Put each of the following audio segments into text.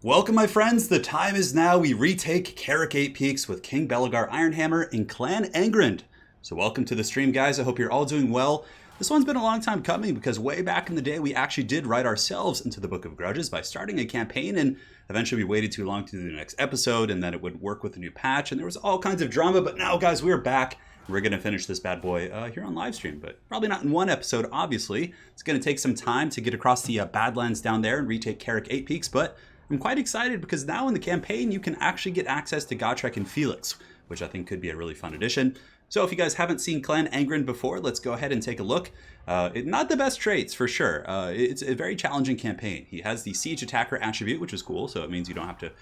Welcome, my friends. The time is now. We retake KARAK 8 Peaks with King Belegar, Ironhammer, and Clan Engrand. So welcome to the stream, guys. I hope you're all doing well. This one's been a long time coming because way back in the day, we actually did write ourselves into the Book of Grudges by starting a campaign, and eventually we waited too long to do the next episode, and then it would work with a new patch, and there was all kinds of drama. But now, guys, we're back. We're going to finish this bad boy here on live stream, but probably not in one episode, obviously. It's going to take some time to get across the Badlands down there and retake KARAK 8 Peaks, but I'm quite excited because now in the campaign, you can actually get access to Gotrek and Felix, which I think could be a really fun addition. So if you guys haven't seen Clan Engrand before, let's go ahead and take a look. Not the best traits, for sure. It's a very challenging campaign. He has the Siege Attacker attribute, which is cool, so it means you don't have to,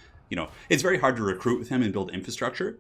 it's very hard to recruit with him and build infrastructure.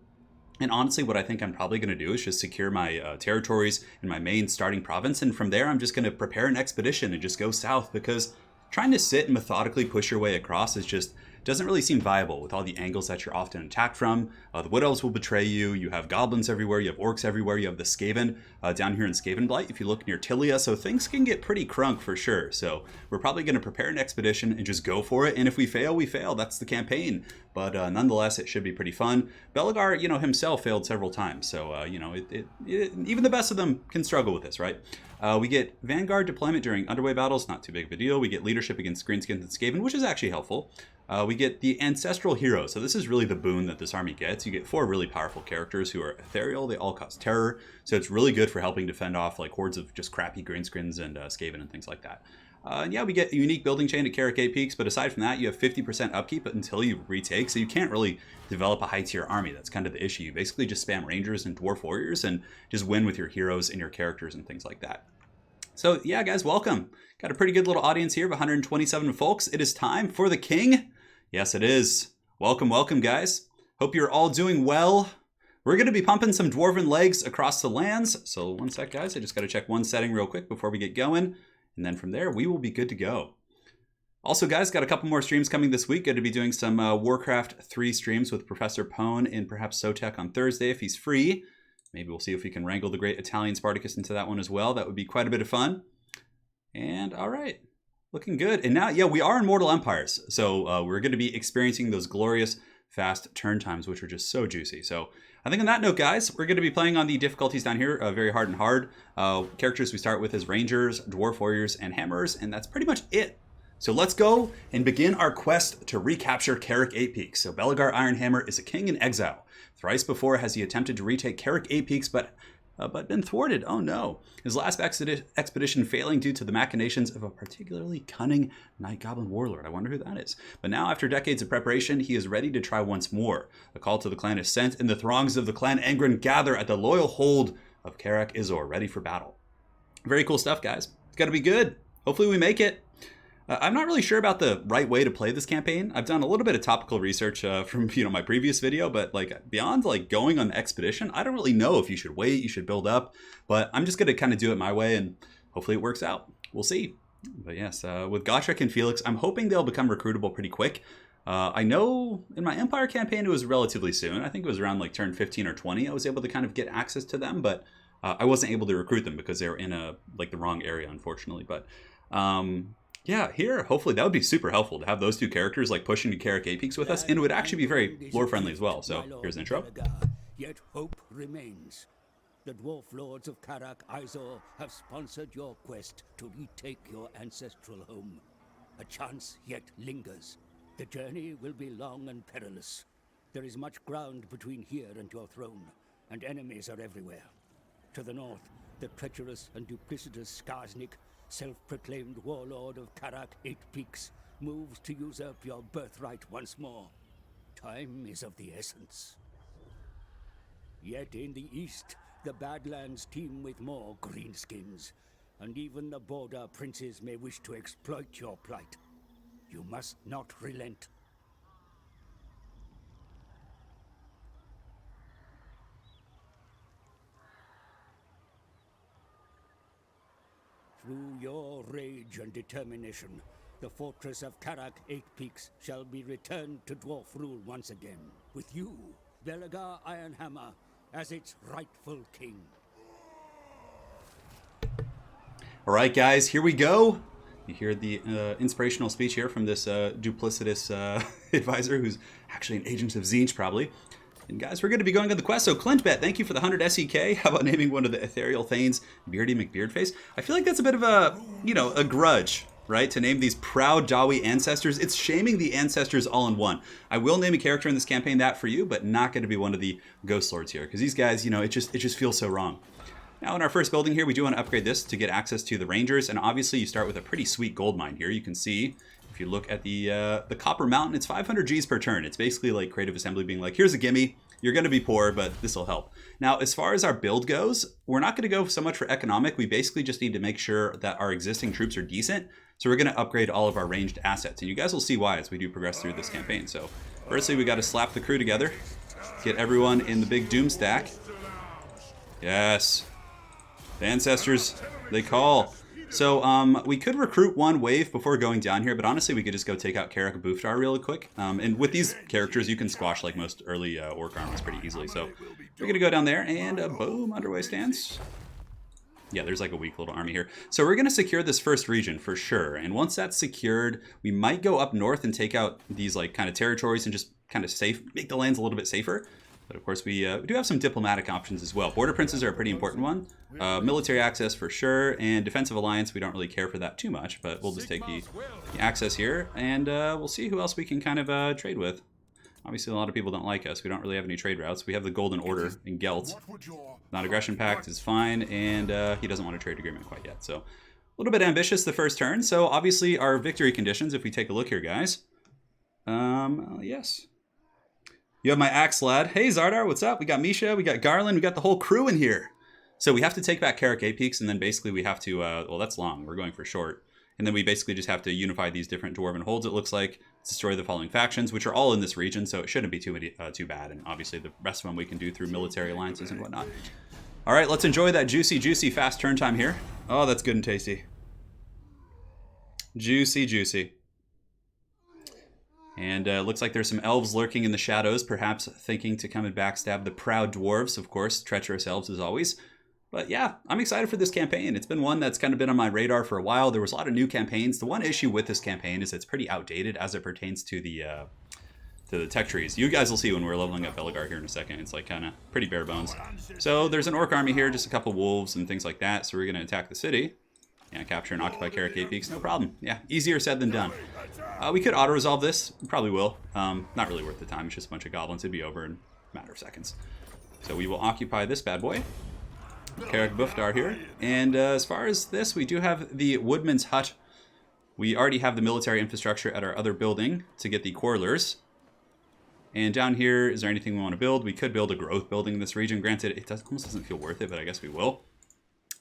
And honestly, what I think I'm probably going to do is just secure my territories in my main starting province, and from there I'm just going to prepare an expedition and just go south, because trying to sit and methodically push your way across is just doesn't really seem viable with all the angles that you're often attacked from. The Wood Elves will betray you. You have goblins everywhere. You have orcs everywhere. You have the Skaven down here in Skavenblight if you look near Tilia. So things can get pretty crunk for sure. So we're probably going to prepare an expedition and just go for it. And if we fail, we fail. That's the campaign. But nonetheless, it should be pretty fun. Belegar, himself failed several times. So, even the best of them can struggle with this, right? We get Vanguard deployment during underway battles, not too big of a deal. We get leadership against Greenskins and Skaven, which is actually helpful. We get the Ancestral Hero. So this is really the boon that this army gets. You get 4 really powerful characters who are ethereal. They all cause terror. So it's really good for helping defend off like hordes of just crappy Greenskins and Skaven and things like that. Yeah, we get a unique building chain at KARAK 8 Peaks, but aside from that, you have 50% upkeep until you retake, so you can't really develop a high-tier army. That's kind of the issue. You basically just spam Rangers and Dwarf Warriors and just win with your heroes and your characters and things like that. So yeah, guys, welcome. Got a pretty good little audience here of 127 folks. It is time for the king. Yes, it is. Welcome, welcome, guys. Hope you're all doing well. We're going to be pumping some Dwarven legs across the lands. So one sec, guys. I just got to check one setting real quick before we get going. And then from there, we will be good to go. Also, guys, got a couple more streams coming this week. Going to be doing some Warcraft 3 streams with Professor Pone and perhaps Sotek on Thursday if he's free. Maybe we'll see if we can wrangle the great Italian Spartacus into that one as well. That would be quite a bit of fun. And all right, looking good. And now, yeah, we are in Mortal Empires. So we're going to be experiencing those glorious fast turn times, which are just so juicy. So I think on that note, guys, we're going to be playing on the difficulties down here, very hard and hard. Characters we start with is Rangers, Dwarf Warriors, and Hammers, and that's pretty much it. So let's go and begin our quest to recapture KARAK 8 Peaks. So Belegar Ironhammer is a king in exile. Thrice before has he attempted to retake KARAK 8 Peaks, but been thwarted. Oh no. His last expedition failing due to the machinations of a particularly cunning Night Goblin warlord. I wonder who that is. But now, after decades of preparation, he is ready to try once more. A call to the clan is sent, and the throngs of the clan Engrand gather at the loyal hold of Karak Izor, ready for battle. Very cool stuff, guys. It's got to be good. Hopefully we make it. I'm not really sure about the right way to play this campaign. I've done a little bit of topical research from my previous video, but like beyond like going on the expedition, I don't really know if you should wait, you should build up, but I'm just gonna kind of do it my way and hopefully it works out. We'll see. But yes, with Gotrek and Felix, I'm hoping they'll become recruitable pretty quick. I know in my Empire campaign it was relatively soon. I think it was around like turn 15 or 20. I was able to kind of get access to them, but I wasn't able to recruit them because they were in the wrong area, unfortunately. But yeah, here, hopefully that would be super helpful to have those two characters like pushing to KARAK 8 Peaks with us, and it would actually be very lore friendly as well. So here's an intro. Yet hope remains. The dwarf lords of KARAK Izor have sponsored your quest to retake your ancestral home. A chance yet lingers. The journey will be long and perilous. There is much ground between here and your throne, and enemies are everywhere. To the north, the treacherous and duplicitous Skarsnik, self-proclaimed warlord of KARAK 8 Peaks, moves to usurp your birthright once more. Time is of the essence. Yet in the east, the Badlands teem with more greenskins, and even the border princes may wish to exploit your plight. You must not relent. Through your rage and determination, the fortress of KARAK 8 Peaks shall be returned to dwarf rule once again, with you, Belegar Ironhammer, as its rightful king. All right, guys, here we go. You hear the inspirational speech here from this duplicitous advisor who's actually an agent of Zinch, probably. And guys, we're going to be going on the quest. So ClintBet, thank you for the 100 SEK. How about naming one of the ethereal thanes Beardy McBeardface? I feel like that's a bit of a, you know, a grudge, right? To name these proud Dawi ancestors. It's shaming the ancestors all in one. I will name a character in this campaign that for you, but not going to be one of the Ghost Lords here. Because these guys, you know, it just feels so wrong. Now in our first building here, we do want to upgrade this to get access to the Rangers. And obviously you start with a pretty sweet gold mine here. You can see, if you look at the Copper Mountain, it's 500 Gs per turn. It's basically like Creative Assembly being like, here's a gimme. You're going to be poor, but this will help. Now, as far as our build goes, we're not going to go so much for economic. We basically just need to make sure that our existing troops are decent. So we're going to upgrade all of our ranged assets. And you guys will see why as we do progress through this campaign. So firstly, we got to slap the crew together. Get everyone in the big doom stack. Yes. The ancestors, they call. So we could recruit one wave before going down here, but honestly we could just go take out KARAK Booftar really quick. And with these characters you can squash like most early orc armies pretty easily. So we're going to go down there and boom, underway stance. Yeah, there's like a weak little army here. So we're going to secure this first region for sure. And once that's secured, we might go up north and take out these like kind of territories and just kind of make the lands a little bit safer. But of course, we do have some diplomatic options as well. Border princes are a pretty important one. Military access for sure, and defensive alliance, we don't really care for that too much, but we'll just take the access here, and we'll see who else we can kind of trade with. Obviously, a lot of people don't like us. We don't really have any trade routes. We have the Golden Order in Gelt. Non-aggression pact is fine, and he doesn't want a trade agreement quite yet. So a little bit ambitious the first turn. So obviously, our victory conditions, if we take a look here, guys. Yes. You have my Axe Lad. Hey, Zardar, what's up? We got Misha, we got Garland, we got the whole crew in here. So we have to take back KARAK Peaks, and then basically we have to, well, that's long. We're going for short. And then we basically just have to unify these different Dwarven holds, it looks like. Destroy the following factions, which are all in this region, so it shouldn't be too bad. And obviously the rest of them we can do through military alliances and whatnot. All right, let's enjoy that juicy, juicy fast turn time here. Oh, that's good and tasty. Juicy, juicy. And looks like there's some elves lurking in the shadows, perhaps thinking to come and backstab the proud dwarves, of course, treacherous elves as always. But yeah, I'm excited for this campaign. It's been one that's kind of been on my radar for a while. There was a lot of new campaigns. The one issue with this campaign is it's pretty outdated as it pertains to the tech trees. You guys will see when we're leveling up Belegar here in a second. It's like kind of pretty bare bones. So there's an orc army here, just a couple wolves and things like that. So we're going to attack the city. Yeah, capture and occupy KARAK Peaks, no problem. Yeah, easier said than done. We could auto-resolve this. We probably will. Not really worth the time. It's just a bunch of goblins. It'd be over in a matter of seconds. So we will occupy this bad boy. KARAK Booftar here. And as far as this, we do have the Woodman's Hut. We already have the military infrastructure at our other building to get the Quarrelers. And down here, is there anything we want to build? We could build a growth building in this region. Granted, it almost doesn't feel worth it, but I guess we will.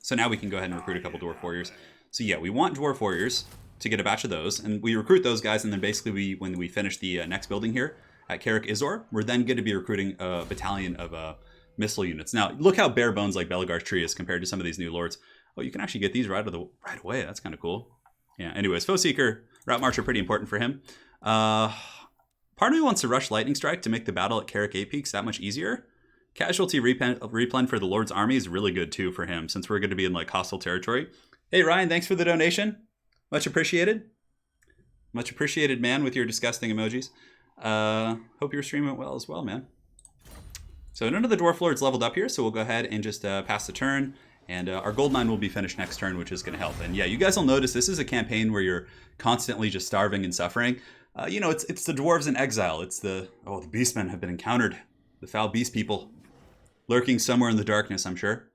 So now we can go ahead and recruit a couple Dwarf Warriors. So yeah, we want Dwarf Warriors to get a batch of those. And we recruit those guys, and then basically when we finish the next building here at KARAK Izor, we're then going to be recruiting a battalion of missile units. Now, look how bare bones like Belegar's tree is compared to some of these new lords. Oh, you can actually get these right away. That's kind of cool. Yeah, anyways, Foe Seeker, Route March are pretty important for him. Part of me wants to rush Lightning Strike to make the battle at KARAK Peaks that much easier. Casualty replen for the Lord's army is really good too for him, since we're going to be in like hostile territory. Hey Ryan, thanks for the donation. Much appreciated. Much appreciated, man, with your disgusting emojis. Hope your stream went well as well, man. So none of the Dwarf Lords leveled up here, so we'll go ahead and just pass the turn. And our gold mine will be finished next turn, which is going to help. And yeah, you guys will notice this is a campaign where you're constantly just starving and suffering. You know, it's the dwarves in exile. It's the beastmen have been encountered. The foul beast people. Lurking somewhere in the darkness, I'm sure.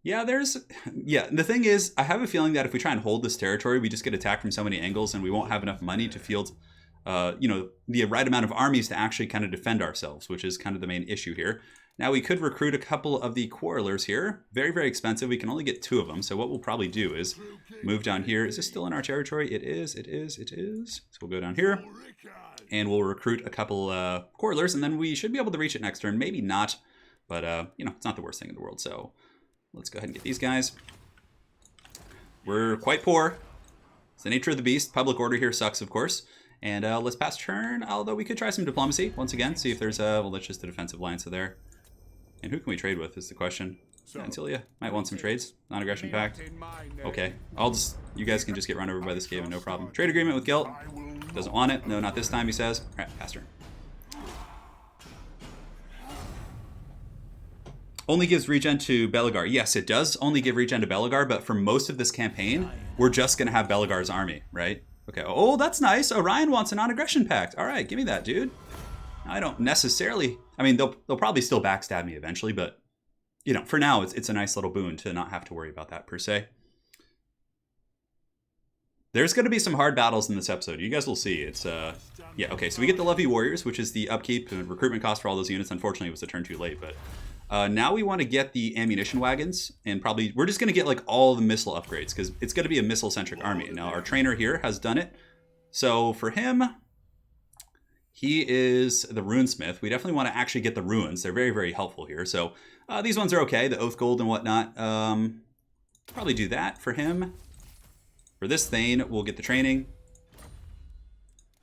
Yeah, the thing is, I have a feeling that if we try and hold this territory, we just get attacked from so many angles and we won't have enough money to field, the right amount of armies to actually kind of defend ourselves, which is kind of the main issue here. Now, we could recruit a couple of the Quarrelers here. Very, very expensive. We can only get 2 of them. So what we'll probably do is move down here. Is this still in our territory? It is. So we'll go down here. And we'll recruit a couple Quarrelers, and then we should be able to reach it next turn. Maybe not, but it's not the worst thing in the world. So let's go ahead and get these guys. We're quite poor. It's the nature of the beast. Public order here sucks, of course. And let's pass turn, although we could try some diplomacy once again. See if there's well, that's just the defensive line, so there. And who can we trade with is the question. Antilia might want some trades. Non-aggression pact. Okay, you guys can just get run over by this cave and no problem. Trade agreement with Guilt. Doesn't want it. No, not this time, he says. All right, pass turn. Only gives regen to Belegar. Yes, it does only give regen to Belegar, but for most of this campaign, we're just going to have Belegar's army, right? Okay, oh, that's nice. Orion wants a non-aggression pact. All right, give me that, dude. I don't necessarily... I mean, they'll probably still backstab me eventually, but, you know, for now, it's a nice little boon to not have to worry about that, per se. There's going to be some hard battles in this episode. You guys will see. It's, yeah, okay, so we get the Lovely Warriors, which is the upkeep and recruitment cost for all those units. Unfortunately, it was a turn too late, but... now we want to get the ammunition wagons, and probably we're just going to get like all the missile upgrades because it's going to be a missile-centric army. Now our trainer here has done it, so for him, he is the runesmith. We definitely want to actually get the runes. They're very, very helpful here. So these ones are okay, the oath gold and whatnot. Probably do that for him. For this Thane, we'll get the training.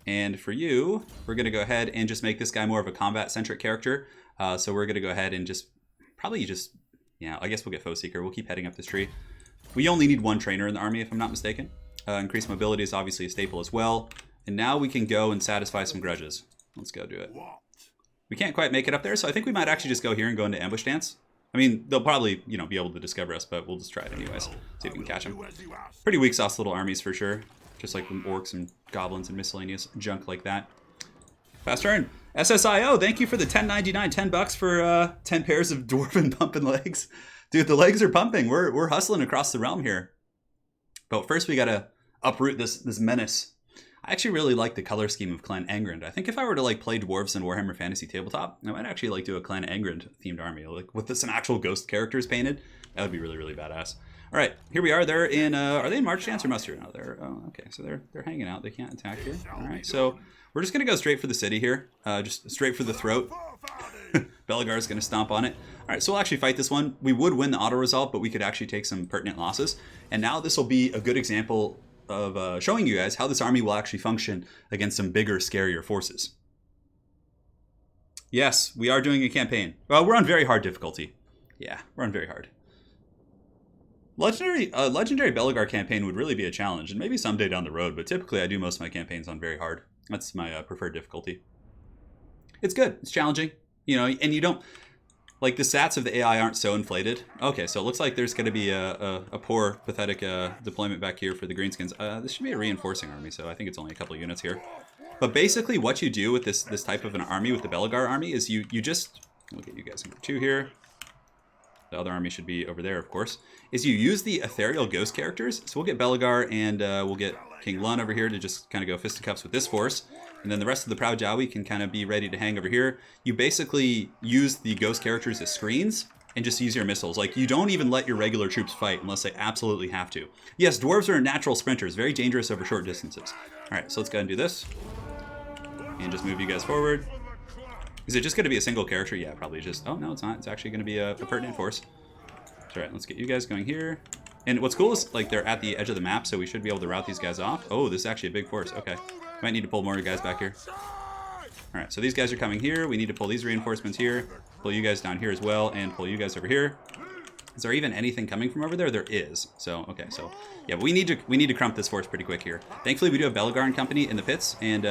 And for you, we're going to go ahead and just make this guy more of a combat-centric character. So we're going to go ahead and yeah, I guess we'll get Foe Seeker. We'll keep heading up this tree. We only need one trainer in the army, if I'm not mistaken. Increased mobility is obviously a staple as well. And now we can go and satisfy some grudges. Let's go do it. We can't quite make it up there, so I think we might actually just go here and go into ambush stance. I mean, they'll probably, you know, be able to discover us, but we'll just try it anyways. See if we can catch them. Pretty weak sauce little armies for sure. Just like orcs and goblins and miscellaneous junk like that. Fast turn. SSIO, thank you for the $10.99, 10 bucks for 10 pairs of dwarven pumping legs. Dude, the legs are pumping. We're hustling across the realm here. But first we gotta uproot this menace. I actually really like the color scheme of Clan Angrand. I think if I were to like play dwarves in Warhammer Fantasy Tabletop, I might actually like do a Clan Angrand themed army, like with some actual ghost characters painted. That would be really, really badass. All right, here we are. They're in. Are they in March Dance or Muster? No, they're. Oh, okay. So they're hanging out. They can't attack here. All right. So we're just gonna go straight for the city here. Just straight for the throat. Belegar is gonna stomp on it. All right. So we'll actually fight this one. We would win the auto resolve, but we could actually take some pertinent losses. And now this will be a good example of showing you guys how this army will actually function against some bigger, scarier forces. Yes, we are doing a campaign. Well, we're on very hard difficulty. Yeah, we're on very hard. Legendary Belegar campaign would really be a challenge, and maybe someday down the road, but typically I do most of my campaigns on very hard. That's my preferred difficulty. It's good. It's challenging. You know, and you don't... Like, the stats of the AI aren't so inflated. Okay, so it looks like there's going to be a poor, pathetic deployment back here for the Greenskins. This should be a reinforcing army, so I think it's only a couple of units here. But basically what you do with this type of an army, with the Belegar army, is you just... We'll get you guys number 2 here. The other army should be over there, of course. Is you use the ethereal ghost characters. So we'll get Belegar and we'll get King Lun over here to just kind of go fisticuffs with this force. And then the rest of the Proud Jowie can kind of be ready to hang over here. You basically use the ghost characters as screens and just use your missiles. Like, you don't even let your regular troops fight unless they absolutely have to. Yes, dwarves are natural sprinters, very dangerous over short distances. All right, so let's go ahead and do this. And just move you guys forward. Is it just going to be a single character? Yeah, probably just... Oh, no, it's not. It's actually going to be a pertinent force. All right, let's get you guys going here. And what's cool is, like, they're at the edge of the map, so we should be able to route these guys off. Oh, this is actually a big force. Okay. Might need to pull more guys back here. All right, so these guys are coming here. We need to pull these reinforcements here. Pull you guys down here as well, and pull you guys over here. Is there even anything coming from over there? There is. So, okay, so... Yeah, but we need to crump this force pretty quick here. Thankfully, we do have Belegar and company in the pits, and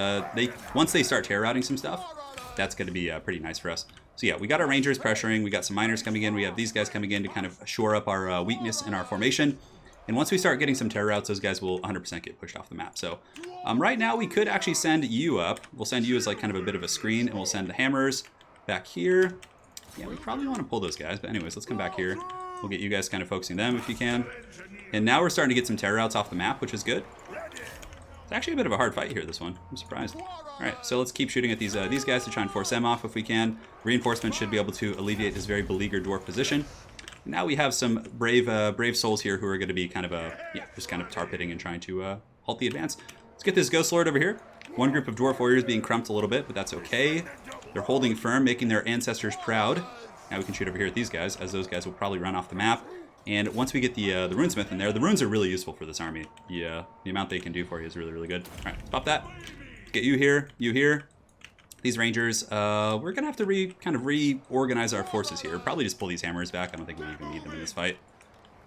once they start terror routing some stuff, that's going to be pretty nice for us. So yeah, we got our rangers pressuring, we got some miners coming in, we have these guys coming in to kind of shore up our weakness in our formation. And once we start getting some terror routes, those guys will 100% get pushed off the map. So right now we could actually send you up. We'll send you as like kind of a bit of a screen, and we'll send the hammers back here. Yeah, we probably want to pull those guys, but anyways, let's come back here. We'll get you guys kind of focusing them if you can. And now we're starting to get some terror routes off the map, which is good. It's actually a bit of a hard fight here, this one. I'm surprised. All right, so let's keep shooting at these guys to try and force them off if we can. Reinforcements should be able to alleviate this very beleaguered dwarf position. Now we have some brave souls here who are going to be kind of just kind of tar pitting and trying to halt the advance. Let's get this Ghost Lord over here. One group of dwarf warriors being crumped a little bit, but that's okay. They're holding firm, making their ancestors proud. Now we can shoot over here at these guys, as those guys will probably run off the map. And once we get the runesmith in there, the runes are really useful for this army. Yeah, the amount they can do for you is really, really good. All right, let's pop that. Get you here, These Rangers, we're going to have to kind of reorganize our forces here. Probably just pull these hammers back. I don't think we even need them in this fight.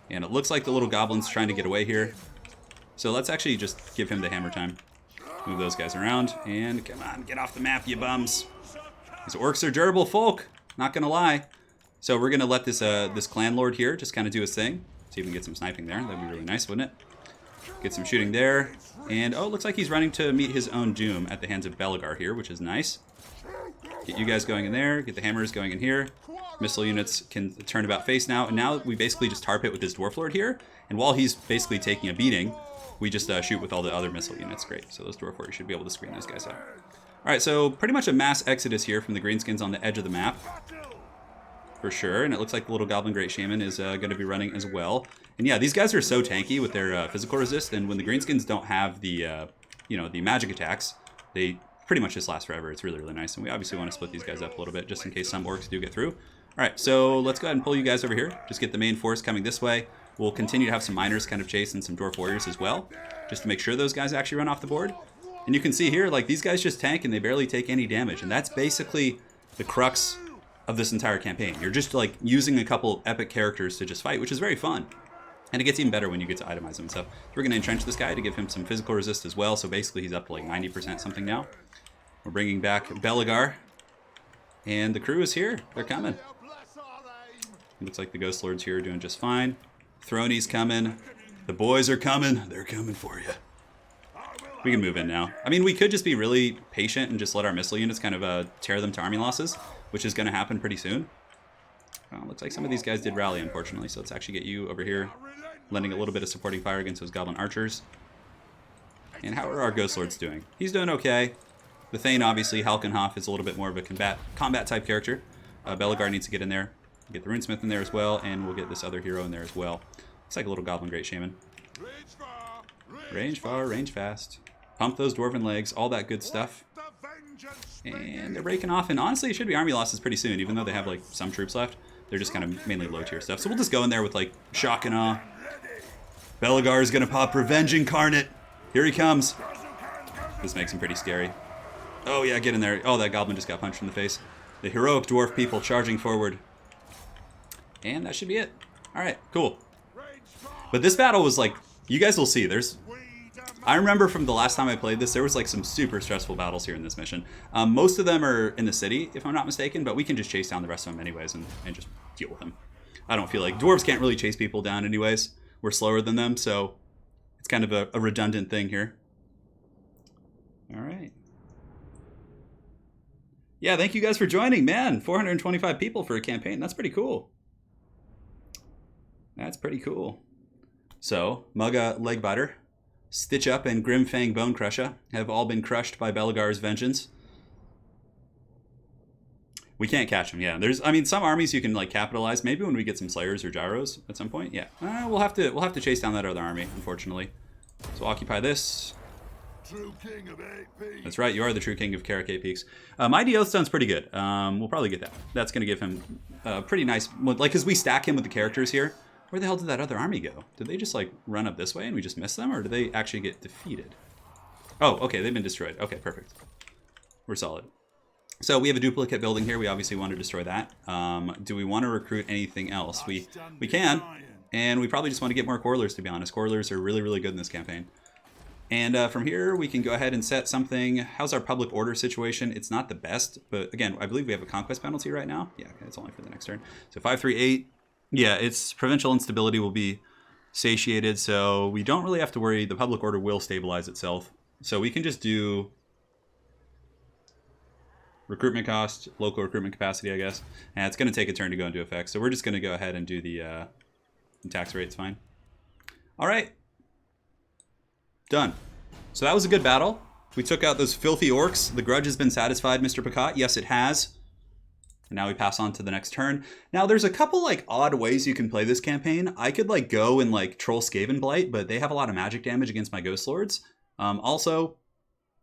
And it looks like the little goblin's trying to get away here. So let's actually just give him the hammer time. Move those guys around. And come on, get off the map, you bums. These orcs are durable folk. Not going to lie. So we're going to let this clan lord here just kind of do his thing. See if we can get some sniping there. That'd be really nice, wouldn't it? Get some shooting there. And, oh, it looks like he's running to meet his own doom at the hands of Belegar here, which is nice. Get you guys going in there. Get the hammers going in here. Missile units can turn about face now. And now we basically just tar pit with this dwarf lord here. And while he's basically taking a beating, we just shoot with all the other missile units. Great. So those dwarf warriors should be able to screen those guys out. All right, so pretty much a mass exodus here from the greenskins on the edge of the map. For sure. And it looks like the little goblin great shaman is going to be running as well. And yeah, these guys are so tanky with their physical resist, and when the greenskins don't have the, the magic attacks, they pretty much just last forever. It's really, really nice, and we obviously want to split these guys up a little bit just in case some orcs do get through. All right, so let's go ahead and pull you guys over here. Just get the main force coming this way. We'll continue to have some miners kind of chase and some dwarf warriors as well, just to make sure those guys actually run off the board. And you can see here, like, these guys just tank and they barely take any damage, and that's basically the crux of this entire campaign. You're just, like, using a couple epic characters to just fight, which is very fun. And it gets even better when you get to itemize them and stuff. So we're going to entrench this guy to give him some physical resist as well. So basically he's up to like 90% something now. We're bringing back Belegar. And the crew is here. They're coming. It looks like the Ghost Lord's here doing just fine. Throny's coming. The boys are coming. They're coming for you. We can move in now. I mean, we could just be really patient and just let our missile units kind of tear them to army losses, which is going to happen pretty soon. Looks like some of these guys did rally, unfortunately. So let's actually get you over here, lending a little bit of supporting fire against those goblin archers. And how are our Ghost Lords doing? He's doing okay. The Thane, obviously, Halkenhoff is a little bit more of a combat type character. Belegar needs to get in there. Get the Runesmith in there as well, and we'll get this other hero in there as well. Looks like a little goblin great shaman. Range far, range fast. Pump those dwarven legs, all that good stuff. And they're breaking off, and honestly, it should be army losses pretty soon, even though they have like some troops left. They're just kind of mainly low tier stuff. So we'll just go in there with like shock and awe. Belegar is going to pop Revenge Incarnate. Here he comes. This makes him pretty scary. Oh yeah, get in there. Oh, that goblin just got punched in the face. The heroic dwarf people charging forward. And that should be it. All right, cool. But this battle was like, you guys will see, I remember from the last time I played this, there was like some super stressful battles here in this mission. Most of them are in the city, if I'm not mistaken, but we can just chase down the rest of them anyways and just deal with them. I don't feel like dwarves can't really chase people down anyways. We're slower than them, so it's kind of a redundant thing here. All right. Yeah, thank you guys for joining. Man, 425 people for a campaign. That's pretty cool. That's pretty cool. So, Mugga Legbiter, Stitch Up, and Grimfang Bone Crusher have all been crushed by Belegar's vengeance. We can't catch them, yeah. I mean, some armies you can like capitalize. Maybe when we get some Slayers or Gyros at some point, yeah. We'll have to chase down that other army, unfortunately. So occupy this. True king of 8 peaks. That's right, you are the true king of KARAK 8 Peaks. My DL stunn's pretty good. We'll probably get that. That's going to give him a pretty nice, like, because we stack him with the characters here. Where the hell did that other army go? Did they just, like, run up this way and we just missed them? Or did they actually get defeated? Oh, okay, they've been destroyed. Okay, perfect. We're solid. So we have a duplicate building here. We obviously want to destroy that. Do we want to recruit anything else? We can, and we probably just want to get more Corlers, to be honest. Corlers are really, really good in this campaign. And from here, we can go ahead and set something. How's our public order situation? It's not the best, but again, I believe we have a conquest penalty right now. Yeah, okay, it's only for the next turn. So 538. Yeah, its provincial instability will be satiated, so we don't really have to worry. The public order will stabilize itself. So we can just do recruitment cost, local recruitment capacity, I guess. And it's going to take a turn to go into effect. So we're just going to go ahead and do the tax rate. It's fine. All right. Done. So that was a good battle. We took out those filthy orcs. The grudge has been satisfied, Mr. Picot. Yes, it has. And now we pass on to the next turn. Now, there's a couple, like, odd ways you can play this campaign. I could, like, go and, like, troll Skaven Blight, but they have a lot of magic damage against my Ghost Lords. Also,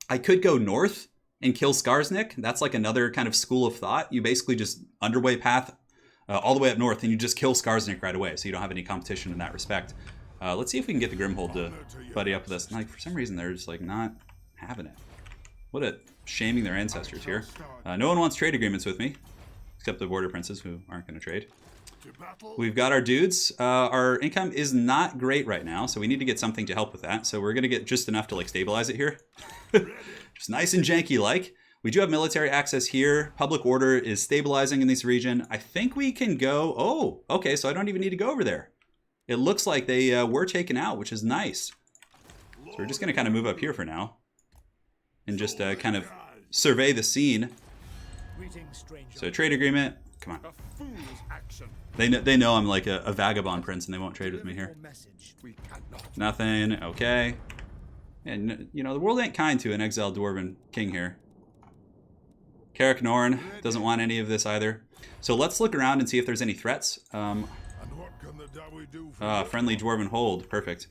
I could go north and kill Skarsnik. That's, like, another kind of school of thought. You basically just underway path all the way up north, and you just kill Skarsnik right away, so you don't have any competition in that respect. Let's see if we can get the Grimhold to buddy up with us. Like, for some reason, they're just, like, not having it. What a shaming their ancestors here. No one wants trade agreements with me, except the border princes who aren't going to trade. We've got our dudes. Our income is not great right now, so we need to get something to help with that. So we're going to get just enough to like stabilize it here. Just nice and janky like. We do have military access here. Public order is stabilizing in this region. I think we can go... Oh, okay, so I don't even need to go over there. It looks like they were taken out, which is nice. So we're just going to kind of move up here for now. And just kind of survey the scene. So trade agreement. Come on. They know I'm like a vagabond prince and they won't trade with me here. Nothing. Okay. And, you know, the world ain't kind to an exiled dwarven king here. KARAK Norn doesn't want any of this either. So let's look around and see if there's any threats. Friendly dwarven hold. Perfect.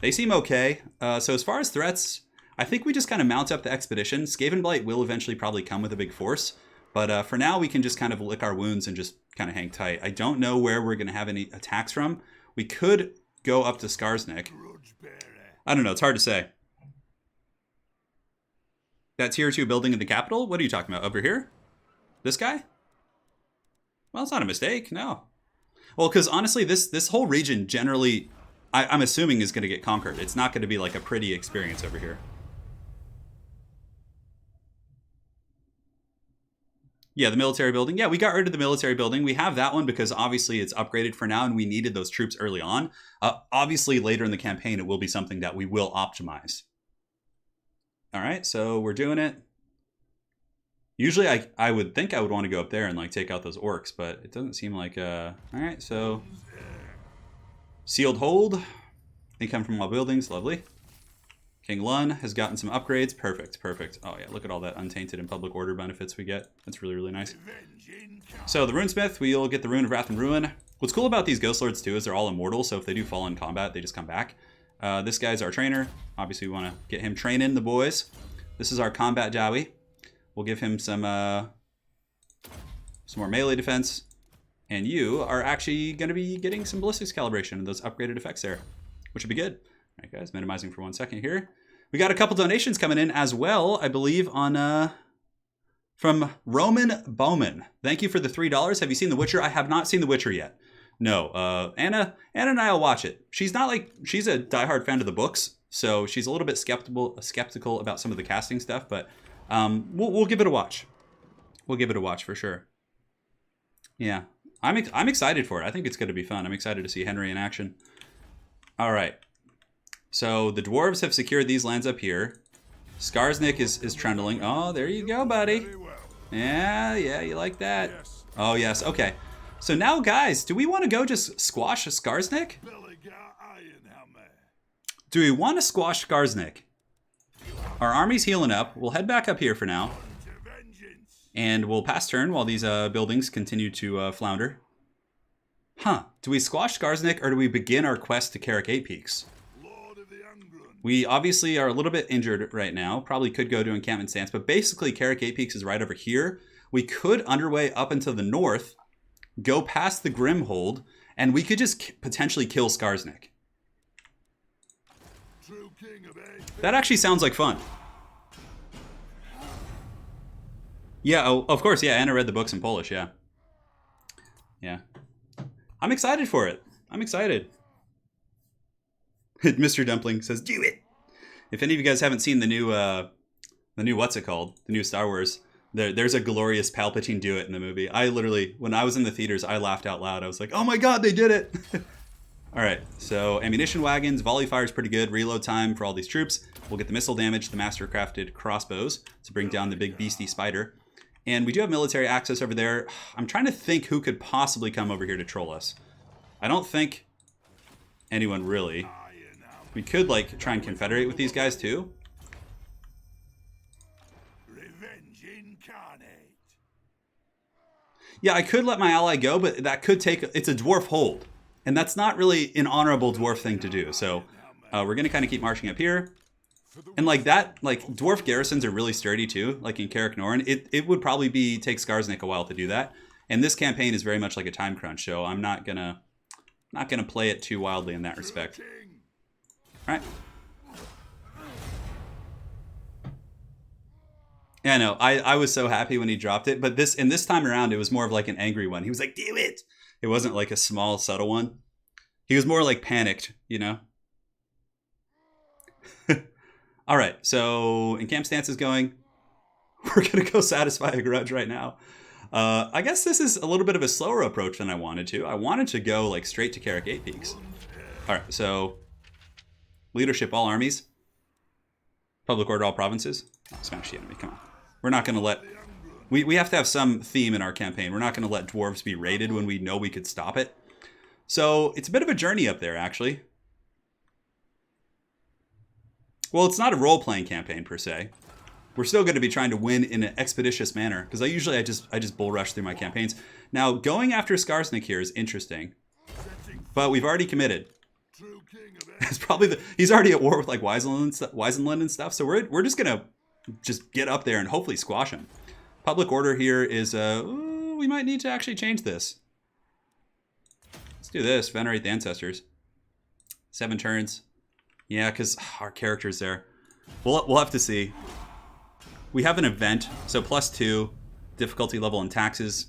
They seem okay. So as far as threats, I think we just kind of mount up the expedition. Skavenblight will eventually probably come with a big force. But for now, we can just kind of lick our wounds and just kind of hang tight. I don't know where we're going to have any attacks from. We could go up to Skarsnik. I don't know. It's hard to say. That tier 2 building in the capital? What are you talking about? Over here? This guy? Well, it's not a mistake. No. Well, because honestly, this whole region generally, I'm assuming, is going to get conquered. It's not going to be like a pretty experience over here. Yeah, the military building. Yeah, we got rid of the military building. We have that one because obviously it's upgraded for now and we needed those troops early on. Obviously, later in the campaign, it will be something that we will optimize. All right, so we're doing it. Usually I would think I would want to go up there and like take out those orcs, but it doesn't seem like... All right, so... Sealed hold. They come from all buildings. Lovely. King Lun has gotten some upgrades. Perfect, perfect. Oh yeah, look at all that untainted and public order benefits we get. That's really, really nice. So the Runesmith, we'll get the Rune of Wrath and Ruin. What's cool about these Ghost Lords too is they're all immortal, so if they do fall in combat, they just come back. This guy's our trainer. Obviously, we want to get him training the boys. This is our combat Jawi. We'll give him some more melee defense. And you are actually going to be getting some ballistics calibration and those upgraded effects there, which would be good. All right, guys, minimizing for 1 second here. We got a couple donations coming in as well, I believe, on from Roman Bowman. Thank you for the $3. Have you seen The Witcher? I have not seen The Witcher yet. No, Anna and I will watch it. She's not like, she's a diehard fan of the books, so she's a little bit skeptical about some of the casting stuff, but we'll give it a watch. We'll give it a watch for sure. Yeah, I'm excited for it. I think it's going to be fun. I'm excited to see Henry in action. All right. So the dwarves have secured these lands up here. Skarsnik is trundling. Oh, there you go, buddy. Yeah, you like that. Oh, yes. Okay. So now, guys, do we want to go just squash Skarsnik? Do we want to squash Skarsnik? Our army's healing up. We'll head back up here for now. And we'll pass turn while these buildings continue to flounder. Huh. Do we squash Skarsnik or do we begin our quest to KARAK 8 Peaks? We obviously are a little bit injured right now. Probably could go to encampment stance, but basically KARAK 8 Peaks is right over here. We could underway up into the north, go past the Grimhold, and we could just potentially kill Skarsnik. That actually sounds like fun. Yeah, oh, of course, yeah, Anna read the books in Polish, yeah. Yeah. I'm excited for it. I'm excited. Mr. Dumpling says, do it! If any of you guys haven't seen the new what's it called? The new Star Wars, there's a glorious Palpatine do it in the movie. I literally, when I was in the theaters, I laughed out loud. I was like, oh my god, they did it! All right, so ammunition wagons, volley fire is pretty good. Reload time for all these troops. We'll get the missile damage, the master-crafted crossbows to bring down the big beastie spider. And we do have military access over there. I'm trying to think who could possibly come over here to troll us. I don't think anyone really. We could like try and confederate with these guys too. Revenge incarnate. Yeah, I could let my ally go, but that could take... It's a dwarf hold. And that's not really an honorable dwarf thing to do. So we're going to kind of keep marching up here. And like that, like dwarf garrisons are really sturdy too. Like in KARAK Norn, it would probably take Skarsnik a while to do that. And this campaign is very much like a time crunch, so I'm not gonna play it too wildly in that respect. All right. Yeah, I know. I was so happy when he dropped it, but this time around, it was more of like an angry one. He was like, "Do it!" It wasn't like a small, subtle one. He was more like panicked, you know? All right, so in camp stance is going. We're going to go satisfy a grudge right now. I guess this is a little bit of a slower approach than I wanted to. I wanted to go like straight to KARAK 8 peaks. All right, so leadership all armies. Public order all provinces. Oh, smash the enemy, come on. We're not going to let... We have to have some theme in our campaign. We're not going to let dwarves be raided when we know we could stop it. So it's a bit of a journey up there, actually. Well, it's not a role-playing campaign, per se. We're still going to be trying to win in an expeditious manner, because I just bull rush through my campaigns. Now, going after Skarsnik here is interesting, but we've already committed. It's probably he's already at war with like Weisenland and stuff, so we're just gonna get up there and hopefully squash him. Public order here is we might need to actually change this. Let's do this. Venerate the ancestors. 7 turns. Yeah, because our character's there. We'll have to see. We have an event, so +2 difficulty level and taxes.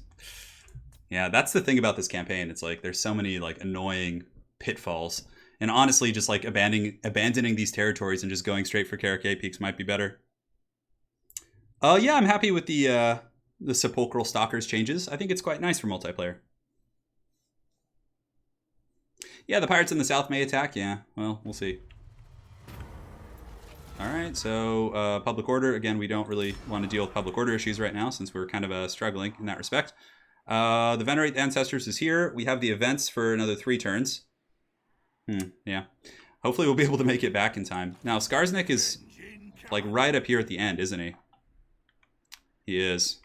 Yeah, that's the thing about this campaign. It's like there's so many like annoying pitfalls. And honestly, just like abandoning these territories and just going straight for KARAK 8 peaks might be better. Yeah, I'm happy with the Sepulchral Stalkers changes. I think it's quite nice for multiplayer. Yeah, the pirates in the south may attack. Yeah, well, we'll see. All right, so public order. Again, we don't really want to deal with public order issues right now since we're kind of struggling in that respect. The Venerate the Ancestors is here. We have the events for another 3 turns. Yeah. Hopefully we'll be able to make it back in time. Now, Skarsnik is like right up here at the end, isn't he? He is.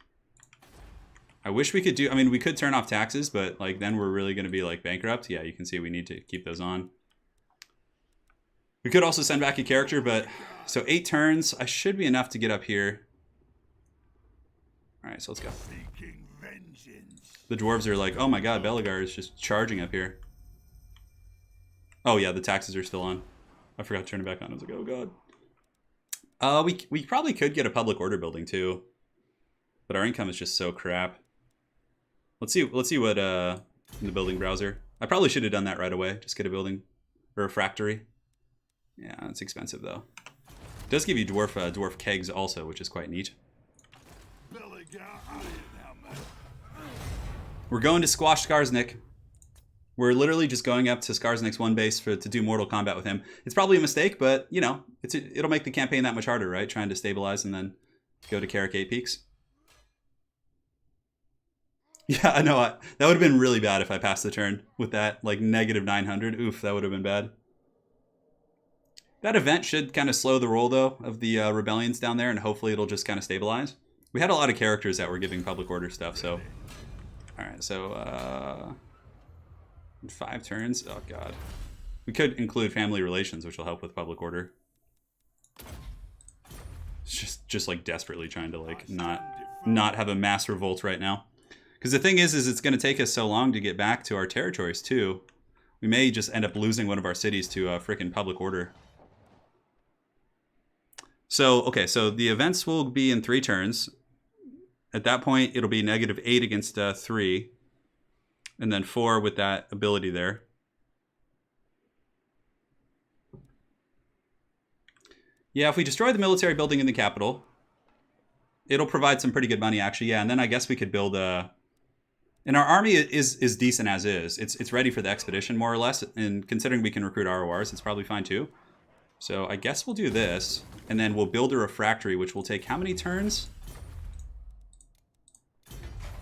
I wish we could do... I mean, we could turn off taxes, but like then we're really going to be like bankrupt. Yeah, you can see we need to keep those on. We could also send back a character, but... So 8 turns. I should be enough to get up here. All right, so let's go. The dwarves are like, oh my god, Belegar is just charging up here. Oh yeah, the taxes are still on. I forgot to turn it back on. I was like, oh god. We probably could get a public order building too, but our income is just so crap. Let's see what in the building browser. I probably should have done that right away. Just get a building or a factory. Yeah, it's expensive though. It does give you dwarf kegs also, which is quite neat. Belegar, Ironhammer. We're going to squash Skarsnik. We're literally just going up to Skarsnik's 1 base to do Mortal Kombat with him. It's probably a mistake, but, you know, it'll make the campaign that much harder, right? Trying to stabilize and then go to KARAK 8 peaks. Yeah, I know. That would have been really bad if I passed the turn with that, like, -900. Oof, that would have been bad. That event should kind of slow the roll, though, of the rebellions down there, and hopefully it'll just kind of stabilize. We had a lot of characters that were giving public order stuff, so... Alright, so, 5 turns. Oh god. We could include family relations, which will help with public order. It's just like desperately trying to like not have a mass revolt right now. Because the thing is it's going to take us so long to get back to our territories too. We may just end up losing one of our cities to frickin' public order. So okay, so the events will be in 3 turns. At that point, it'll be -8 against 3. And then 4 with that ability there. Yeah, if we destroy the military building in the capital, it'll provide some pretty good money, actually. Yeah, and then I guess we could build a... And our army is decent as is. It's ready for the expedition, more or less. And considering we can recruit RORs, it's probably fine, too. So I guess we'll do this. And then we'll build a refractory, which will take how many turns?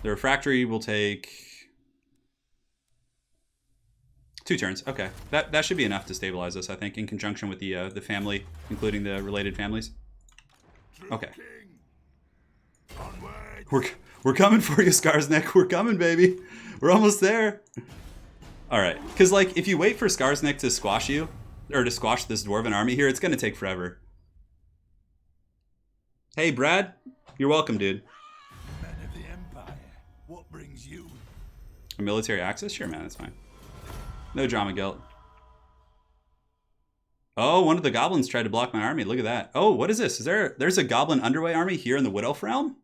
The refractory will take... 2 turns. Okay, that should be enough to stabilize us, I think, in conjunction with the family, including the related families. Okay. We're coming for you, Skarsnik. We're coming, baby. We're almost there. All right, because like if you wait for Skarsnik to squash you, or to squash this dwarven army here, it's gonna take forever. Hey, Brad, you're welcome, dude. Men of the Empire, what brings you? A military access? Sure, man, that's fine. No drama, Gelt. Oh, one of the goblins tried to block my army. Look at that. Oh, what is this? There's a goblin underway army here in the Wood Elf realm?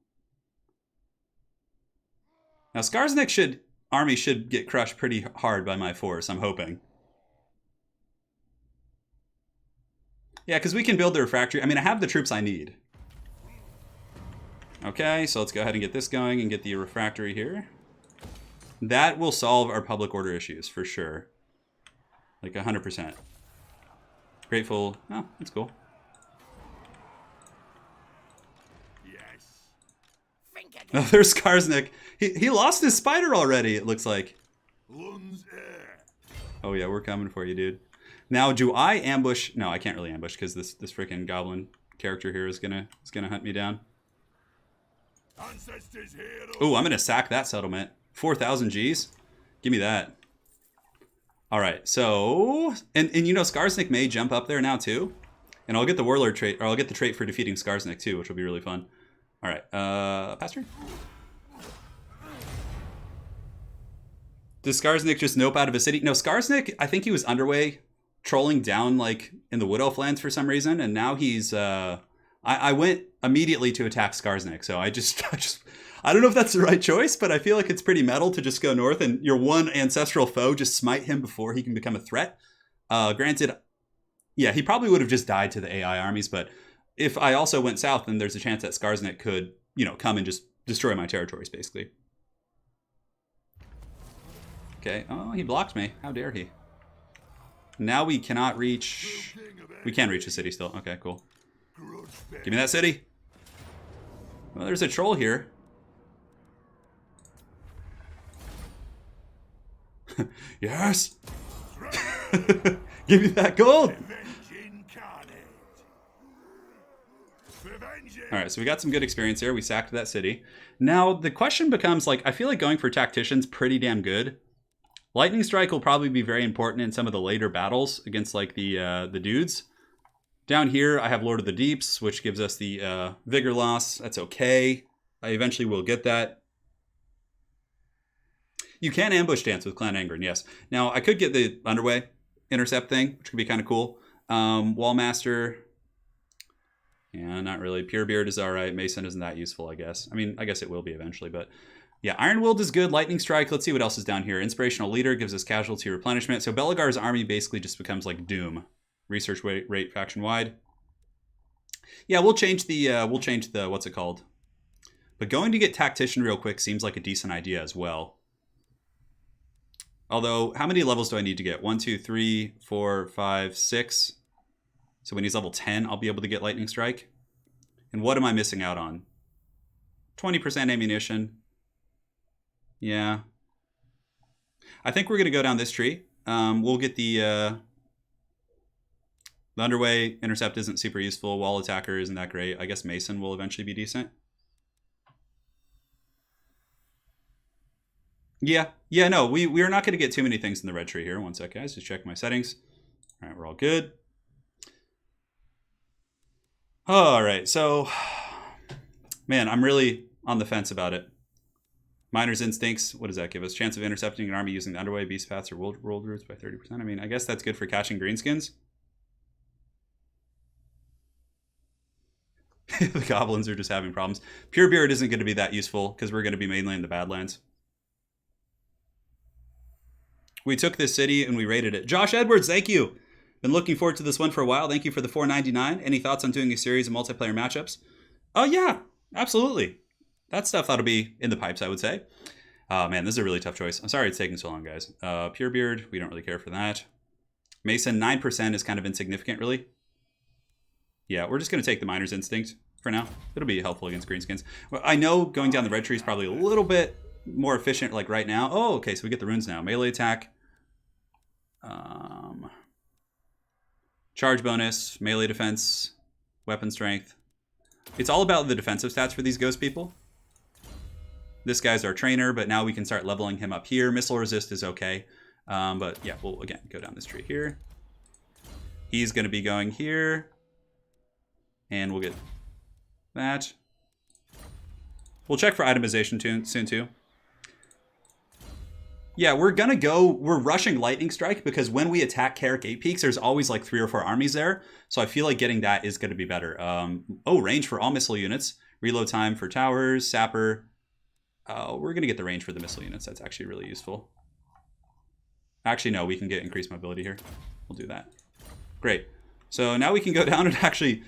Now, Skarsnik's army should get crushed pretty hard by my force, I'm hoping. Yeah, because we can build the refractory. I mean, I have the troops I need. Okay, so let's go ahead and get this going and get the refractory here. That will solve our public order issues, for sure. Like 100%. Grateful. Oh, that's cool. Yes. Oh, there's Skarsnik. He lost his spider already, it looks like. Lun's air. Oh yeah, we're coming for you, dude. Now, do I ambush? No, I can't really ambush because this freaking goblin character here is gonna hunt me down. Ancestors here. Oh, I'm gonna sack that settlement. 4,000 Gs. Give me that. All right, so and you know Skarsnik may jump up there now too, and I'll get the warlord trait, or I'll get the trait for defeating Skarsnik too, which will be really fun. All right, pass turn. Does Skarsnik just nope out of a city? No, Skarsnik, I think he was underway trolling down like in the Wood Elf lands for some reason, and now he's I went immediately to attack Skarsnik, so I just I don't know if that's the right choice, but I feel like it's pretty metal to just go north and your one ancestral foe just smite him before he can become a threat. Granted, yeah, he probably would have just died to the AI armies, but if I also went south, then there's a chance that Skarsnik could, you know, come and just destroy my territories, basically. Okay. Oh, he blocked me. How dare he? Now we cannot reach... We can reach the city still. Okay, cool. Give me that city. Well, there's a troll here. Yes! Give me that gold! Alright, so we got some good experience here. We sacked that city. Now, the question becomes, like, I feel like going for tactician's pretty damn good. Lightning Strike will probably be very important in some of the later battles against, like, the dudes. Down here, I have Lord of the Deeps, which gives us the vigor loss. That's okay. I eventually will get that. You can ambush dance with Clan Angren, yes. Now, I could get the underway intercept thing, which could be kind of cool. Wallmaster... Yeah, not really. Purebeard is alright. Mason isn't that useful, I guess. I mean, I guess it will be eventually, but... Yeah, Iron Willed is good. Lightning Strike. Let's see what else is down here. Inspirational Leader gives us casualty replenishment. So Belegar's army basically just becomes like Doom. Research rate faction-wide. Yeah, we'll change the, what's it called? But going to get Tactician real quick seems like a decent idea as well. Although, how many levels do I need to get? 1, 2, 3, 4, 5, 6... So when he's level 10, I'll be able to get Lightning Strike. And what am I missing out on? 20% ammunition. Yeah. I think we're going to go down this tree. We'll get the underway intercept isn't super useful. Wall attacker isn't that great. I guess Mason will eventually be decent. Yeah. Yeah, no, we are not going to get too many things in the red tree here. One sec, guys. Just check my settings. All right, we're all good. All right, so, man, I'm really on the fence about it. Miner's Instincts, what does that give us? Chance of intercepting an army using the underway, beast paths, or world routes by 30%. I mean, I guess that's good for catching greenskins. The goblins are just having problems. Purebeard isn't going to be that useful because we're going to be mainly in the Badlands. We took this city and we raided it. Josh Edwards, thank you. Been looking forward to this one for a while. Thank you for the $4.99. Any thoughts on doing a series of multiplayer matchups? Oh, yeah, absolutely. That stuff that'll be in the pipes, I would say. Man, this is a really tough choice. I'm sorry it's taking so long, guys. Purebeard, we don't really care for that. Mason, 9% is kind of insignificant, really. Yeah, we're just going to take the Miner's Instinct for now. It'll be helpful against greenskins. Well, I know going down the red tree is probably a little bit more efficient, like right now. Oh, okay, so we get the runes now. Melee attack. Charge bonus, melee defense, weapon strength. It's all about the defensive stats for these ghost people. This guy's our trainer, but now we can start leveling him up here. Missile resist is okay. But yeah, we'll, again, go down this tree here. He's going to be going here. And we'll get that. We'll check for itemization soon, too. Yeah, we're rushing Lightning Strike because when we attack KARAK 8 Peaks, there's always like 3 or 4 armies there. So I feel like getting that is going to be better. Range for all missile units. Reload time for towers, sapper. We're going to get the range for the missile units. That's actually really useful. Actually, no, we can get increased mobility here. We'll do that. Great. So now we can go down and actually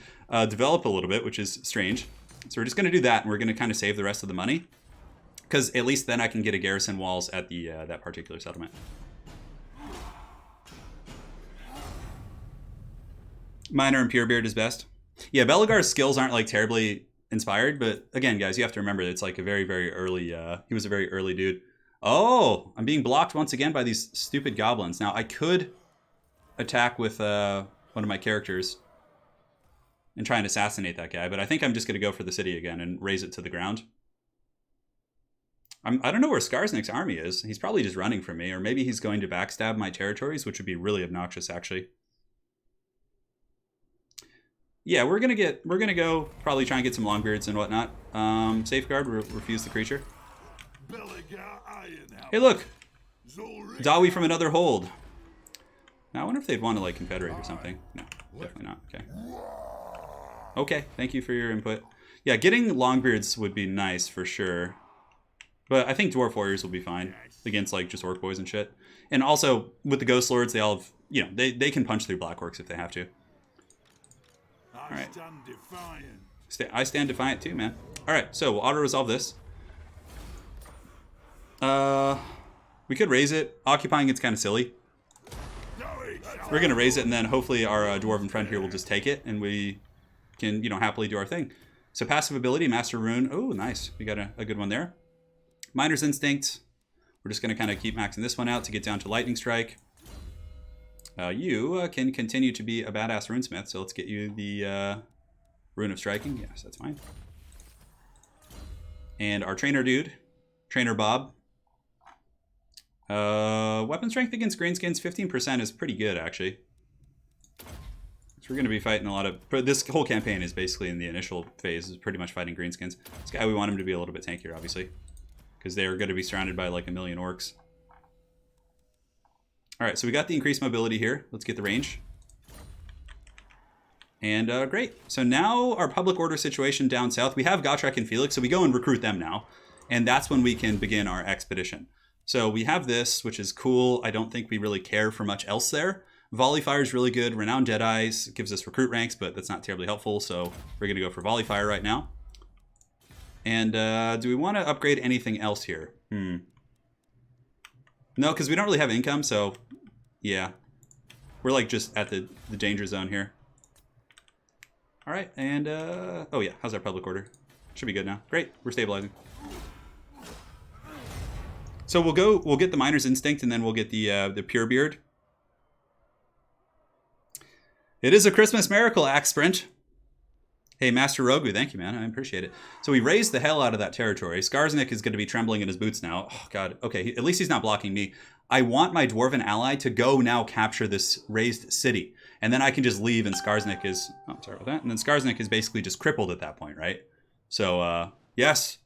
develop a little bit, which is strange. So we're just going to do that, and we're going to kind of save the rest of the money. Because at least then I can get a garrison walls at the that particular settlement. Minor and Purebeard is best. Yeah, Belegar's skills aren't like terribly inspired, but again, guys, you have to remember it's like a very, very early, he was a very early dude. Oh, I'm being blocked once again by these stupid goblins. Now, I could attack with one of my characters and try and assassinate that guy, but I think I'm just going to go for the city again and raise it to the ground. I don't know where Skarsnik's army is. He's probably just running from me, or maybe he's going to backstab my territories, which would be really obnoxious, actually. Yeah, we're gonna go probably try and get some Longbeards and whatnot. Safeguard, refuse the creature. Hey, look, Dawi from another hold. Now I wonder if they'd want to like confederate or something. No, definitely not. Okay. Okay, thank you for your input. Yeah, getting Longbeards would be nice for sure. But I think Dwarf Warriors will be fine against like just Orc Boys and shit. And also with the Ghost Lords, they all have, you know, they can punch through Black Orcs if they have to. All right. I stand defiant too, man. All right, so we'll auto-resolve this. We could raise it. Occupying it's kind of silly. We're going to raise it, and then hopefully our Dwarven friend here will just take it, and we can, you know, happily do our thing. So passive ability, Master Rune. Oh, nice. We got a good one there. Miner's Instinct. We're just going to kind of keep maxing this one out to get down to Lightning Strike. You can continue to be a badass runesmith, so let's get you the Rune of Striking. Yes, that's fine. And our trainer dude, Trainer Bob. Weapon strength against greenskins, 15% is pretty good, actually. So we're going to be fighting a lot of... This whole campaign is basically in the initial phase, is pretty much fighting greenskins. This guy, we want him to be a little bit tankier, obviously. Because they're going to be surrounded by like a million orcs. Alright, so we got the increased mobility here. Let's get the range. And great. So now our public order situation down south, we have Gotrek and Felix, so we go and recruit them now. And that's when we can begin our expedition. So we have this, which is cool. I don't think we really care for much else there. Volley Fire is really good. Renowned Jedi's gives us recruit ranks, but that's not terribly helpful. So we're going to go for Volley Fire right now. And do we want to upgrade anything else here? No, because we don't really have income, so yeah. We're like just at the danger zone here. All right, and oh yeah, how's our public order? Should be good now. Great, we're stabilizing. So we'll get the Miner's Instinct, and then we'll get the Purebeard. It is a Christmas miracle, Axe Sprint. Hey, Master Rogu, thank you, man. I appreciate it. So we raised the hell out of that territory. Skarsnik is going to be trembling in his boots now. Oh, God. Okay, at least he's not blocking me. I want my Dwarven ally to go now capture this raised city. And then I can just leave, and Skarsnik is... Oh, sorry about that. And then Skarsnik is basically just crippled at that point, right? So, yes,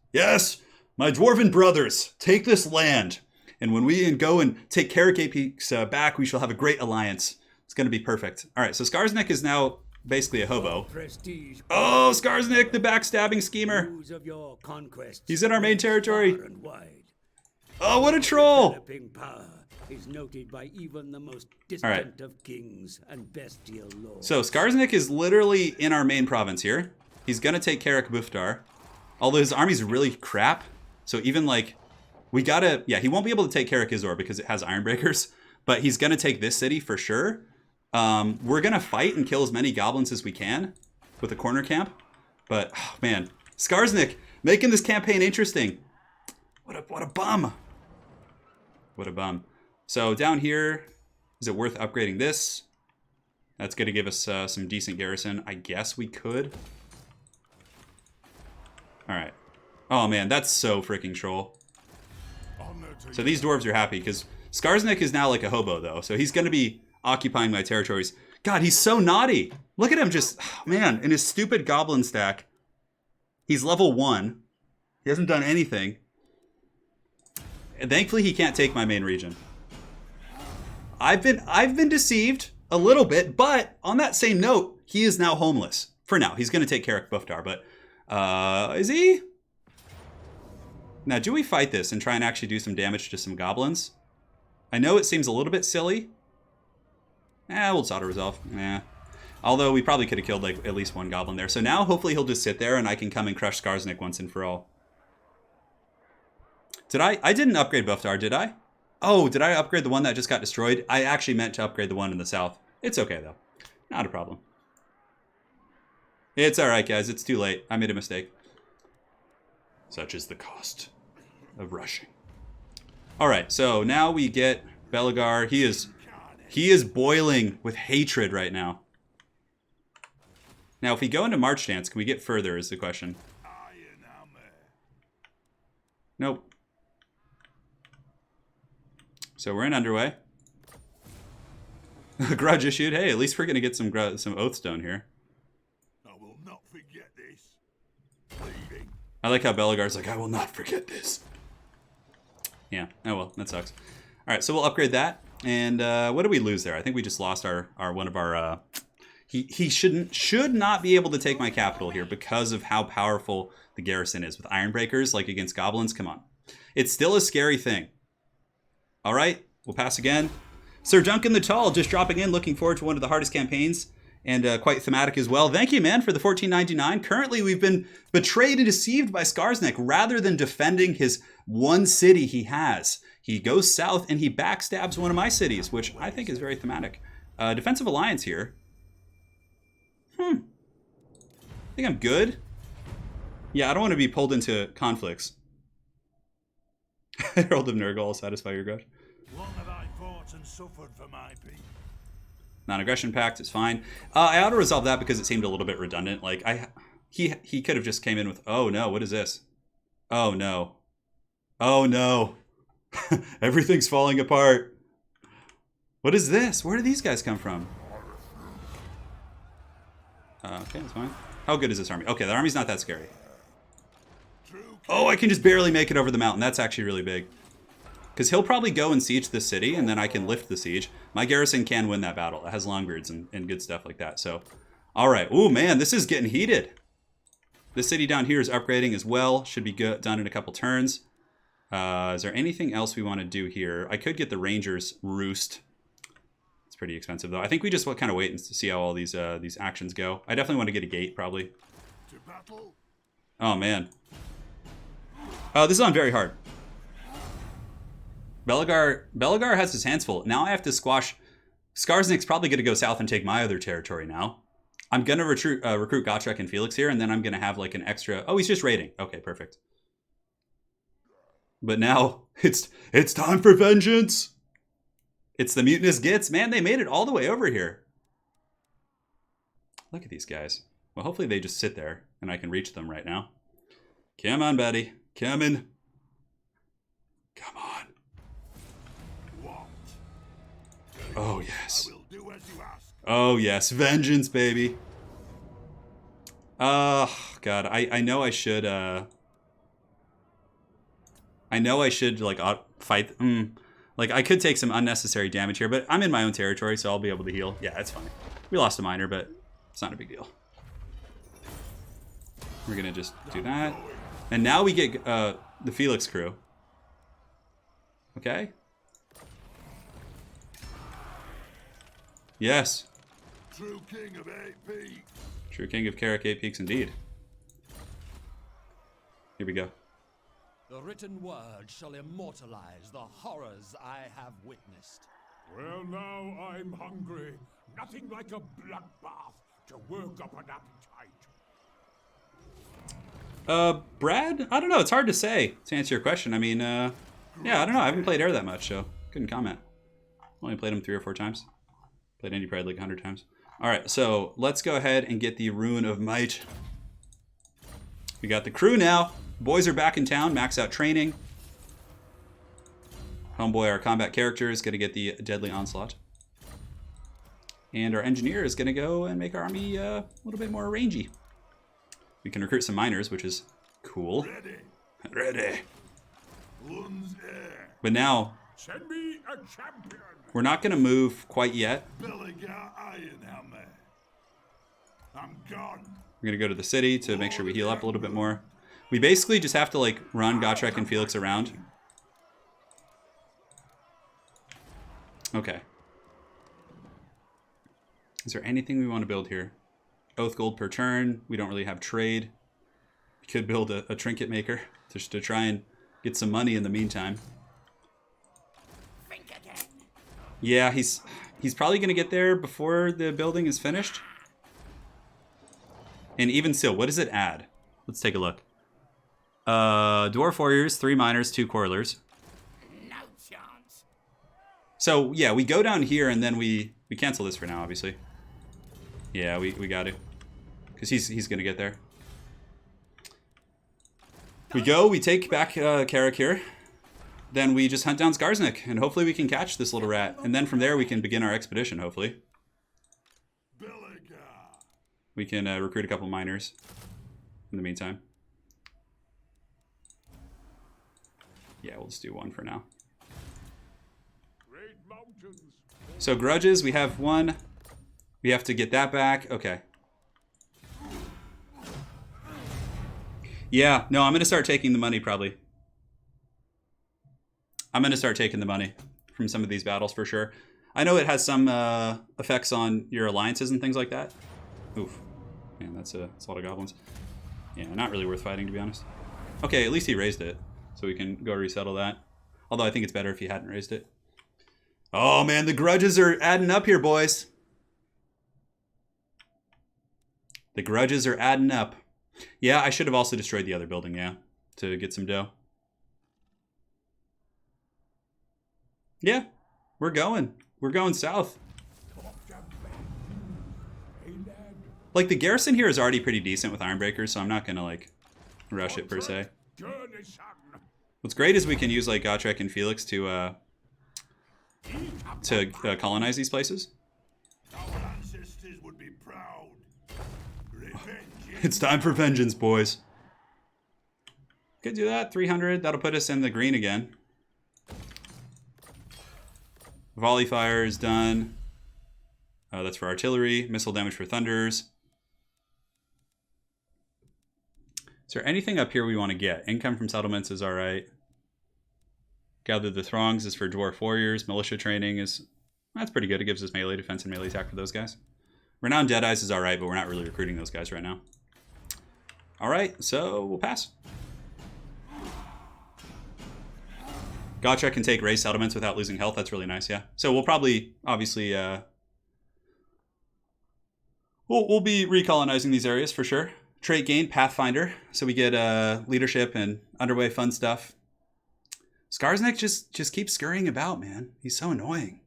my Dwarven brothers, take this land. And when we go and take KARAK 8 Peaks back, we shall have a great alliance. It's going to be perfect. All right, so Skarsnik is now... basically a hobo. Oh, Skarsnik, the backstabbing schemer. He's in our main territory. Oh, what a troll. All right. So Skarsnik is literally in our main province here. He's going to take KARAK Buftar. Although his army's really crap. So even like, we got to... Yeah, he won't be able to take KARAK Izor because it has Ironbreakers. But he's going to take this city for sure. We're going to fight and kill as many goblins as we can with a corner camp. But, oh, man, Skarsnik making this campaign interesting. What a bum. What a bum. So down here, is it worth upgrading this? That's going to give us some decent garrison. I guess we could. All right. Oh, man, that's so freaking troll. So these dwarves are happy because Skarsnik is now like a hobo, though. So he's going to be... occupying my territories. God, he's so naughty. Look at him just, oh, man, in his stupid goblin stack. He's level 1. He hasn't done anything. And thankfully, he can't take my main region. I've been deceived a little bit, but on that same note, he is now homeless. For now. He's going to take KARAK Buftar, but is he? Now, do we fight this and try and actually do some damage to some goblins? I know it seems a little bit silly. We'll just auto-resolve. Although we probably could have killed like at least one goblin there. So now hopefully he'll just sit there and I can come and crush Skarsnik once and for all. Did I didn't upgrade Buftar, did I? Oh, did I upgrade the one that just got destroyed? I actually meant to upgrade the one in the south. It's okay, though. Not a problem. It's alright, guys. It's too late. I made a mistake. Such is the cost of rushing. Alright, so now we get Belegar. He is boiling with hatred right now. Now, if we go into March Dance, can we get further is the question. Ironhammer. Nope. So we're in underway. Grudge issued. Hey, at least we're going to get some Oathstone here. I will not forget this. Bleeding. I like how Belegar's like, I will not forget this. Yeah, oh well, that sucks. Alright, so we'll upgrade that. And what did we lose there? I think we just lost our one of our... He should not be able to take my capital here because of how powerful the garrison is. With Ironbreakers, like against goblins, come on. It's still a scary thing. Alright, we'll pass again. Sir Duncan the Tall just dropping in, looking forward to one of the hardest campaigns. And quite thematic as well. Thank you, man, for the $14.99. Currently, we've been betrayed and deceived by Skarsnik. Rather than defending his one city he has, he goes south and he backstabs one of my cities, which I think is very thematic. Defensive alliance here. I think I'm good. Yeah, I don't want to be pulled into conflicts. Herald of Nurgle, satisfy your grudge. Long have I fought and suffered for my people. Non-aggression pact is fine. I auto-resolve that because it seemed a little bit redundant. Like he could have just came in with, oh no, what is this? Oh no. Oh no. Everything's falling apart. What is this? Where do these guys come from? Okay, that's fine. How good is this army? Okay, the army's not that scary. Oh, I can just barely make it over the mountain. That's actually really big. Because he'll probably go and siege the city, and then I can lift the siege. My garrison can win that battle. It has Longbeards and good stuff like that. So, all right. Ooh, man, this is getting heated. This city down here is upgrading as well. Should be done in a couple turns. Is there anything else we want to do here? I could get the Rangers Roost. It's pretty expensive, though. I think we just kind of wait and see how all these actions go. I definitely want to get a gate, probably. To battle. Oh, man. Oh, this is on very hard. Belegar has his hands full. Now I have to squash. Skarsnik's probably going to go south and take my other territory now. I'm going to recruit Gotrek and Felix here, and then I'm going to have like an extra... Oh, he's just raiding. Okay, perfect. But now it's time for vengeance. It's the mutinous Gits. Man, they made it all the way over here. Look at these guys. Well, hopefully they just sit there, and I can reach them right now. Come on, buddy. Come in. Come on. Oh, yes. I will do as you ask. Oh, yes. Vengeance, baby. Oh, God. I know I should, like, fight. Like, I could take some unnecessary damage here, but I'm in my own territory, so I'll be able to heal. Yeah, that's fine. We lost a miner, but it's not a big deal. We're going to just do that. And now we get the Felix crew. Okay. Yes. True king of 8 peaks. True king of KARAK 8 peaks indeed. Here we go. The written word shall immortalize the horrors I have witnessed. Well, now I'm hungry. Nothing like a bloodbath to work up an appetite. Brad? I don't know. It's hard to say, to answer your question. I mean, yeah, I don't know. I haven't played Air that much, so couldn't comment. Only played him 3 or 4 times. Played Indy Pride like 100 times. All right, so let's go ahead and get the Rune of Might. We got the crew now. Boys are back in town. Max out training. Homeboy, our combat character, is going to get the Deadly Onslaught. And our engineer is going to go and make our army a little bit more rangy. We can recruit some miners, which is cool. Ready. Ready. Lun's heir. But now, Send me a champion. we're not going to move quite yet. Belegar Ironhammer. I'm gone. We're going to go to the city to make sure we heal up a little bit more. We basically just have to, like, run Gotrek and Felix around. Okay. Is there anything we want to build here? Oath gold per turn. We don't really have trade. We could build a trinket maker just to try and get some money in the meantime. Yeah, he's probably going to get there before the building is finished. And even still, what does it add? Let's take a look. Dwarf warriors, 3 miners, 2 quarrelers. No chance. So yeah, we go down here and then we cancel this for now, obviously. Yeah, we got to, because he's gonna get there. We take back KARAK here. Then we just hunt down Skarsnik, and hopefully we can catch this little rat. And then from there we can begin our expedition, hopefully. Belegar. We can recruit a couple miners in the meantime. Yeah, we'll just do 1 for now. Great mountains. So grudges, we have 1. We have to get that back. Okay. Yeah, no, I'm going to start taking the money probably. I'm going to start taking the money from some of these battles for sure. I know it has some effects on your alliances and things like that. Oof. Man, that's a lot of goblins. Yeah, not really worth fighting, to be honest. Okay, at least he raised it, so we can go resettle that. Although I think it's better if he hadn't raised it. Oh man, the grudges are adding up here, boys. The grudges are adding up. Yeah, I should have also destroyed the other building, yeah, to get some dough. Yeah, we're going. We're going south. Like, the garrison here is already pretty decent with Ironbreakers, so I'm not going to, like, rush it per se. What's great is we can use, like, Gotrek and Felix to colonize these places. Our ancestors would be proud. Revenge. It's time for vengeance, boys. Could do that. 300. That'll put us in the green again. Volley fire is done. That's for artillery. Missile damage for thunders. Is there anything up here we want to get? Income from settlements is alright. Gather the throngs is for dwarf warriors. Militia training is... That's pretty good. It gives us melee defense and melee attack for those guys. Renowned Deadeyes is alright, but we're not really recruiting those guys right now. Alright, so we'll pass. Gotrek can take raised settlements without losing health. That's really nice, yeah. So we'll probably, obviously... We'll be recolonizing these areas for sure. Trait gain, Pathfinder. So we get leadership and underway fun stuff. Skarsnik just keeps scurrying about, man. He's so annoying.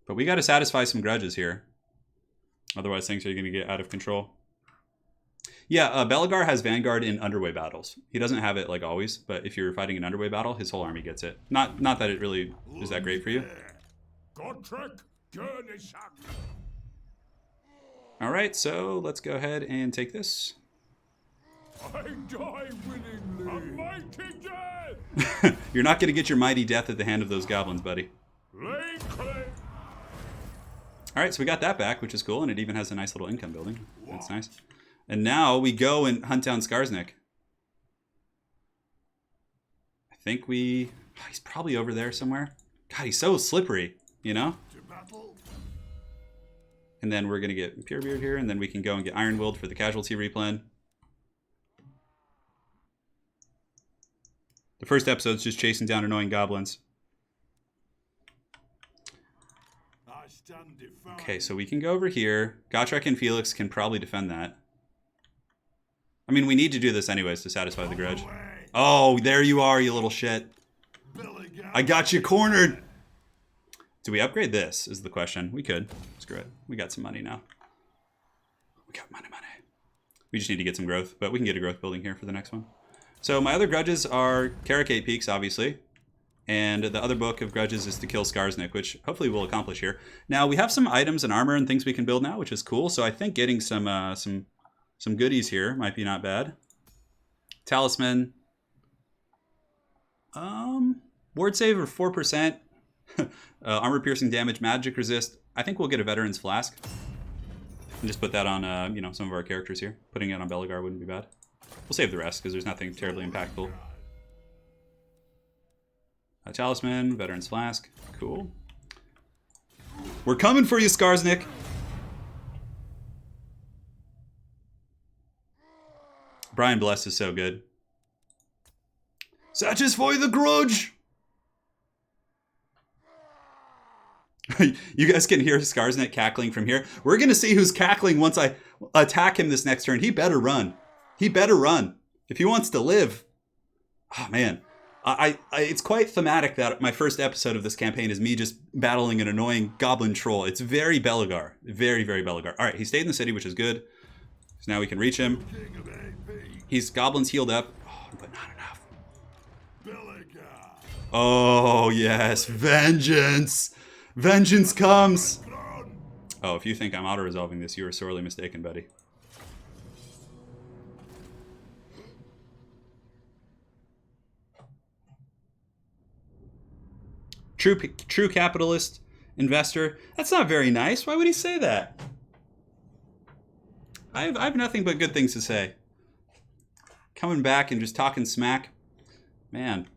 But we got to satisfy some grudges here. Otherwise things are going to get out of control. Yeah, Belegar has Vanguard in underway battles. He doesn't have it like always, but if you're fighting an underway battle, his whole army gets it. Not that it really is that great for you. Gotrek, Gurnishan. All right, so let's go ahead and take this. I die willingly. A mighty death. You're not going to get your mighty death at the hand of those goblins, buddy. Lay claim. All right, so we got that back, which is cool, and it even has a nice little income building. That's nice. And now we go and hunt down Skarsnik. I think we... Oh, he's probably over there somewhere. God, he's so slippery, you know? And then we're going to get Purebeard here, and then we can go and get Iron Willed for the casualty replan. The first episode's just chasing down annoying goblins. Okay, so we can go over here. Gotrek and Felix can probably defend that. I mean, we need to do this anyways to satisfy the grudge. Oh, there you are, you little shit. I got you cornered. Do we upgrade this is the question. We could. Screw it. We got some money now. We got money. We just need to get some growth, but we can get a growth building here for the next one. So my other grudges are KARAK 8 Peaks, obviously. And the other book of grudges is to kill Skarsnik, which hopefully we'll accomplish here. Now, we have some items and armor and things we can build now, which is cool. So I think getting some goodies here might be not bad. Talisman. Ward save of 4%. Armor piercing damage, magic resist. I think we'll get a Veteran's Flask. And just put that on, you know, some of our characters here. Putting it on Belegar wouldn't be bad. We'll save the rest because there's nothing terribly impactful. Talisman, Veteran's Flask. Cool. We're coming for you, Skarsnik. Brian Bless is so good. Satisfy the grudge! You guys can hear Skarsnik cackling from here. We're going to see who's cackling once I attack him this next turn. He better run. He better run. If he wants to live. Oh, man. It's quite thematic that my first episode of this campaign is me just battling an annoying goblin troll. It's very Belegar. Very, very Belegar. All right, he stayed in the city, which is good. So now we can reach him. He's goblins healed up. Oh, but not enough. Oh, yes. Vengeance. Vengeance comes. Oh, if you think I'm auto-resolving this, you are sorely mistaken, buddy. True capitalist investor. That's not very nice. Why would he say that? I have nothing but good things to say. Coming back and just talking smack. Man.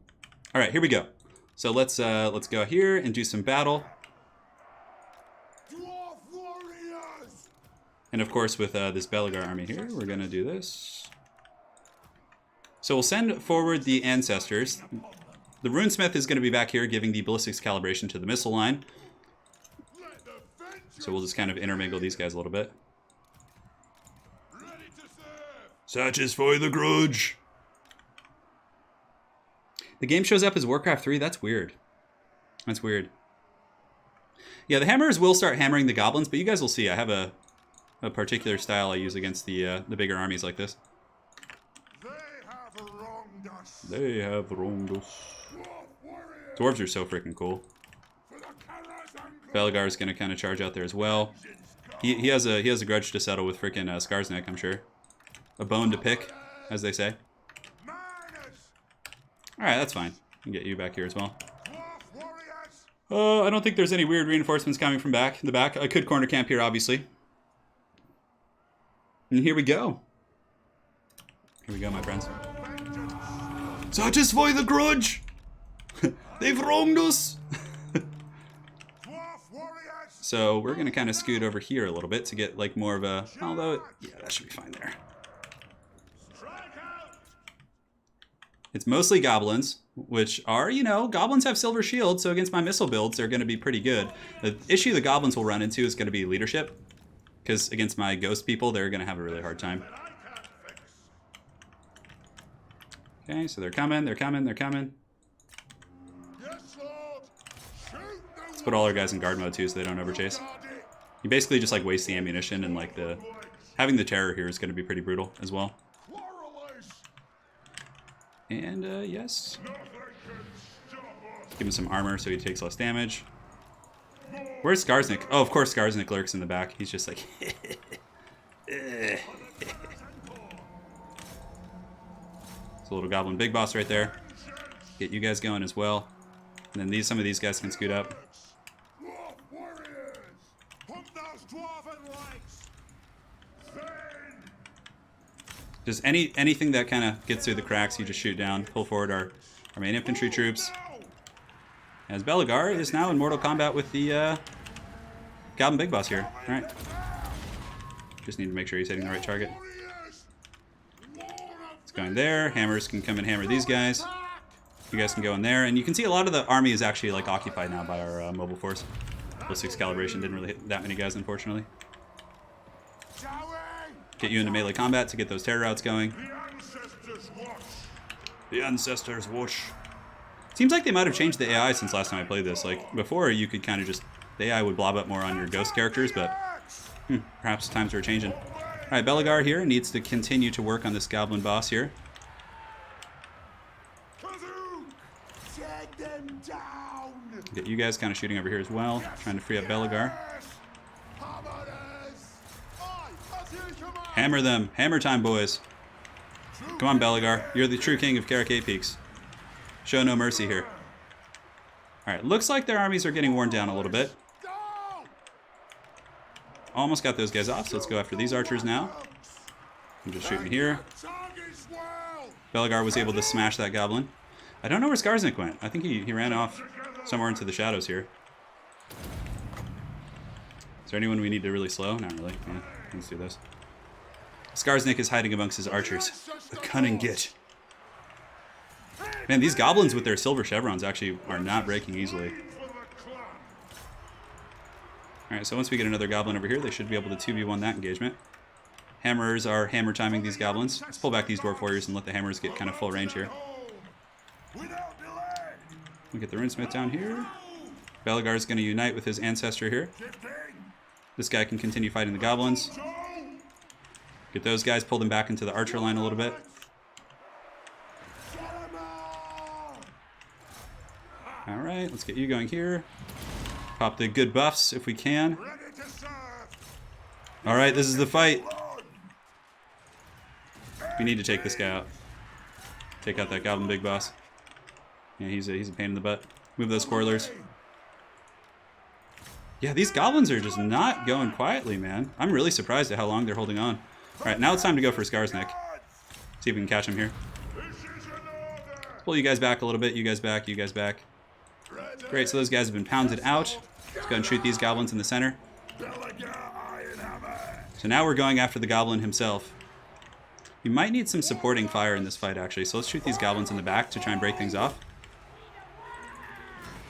All right, here we go. So let's go here and do some battle. And of course, with this Belegar army here, we're gonna do this. So we'll send forward the ancestors. The runesmith is going to be back here giving the ballistics calibration to the missile line. So we'll just kind of intermingle these guys a little bit. Satisfy the grudge. The game shows up as Warcraft 3. That's weird. That's weird. Yeah, the hammers will start hammering the goblins, but you guys will see. I have a particular style I use against the bigger armies like this. They have wronged us. Dwarves are so freaking cool. Belegar is gonna kind of charge out there as well. He has a grudge to settle with freaking Skarsnik, I'm sure. A bone to pick, as they say. All right, that's fine. I can get you back here as well. I don't think there's any weird reinforcements coming from the back. I could corner camp here, obviously. And here we go. Here we go, my friends. Satisfy the grudge! They've wronged us! So we're going to kind of scoot over here a little bit to get like more of a... Although, yeah, that should be fine there. It's mostly goblins, which are, you know, goblins have silver shields, so against my missile builds, they're going to be pretty good. The issue the goblins will run into is going to be leadership, because against my ghost people, they're going to have a really hard time. Okay, so they're coming, they're coming, they're coming. Let's put all our guys in guard mode too so they don't overchase. You basically just like waste the ammunition, and like having the terror here is going to be pretty brutal as well. And yes. Give him some armor so he takes less damage. Where's Skarsnik? Oh, of course Skarsnik lurks in the back. He's just like... It's a little goblin big boss right there. Get you guys going as well. And then some of these guys can scoot up. Just anything that kind of gets through the cracks, you just shoot down. Pull forward our main infantry troops. As Belegar is now in mortal combat with the Goblin Big Boss here. Alright. Just need to make sure he's hitting the right target. It's going there. Hammers can come and hammer these guys. You guys can go in there. And you can see a lot of the army is actually like occupied now by our mobile force. Ballistics calibration didn't really hit that many guys, unfortunately. Get you into melee combat to get those terror routes going. The Ancestors Watch. Seems like they might have changed the AI since last time I played this. Like, before you could kind of just... The AI would blob up more on your ghost characters, but... perhaps times are changing. Alright, Belegar here needs to continue to work on this goblin boss here. Get you guys kind of shooting over here as well. Trying to free up Belegar. Hammer them. Hammer time, boys. Come on, Belegar. You're the true king of KARAK 8 Peaks. Show no mercy here. Alright, looks like their armies are getting worn down a little bit. Almost got those guys off, so let's go after these archers now. I'm just shooting here. Belegar was able to smash that goblin. I don't know where Skarsnik went. I think he ran off somewhere into the shadows here. Is there anyone we need to really slow? Not really. Yeah, let's do this. Skarsnik is hiding amongst his archers. The cunning git. Man, these goblins with their silver chevrons actually are not breaking easily. Alright, so once we get another goblin over here, they should be able to 2v1 that engagement. Hammers are hammer timing these goblins. Let's pull back these dwarf warriors and let the hammers get kind of full range here. We get the runesmith down here. Belegar's going to unite with his ancestor here. This guy can continue fighting the goblins. Get those guys, pull them back into the archer line a little bit. Alright, let's get you going here. Pop the good buffs if we can. Alright, this is the fight. We need to take this guy out. Take out that goblin big boss. Yeah, he's a pain in the butt. Move those spoilers. Yeah, these goblins are just not going quietly, man. I'm really surprised at how long they're holding on. Alright, now it's time to go for Skarsnik. See if we can catch him here. Pull you guys back a little bit. You guys back, you guys back. Great, so those guys have been pounded out. Let's go ahead and shoot these goblins in the center. So now we're going after the goblin himself. We might need some supporting fire in this fight, actually. So let's shoot these goblins in the back to try and break things off.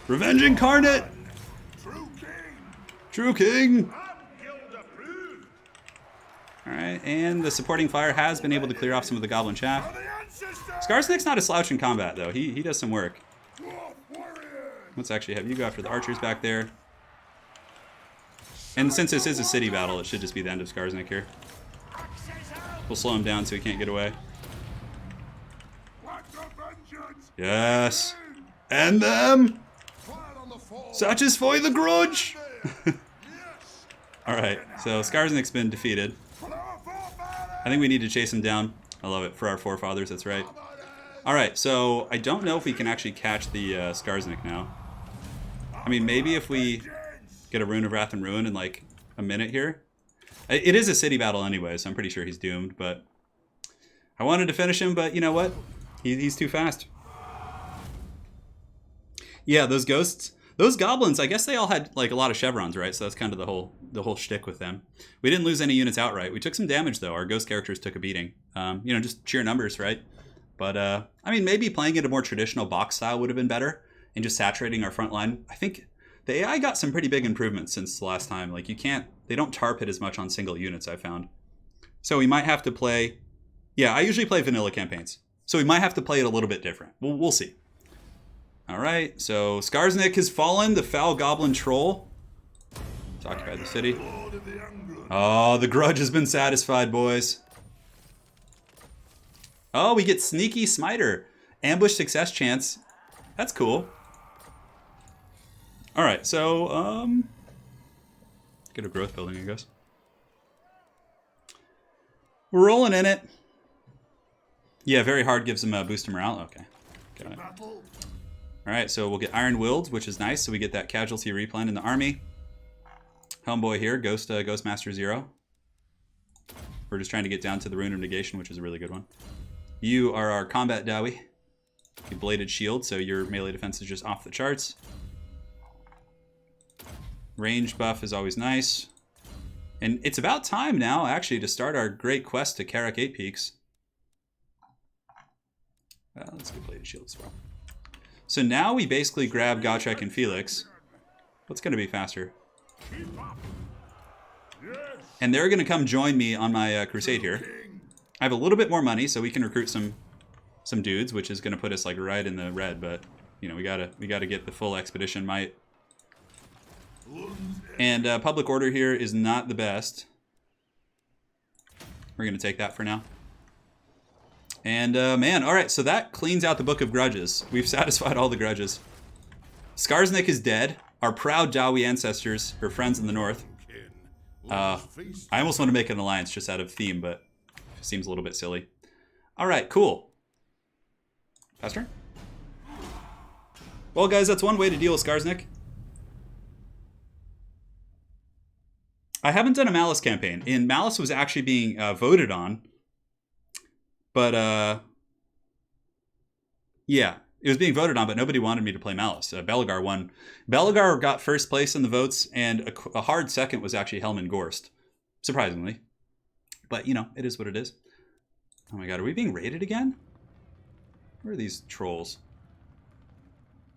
Revenge incarnate! True king! Alright, and the supporting fire has been able to clear off some of the goblin chaff. Skarsnik's not a slouch in combat, though. He does some work. Let's actually have you go after the archers back there. And since this is a city battle, it should just be the end of Skarsnik here. We'll slow him down so he can't get away. Yes! End them! Satisfy the grudge! Alright, so Skarsnik's been defeated. I think we need to chase him down. I love it. For our forefathers, that's right. Alright, so I don't know if we can actually catch the Skarsnik now. I mean, maybe if we get a Rune of Wrath and Ruin in like a minute here. It is a city battle anyway, so I'm pretty sure he's doomed, but I wanted to finish him, but you know what? He's too fast. Yeah, those ghosts, those goblins, I guess they all had like a lot of chevrons, right? So that's kind of the whole shtick with them. We didn't lose any units outright. We took some damage though. Our ghost characters took a beating. You know, just sheer numbers, right? But I mean, maybe playing it a more traditional box style would have been better, and just saturating our front line. I think the AI got some pretty big improvements since the last time. Like they don't tar pit as much on single units, I found. So we might have to play, yeah, I usually play vanilla campaigns. So we might have to play it a little bit different. We'll see. All right, so Skarsnik has fallen, the foul goblin troll. Let's occupy the city. Oh, the grudge has been satisfied, boys. Oh, we get Sneaky Smiter. Ambush success chance. That's cool. All right, so, get a growth building, I guess. We're rolling in it. Yeah, very hard gives them a boost to morale. Okay, got it. All right, so we'll get Iron Willed, which is nice. So we get that casualty replan in the army. Homeboy here, Ghostmaster 0. We're just trying to get down to the Rune of Negation, which is a really good one. You are our combat Dowie. You bladed shield, so your melee defense is just off the charts. Range buff is always nice. And it's about time now, actually, to start our great quest to KARAK 8 Peaks. Let's get bladed shield as well. So now we basically grab Gotrek and Felix. What's going to be faster? And they're going to come join me on my crusade here. I have a little bit more money, so we can recruit some dudes, which is going to put us like right in the red. But you know, we gotta get the full expedition might. And public order here is not the best. We're going to take that for now. And man, all right, so that cleans out the Book of Grudges. We've satisfied all the grudges. Skarsnik is dead. Our proud Dowie ancestors, her friends in the north. I almost want to make an alliance just out of theme, but it seems a little bit silly. All right, cool. Pass turn. Well, guys, that's one way to deal with Skarsnik. I haven't done a Malice campaign, and Malice was actually being voted on. But, yeah, it was being voted on, but nobody wanted me to play Malice. Belegar won. Belegar got first place in the votes, and a hard second was actually Helman Gorst, surprisingly. But, you know, it is what it is. Oh my god, are we being raided again? Where are these trolls?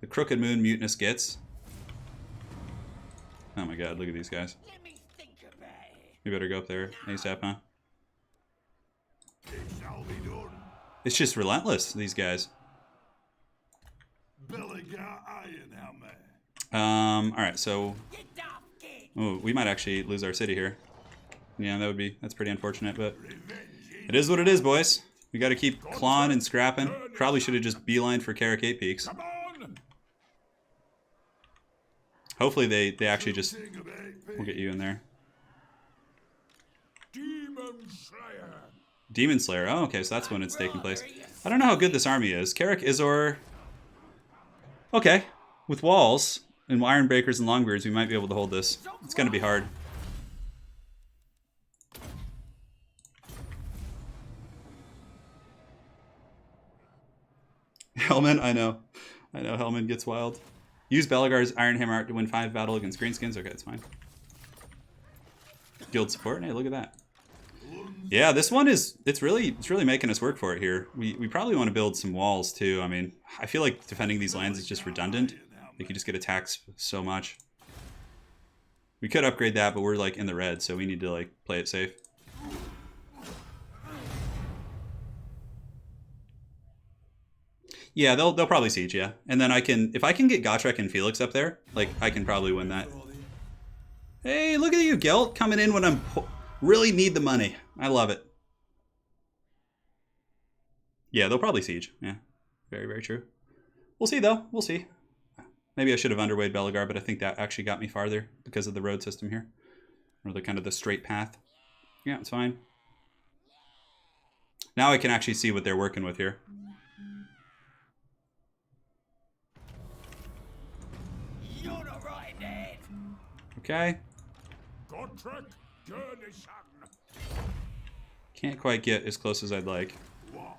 The Crooked Moon Mutinous Gits. Oh my god, look at these guys. Let me think about it. You better go up there ASAP, huh? It shall be done. It's just relentless, these guys. Belegar Ironhammer. Alright, so... Get off, kid. Oh, we might actually lose our city here. Yeah, that's pretty unfortunate, but... It is what it is, boys. We gotta keep clawing and scrapping. Probably should have just beelined for KARAK 8 Peaks. Come on! Hopefully they actually just... We'll get you in there. Demon Slayer! Demon Slayer. Oh, okay, so that's when it's taking place. I don't know how good this army is. KARAK Izor... Okay. With walls and Iron Breakers and Longbeards, we might be able to hold this. It's gonna be hard. Hellman, I know. I know, Hellman gets wild. Use Belegar's Ironhammer art to win 5 battle against Greenskins. Okay, that's fine. Guild support. Hey, look at that. Yeah, this one is it's really making us work for it here. We probably want to build some walls too. I mean, I feel like defending these lands is just redundant. Like you just get attacked so much. We could upgrade that, but we're like in the red, so we need to like play it safe. Yeah, they'll probably siege, yeah. And then if I can get Gotrek and Felix up there, like I can probably win that. Hey, look at you, Gelt, coming in when I'm really need the money. I love it. Yeah, they'll probably siege. Yeah, very, very true. We'll see, though. We'll see. Maybe I should have underweighted Belegar, but I think that actually got me farther because of the road system here. Or the kind of the straight path. Yeah, it's fine. Now I can actually see what they're working with here. You're not right, Dad. Okay. Gotrek, Gurnishan! Can't quite get as close as I'd like. What?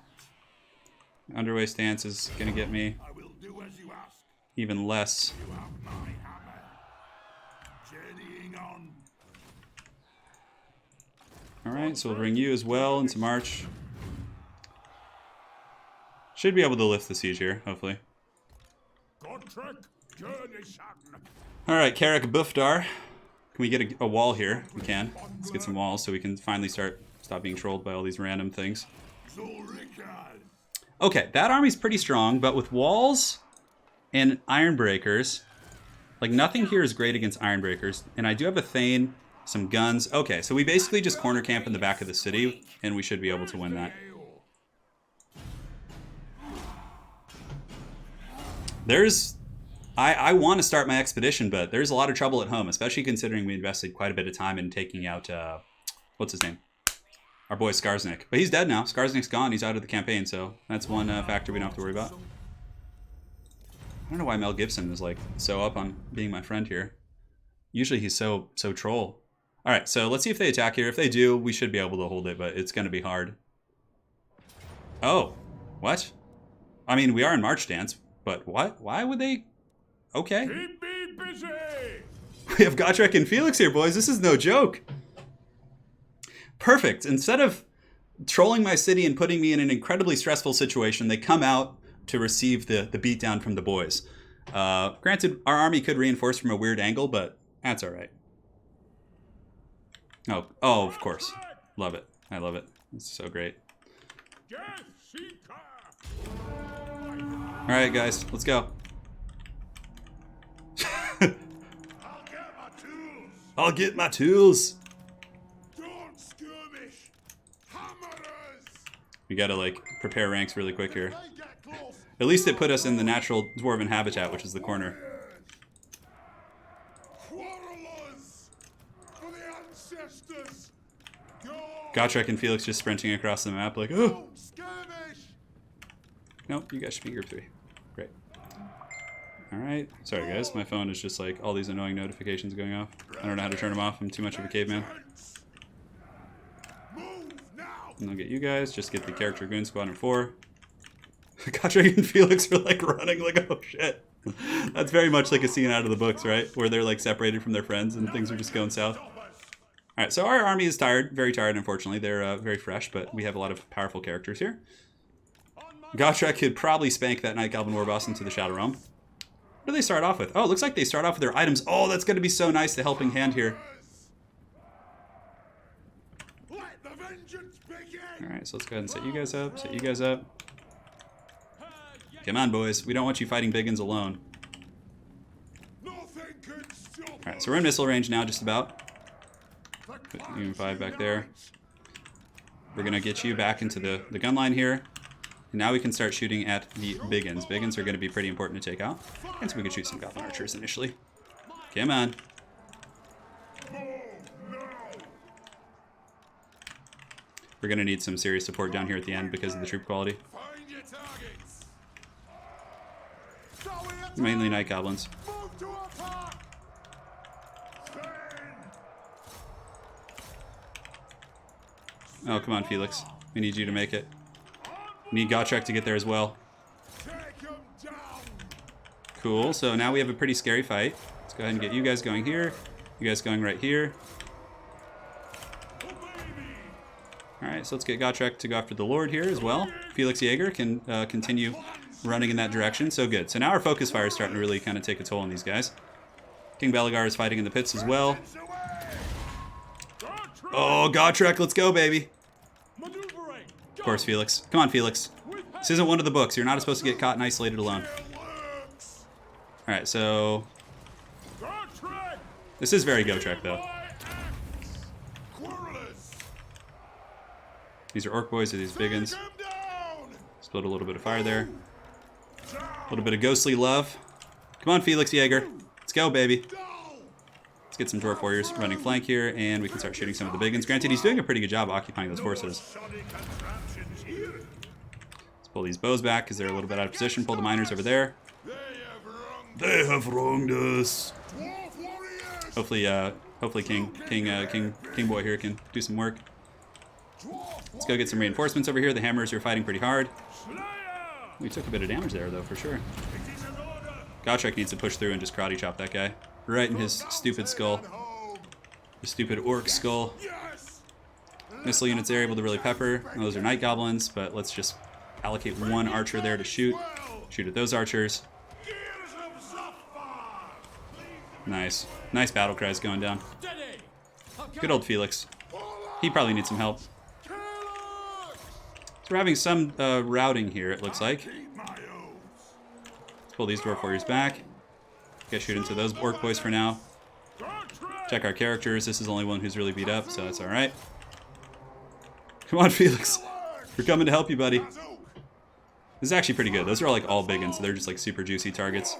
Underway stance is going to get me I will do as you ask. even less. You have my hammer. Journeying on. Alright, so we'll bring you as well into March. Should be able to lift the siege here, hopefully. Gotrek, Gurnishan! Alright, KARAK Bufdar. Can we get a wall here? We can. Let's get some walls so we can finally stop being trolled by all these random things. Okay, that army's pretty strong, but with walls and Iron Breakers, like nothing here is great against Iron Breakers. And I do have a Thane, some guns. Okay, so we basically just corner camp in the back of the city, and we should be able to win that. I want to start my expedition, but there's a lot of trouble at home, especially considering we invested quite a bit of time in taking out, what's his name? Our boy Skarsnik. But he's dead now. Skarsnik's gone. He's out of the campaign, so that's one factor we don't have to worry about. I don't know why Mel Gibson is, like, so up on being my friend here. Usually he's so troll. All right, so let's see if they attack here. If they do, we should be able to hold it, but it's going to be hard. Oh, what? I mean, we are in March Dance, but what? Why would they... Okay. Keep me busy! We have Gotrek and Felix here, boys. This is no joke. Perfect. Instead of trolling my city and putting me in an incredibly stressful situation, they come out to receive the beatdown from the boys. Granted, our army could reinforce from a weird angle, but that's all right. Oh, of course. Love it. I love it. It's so great. Death Seeker! All right, guys. Let's go. I'll get my tools. I'll get my tools. Don't skirmish. Hammerers. We gotta, like, prepare ranks really quick here. They get close. At least it put us in the natural dwarven habitat, which is the corner. Quarrelers for the ancestors. Go. Gotrek and Felix just sprinting across the map like, oh. Don't skirmish. Nope, you guys should be in group 3. Great. Alright. Sorry guys, my phone is just like all these annoying notifications going off. I don't know how to turn them off. I'm too much of a caveman. And I'll get you guys. Just get the character Goon Squad in 4. Gotrek and Felix are like running like, oh shit. That's very much like a scene out of the books, right? Where they're like separated from their friends and things are just going south. Alright, so our army is tired. Very tired, unfortunately. They're very fresh, but we have a lot of powerful characters here. Gotrek could probably spank that Night Goblin War Boss into the Shadow Realm. What do they start off with? Oh, it looks like they start off with their items. Oh, that's going to be so nice, the helping hand here. Alright, so let's go ahead and set you guys up, set you guys up. Come on, boys. We don't want you fighting Biggins alone. Alright, so we're in missile range now, just about. Put Unit 5 back there. We're going to get you back into the gun line here. And now we can start shooting at the Biggins. Biggins are going to be pretty important to take out. And so we can shoot some Goblin Archers initially. Come on. We're going to need some serious support down here at the end because of the troop quality. Mainly Night Goblins. Oh, come on, Felix. We need you to make it. We need Gotrek to get there as well. Cool, so now we have a pretty scary fight. Let's go ahead and get you guys going here. You guys going right here. Alright, so let's get Gotrek to go after the Lord here as well. Felix Jaeger can continue running in that direction. So good. So now our focus fire is starting to really kind of take a toll on these guys. King Belegar is fighting in the pits as well. Oh, Gotrek, let's go, baby. Of course, Felix. Come on, Felix. This isn't one of the books. You're not supposed to get caught and isolated alone. Alright, so... This is very Gotrek, though. These are Orc Boys, or these Biggins. Split a little bit of fire there. A little bit of ghostly love. Come on, Felix Jaeger. Let's go, baby. Let's get some Dwarf Warriors running flank here, and we can start shooting some of the Biggins. Granted, he's doing a pretty good job occupying those forces. Let's pull these bows back, because they're a little bit out of position. Pull the miners over there. They have wronged us. Hopefully King Boy here can do some work. Let's go get some reinforcements over here. The hammers are fighting pretty hard. We took a bit of damage there, though, for sure. Gotrek needs to push through and just karate chop that guy. Right in his stupid skull. His stupid orc skull. Missile units are able to really pepper. Those are Night Goblins, but let's just allocate one archer there to shoot. Shoot at those archers. Nice. Nice battle cries going down. Good old Felix. He probably needs some help. So we're having some routing here, it looks like. Let's pull these Dwarf Warriors back. Get shoot into those Orc Boys for now. Check our characters. This is the only one who's really beat up, so that's alright. Come on, Felix. We're coming to help you, buddy. This is actually pretty good. Those are all like all big ones, so they're just like super juicy targets.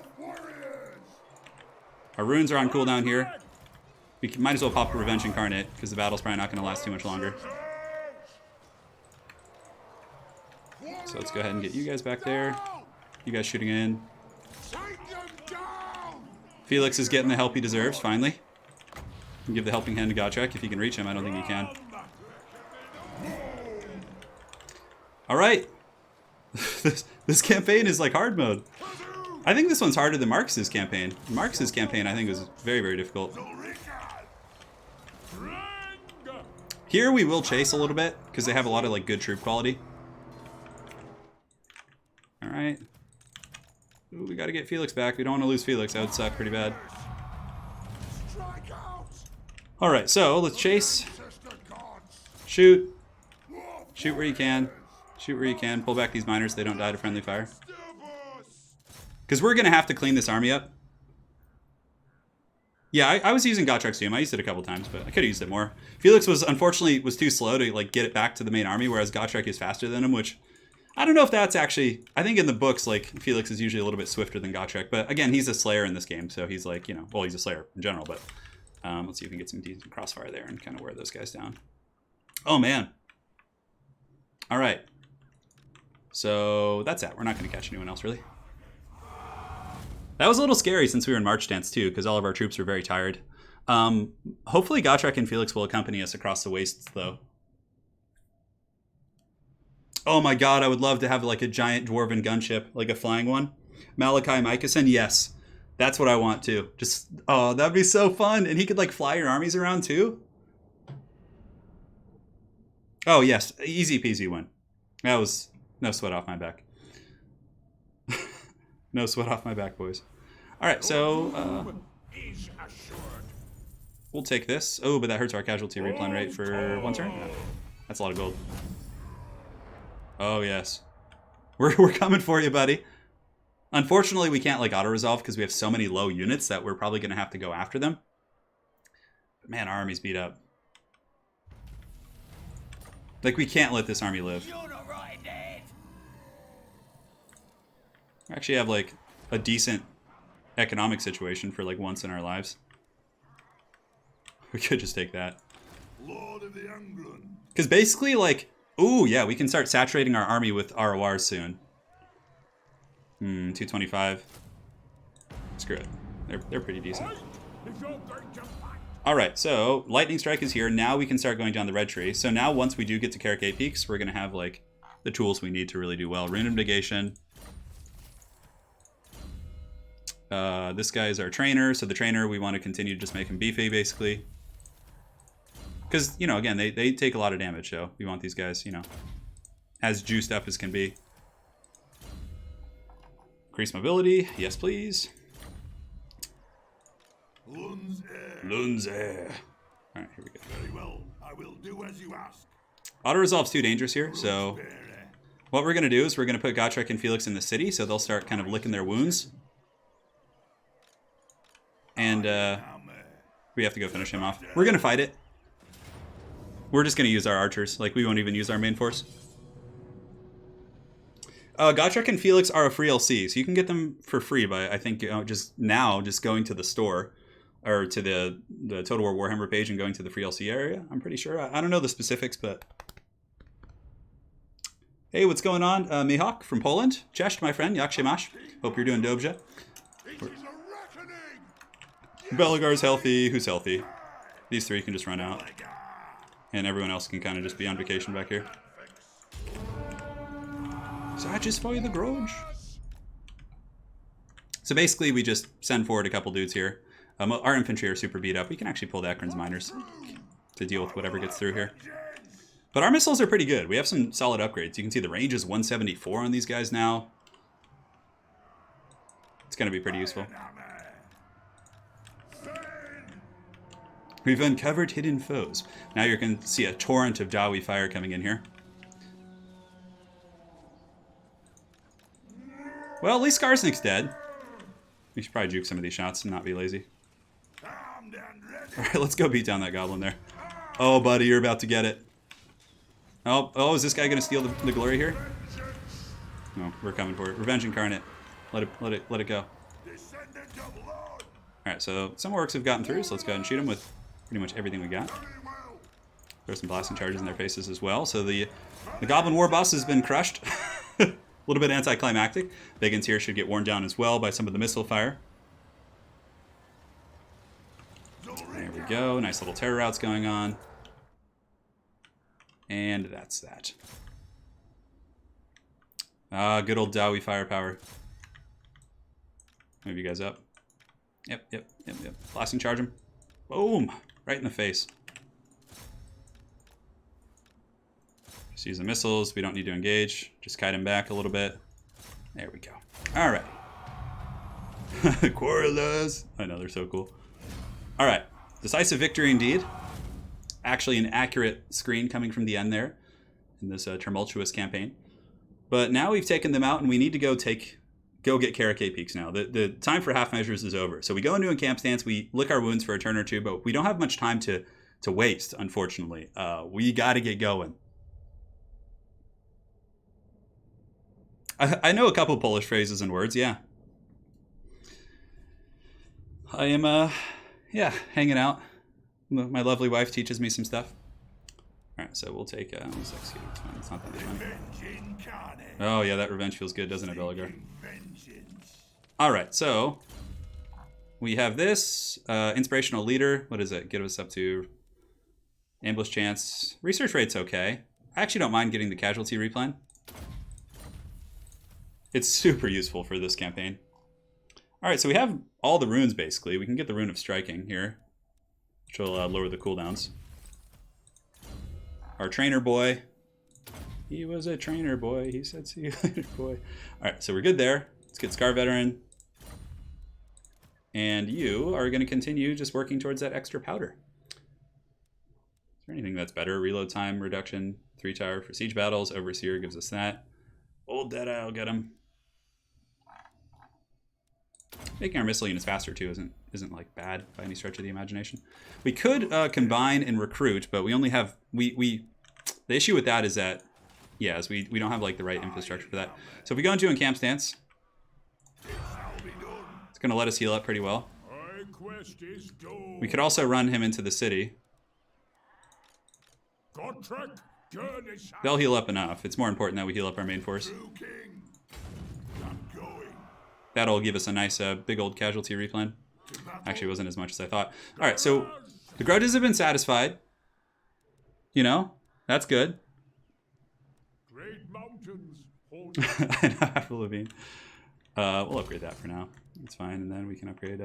Our runes are on cooldown here. We might as well pop a Revenge Incarnate, because the battle's probably not going to last too much longer. So let's go ahead and get you guys back there. You guys shooting in. Felix is getting the help he deserves, finally. And give the helping hand to Gotrek if he can reach him. I don't think he can. Alright. This campaign is like hard mode. I think this one's harder than Marcus's campaign. Marcus's campaign, I think, was very, very difficult. Here we will chase a little bit, because they have a lot of like good troop quality. Alright. Ooh, we gotta get Felix back. We don't want to lose Felix. That would suck pretty bad. Alright, so let's chase. Shoot. Shoot where you can. Shoot where you can. Pull back these miners so they don't die to friendly fire. Because we're going to have to clean this army up. Yeah, I was using Gotrek's Doom. I used it a couple times, but I could have used it more. Felix was, unfortunately, too slow to like get it back to the main army, whereas Gotrek is faster than him, which... I don't know if that's actually... I think in the books, like, Felix is usually a little bit swifter than Gotrek. But again, he's a Slayer in this game, so he's like, you know... Well, he's a Slayer in general, but... let's see if we can get some decent crossfire there and kind of wear those guys down. Oh, man. All right. So that's that. We're not going to catch anyone else, really. That was a little scary since we were in March stance, too, because all of our troops were very tired. Hopefully Gotrek and Felix will accompany us across the wastes, though. Oh my god, I would love to have like a giant dwarven gunship, like a flying one. Malachi Michelson, yes. That's what I want, too. Just, oh, that'd be so fun. And he could like fly your armies around, too. Oh, yes. Easy peasy win. That was no sweat off my back. No sweat off my back, boys. All right, so we'll take this. Oh, but that hurts our casualty replan rate for one turn. No, that's a lot of gold. Oh, yes. We're coming for you, buddy. Unfortunately, we can't like auto-resolve because we have so many low units that we're probably going to have to go after them. But man, our army's beat up. Like, we can't let this army live. We actually have like a decent economic situation for like once in our lives. We could just take that. Because basically like, ooh yeah, we can start saturating our army with RORs soon. 225. Screw it. They're pretty decent. Alright, so Lightning Strike is here. Now we can start going down the red tree. So now once we do get to KARAK 8 Peaks, we're going to have like the tools we need to really do well. Rune of Negation. This guy is our trainer, so the trainer, we want to continue to just make him beefy, basically. Because, you know, again, they take a lot of damage, so we want these guys, you know, as juiced up as can be. Increase mobility, yes please. Lunze. Alright, here we go. Very well, I will do as you ask. Auto-resolve's too dangerous here, so what we're going to do is we're going to put Gotrek and Felix in the city, so they'll start kind of licking their wounds. And we have to go finish him off. We're going to fight it. We're just going to use our archers. Like, we won't even use our main force. Gotrek and Felix are a free LC, so you can get them for free by, I think, just going to the store. Or to the Total War Warhammer page and going to the free LC area, I'm pretty sure. I don't know the specifics, but... Hey, what's going on? Mihawk from Poland. Cześć, my friend. Jak się masz? Hope you're doing dobrze. Belegar's healthy. Who's healthy? These three can just run out. And everyone else can kind of just be on vacation back here. So I just for the grudge. So basically, we just send forward a couple dudes here. Our infantry are super beat up. We can actually pull the Ekron's miners to deal with whatever gets through here. But our missiles are pretty good. We have some solid upgrades. You can see the range is 174 on these guys now. It's going to be pretty useful. We've uncovered hidden foes. Now you're going to see a torrent of Dawi fire coming in here. Well, at least Skarsnik's dead. We should probably juke some of these shots and not be lazy. Alright, let's go beat down that goblin there. Oh, buddy, you're about to get it. Oh, is this guy going to steal the glory here? No, we're coming for it. Revenge Incarnate. Let it go. Alright, so some orcs have gotten through, so let's go ahead and shoot them with pretty much everything we got. Throw some blasting charges in their faces as well. So the goblin war boss has been crushed. A little bit anticlimactic. Biggins here should get worn down as well by some of the missile fire. There we go. Nice little terror routes going on. And that's that. Good old Dawi firepower. Move you guys up. Yep. Blasting charge him. Boom! Right in the face. Just use the missiles. We don't need to engage. Just kite him back a little bit. There we go. Alright. Quarrelers. I know, they're so cool. Alright. Decisive victory indeed. Actually an accurate screen coming from the end there in this tumultuous campaign. But now we've taken them out and we need to go get KARAK 8 Peaks now. The time for half measures is over. So we go into a camp stance, we lick our wounds for a turn or two, but we don't have much time to waste, unfortunately. We got to get going. I know a couple Polish phrases and words, yeah. I am, hanging out. My lovely wife teaches me some stuff. Alright, so we'll take let's execute. It's not that much money. Revenge incarnate. Oh yeah, that revenge feels good, doesn't it, Belegar? Vengeance. Alright, so we have this inspirational leader. What does it get us up to? Ambush chance. Research rate's okay. I actually don't mind getting the casualty replan. It's super useful for this campaign. Alright, so we have all the runes basically. We can get the rune of striking here, which will lower the cooldowns. Our trainer boy. He was a trainer boy. He said, see you later, boy. Alright, so we're good there. Let's get Scar Veteran. And you are going to continue just working towards that extra powder. Is there anything that's better? Reload time reduction, 3 tower for siege battles. Overseer gives us that. Old Deadeye will get him. Making our missile units faster too isn't like bad by any stretch of the imagination. We could combine and recruit, but we only have the issue with that is that we don't have like the right infrastructure for that. So if we go into encamp stance, it's going to let us heal up pretty well. We could also run him into the city. They'll heal up enough. It's more important that we heal up our main force. That'll give us a nice big old casualty replan. Actually, it wasn't as much as I thought. All right, so the grudges have been satisfied. You know, that's good. Great mountains. I know, half a Levine. We'll upgrade that for now. It's fine, and then we can upgrade.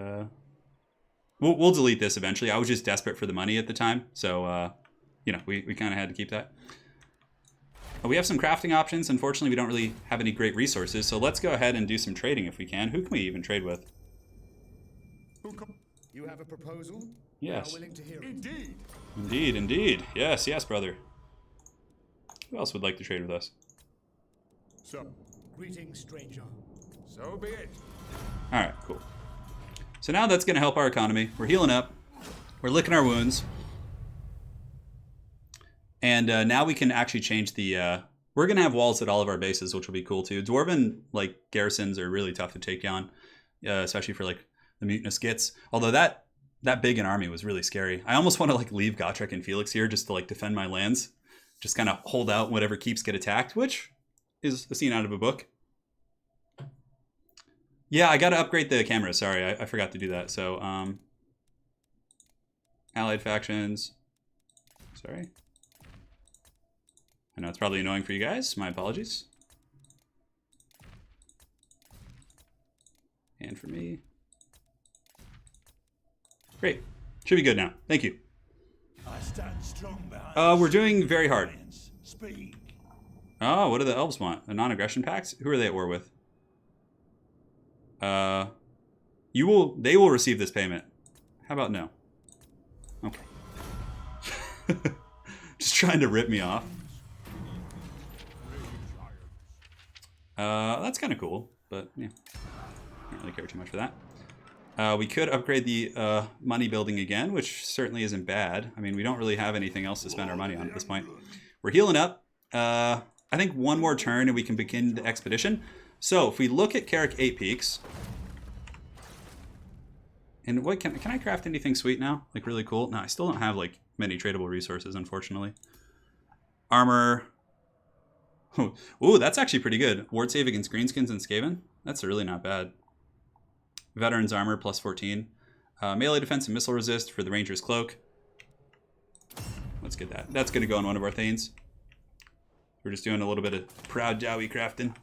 We'll delete this eventually. I was just desperate for the money at the time, so you know, we kind of had to keep that. We have some crafting options. Unfortunately, we don't really have any great resources, so let's go ahead and do some trading if we can. Who can we even trade with? You have a proposal? Yes. We are willing to hear it. Indeed. Indeed, indeed. Yes, yes, brother. Who else would like to trade with us? So, Greetings, stranger. so be it. All right, cool. So now that's going to help our economy. We're healing up. We're licking our wounds. And now we can actually change the... we're going to have walls at all of our bases, which will be cool too. Dwarven like garrisons are really tough to take down, especially for like the mutinous Gits. Although that big an army was really scary. I almost want to like leave Gotrek and Felix here just to like defend my lands. Just kind of hold out whatever keeps get attacked, which is a scene out of a book. Yeah, I got to upgrade the camera. Sorry, I forgot to do that. So, allied factions. Sorry. I know it's probably annoying for you guys. My apologies. And for me. Great. Should be good now. Thank you. I stand strong behind We're doing very hard. Speak. Oh, what do the elves want? A non-aggression pact? Who are they at war with? They will receive this payment. How about no? Okay. Just trying to rip me off. That's kind of cool, but yeah, I don't really care too much for that. We could upgrade the money building again, which certainly isn't bad. I mean, we don't really have anything else to spend our money on at this point. We're healing up. I think one more turn and we can begin the expedition. So if we look at KARAK 8 Peaks, and what can I craft anything sweet now? Like really cool? No, I still don't have like many tradable resources, unfortunately. Armor. Ooh, that's actually pretty good. Ward save against greenskins and Skaven. That's really not bad. Veterans armor plus 14. Melee defense and missile resist for the Ranger's cloak. Let's get that. That's going to go on one of our Thanes. We're just doing a little bit of proud Dowie crafting.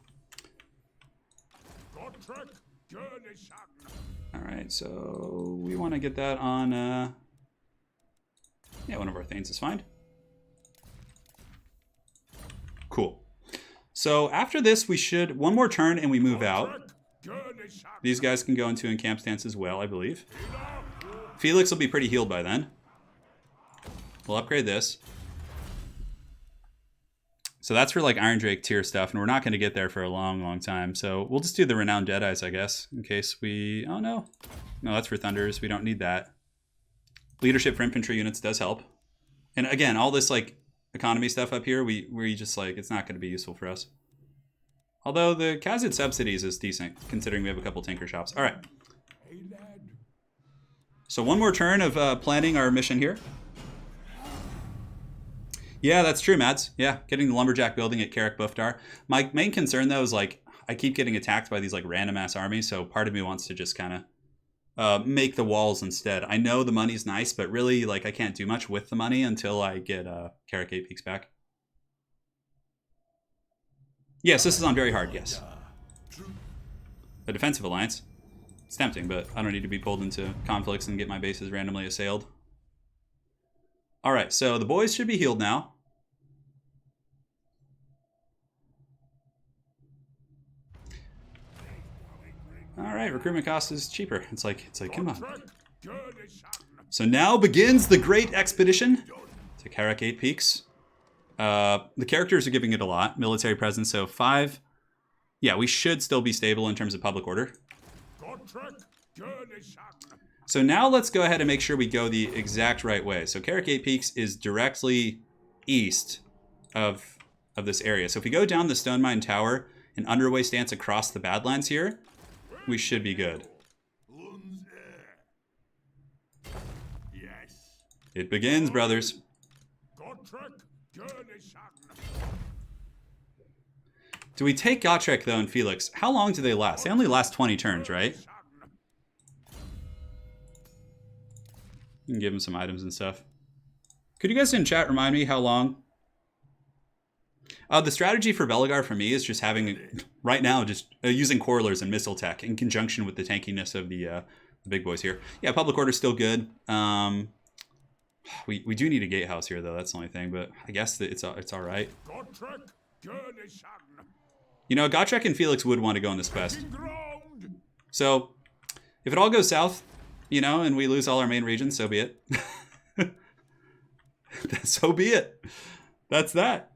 Alright, so we want to get that on... yeah, one of our Thanes is fine. Cool. So after this, we should... One more turn and we move out. These guys can go into encamp stance as well, I believe. Felix will be pretty healed by then. We'll upgrade this. So that's for like Iron Drake tier stuff, and we're not going to get there for a long, long time. So we'll just do the Renowned Jedis, I guess, in case we... Oh, no. No, that's for Thunders. We don't need that. Leadership for infantry units does help. And again, all this like economy stuff up here, we just like, it's not going to be useful for us. Although the Khazid subsidies is decent, considering we have a couple tinker shops. All right. So one more turn of planning our mission here. Yeah, that's true, Mads. Yeah, getting the lumberjack building at KARAK Bufdar. My main concern though is like I keep getting attacked by these like random ass armies, so part of me wants to just kind of make the walls instead. I know the money's nice, but really like I can't do much with the money until I get KARAK 8 peaks back. Yes, this is on very hard. Yes, a defensive alliance. It's tempting, but I don't need to be pulled into conflicts and get my bases randomly assailed. All right, so the boys should be healed now. All right, recruitment cost is cheaper. It's like, come on. So now begins the great expedition to KARAK 8 peaks. The characters are giving it a lot. Military presence, so 5. Yeah, we should still be stable in terms of public order. So now let's go ahead and make sure we go the exact right way. So KARAK 8 peaks is directly east of this area. So if we go down the Stone Mine Tower and underway stance across the Badlands here, we should be good. It begins, brothers. Do we take Gotrek, though, and Felix? How long do they last? They only last 20 turns, right? You can give them some items and stuff. Could you guys in chat remind me how long? The strategy for Belegar for me is just having, right now, just using Quarrelers and Missile Tech in conjunction with the tankiness of the big boys here. Yeah, public order's still good. We do need a gatehouse here, though. That's the only thing, but I guess that it's all right. You know, Gotrek and Felix would want to go in this quest. So, if it all goes south, you know, and we lose all our main regions, so be it. So be it. That's that.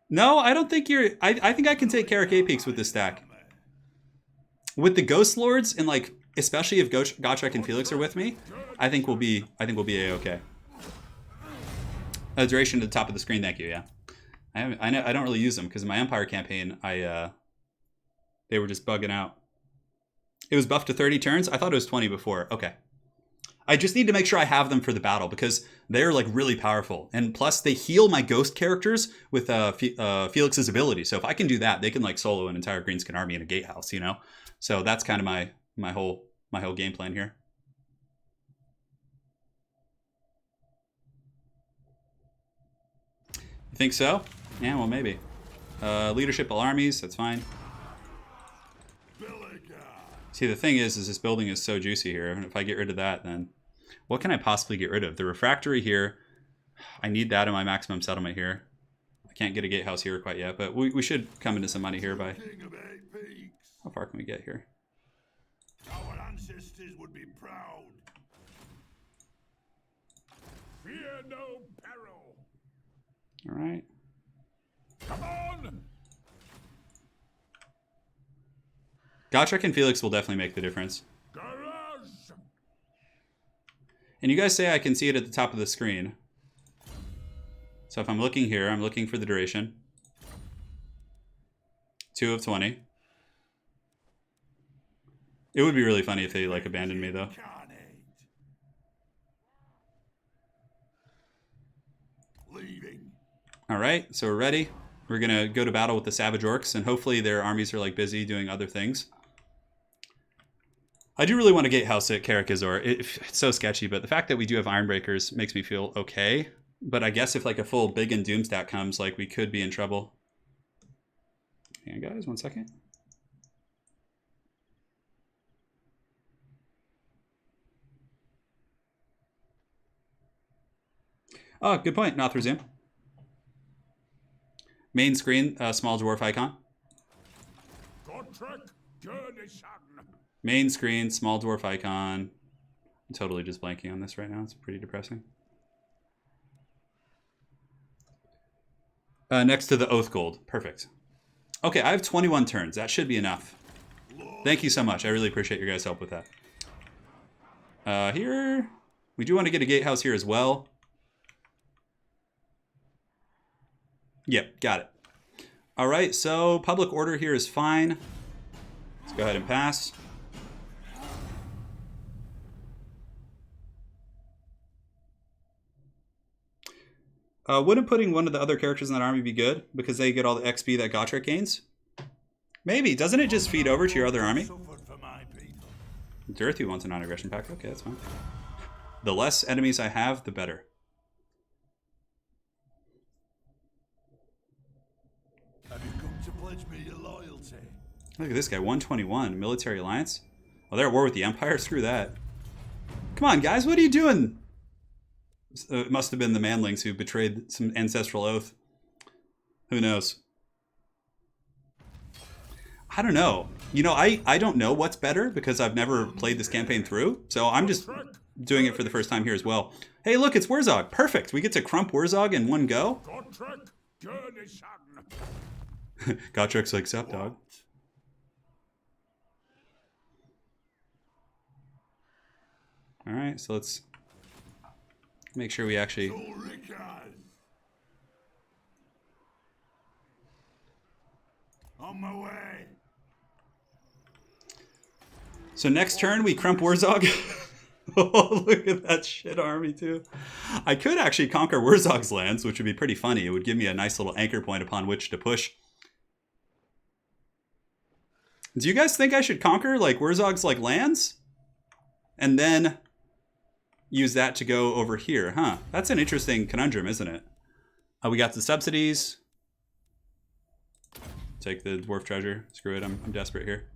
No, I don't think you're... I think I can take KARAK 8 peaks with this stack. With the Ghost Lords, and like, especially if Gotrek and Felix are with me, I think we'll be A-okay. Duration to the top of the screen, thank you, yeah. I don't really use them, because in my Empire campaign, they were just bugging out. It was buffed to 30 turns? I thought it was 20 before. Okay. I just need to make sure I have them for the battle, because they're like really powerful. And plus, they heal my ghost characters with Felix's ability. So if I can do that, they can like solo an entire Greenskin army in a gatehouse, you know? So that's kind of my whole game plan here. You think so? Yeah, well, maybe. Leadership all armies, that's fine. See, the thing is this building is so juicy here. And if I get rid of that, then what can I possibly get rid of? The refractory here. I need that in my maximum settlement here. I can't get a gatehouse here quite yet, but we should come into some money here by... How far can we get here? Our ancestors would be proud. Fear no peril. All right. Come on. Gotrek and Felix will definitely make the difference. Garage. And you guys say I can see it at the top of the screen. So if I'm looking here, I'm looking for the duration. 2 of 20. It would be really funny if they like abandoned me though. All right, so we're ready. We're gonna go to battle with the Savage Orcs, and hopefully their armies are like busy doing other things. I do really want to gatehouse at KARAK Azor. It's so sketchy, but the fact that we do have Ironbreakers makes me feel okay. But I guess if like a full Big and Doom stack comes, like we could be in trouble. Hang on, guys, 1 second. Oh, good point. Not resume. Main screen, small dwarf icon. Main screen, small dwarf icon. I'm totally just blanking on this right now. It's pretty depressing. Next to the Oath Gold. Perfect. Okay, I have 21 turns. That should be enough. Thank you so much. I really appreciate your guys' help with that. Here, we do want to get a gatehouse here as well. Yep, got it. All right, so public order here is fine. Let's go ahead and pass. Wouldn't putting one of the other characters in that army be good? Because they get all the XP that Gotrek gains? Maybe. Doesn't it just feed over to your other army? Dorothy wants a non-aggression pact. Okay, that's fine. The less enemies I have, the better. Have you come to pledge me your loyalty? Look at this guy, 121, military alliance. Oh, they're at war with the Empire? Screw that. Come on, guys, what are you doing? It must have been the manlings who betrayed some ancestral oath. Who knows? I don't know. You know, I don't know what's better because I've never played this campaign through. So I'm just doing it for the first time here as well. Hey, look, it's Wurzog. Perfect. We get to crump Wurzog in one go. Gottrek's like, sup, dog. All right, so let's make sure we actually... On my way. So next turn, we crump Wurzog. Oh, look at that shit army, too. I could actually conquer Wurzog's lands, which would be pretty funny. It would give me a nice little anchor point upon which to push. Do you guys think I should conquer, like, Wurzog's, like, lands? And then use that to go over here, huh? That's an interesting conundrum, isn't it? We got the subsidies. Take the dwarf treasure. Screw it, I'm desperate here.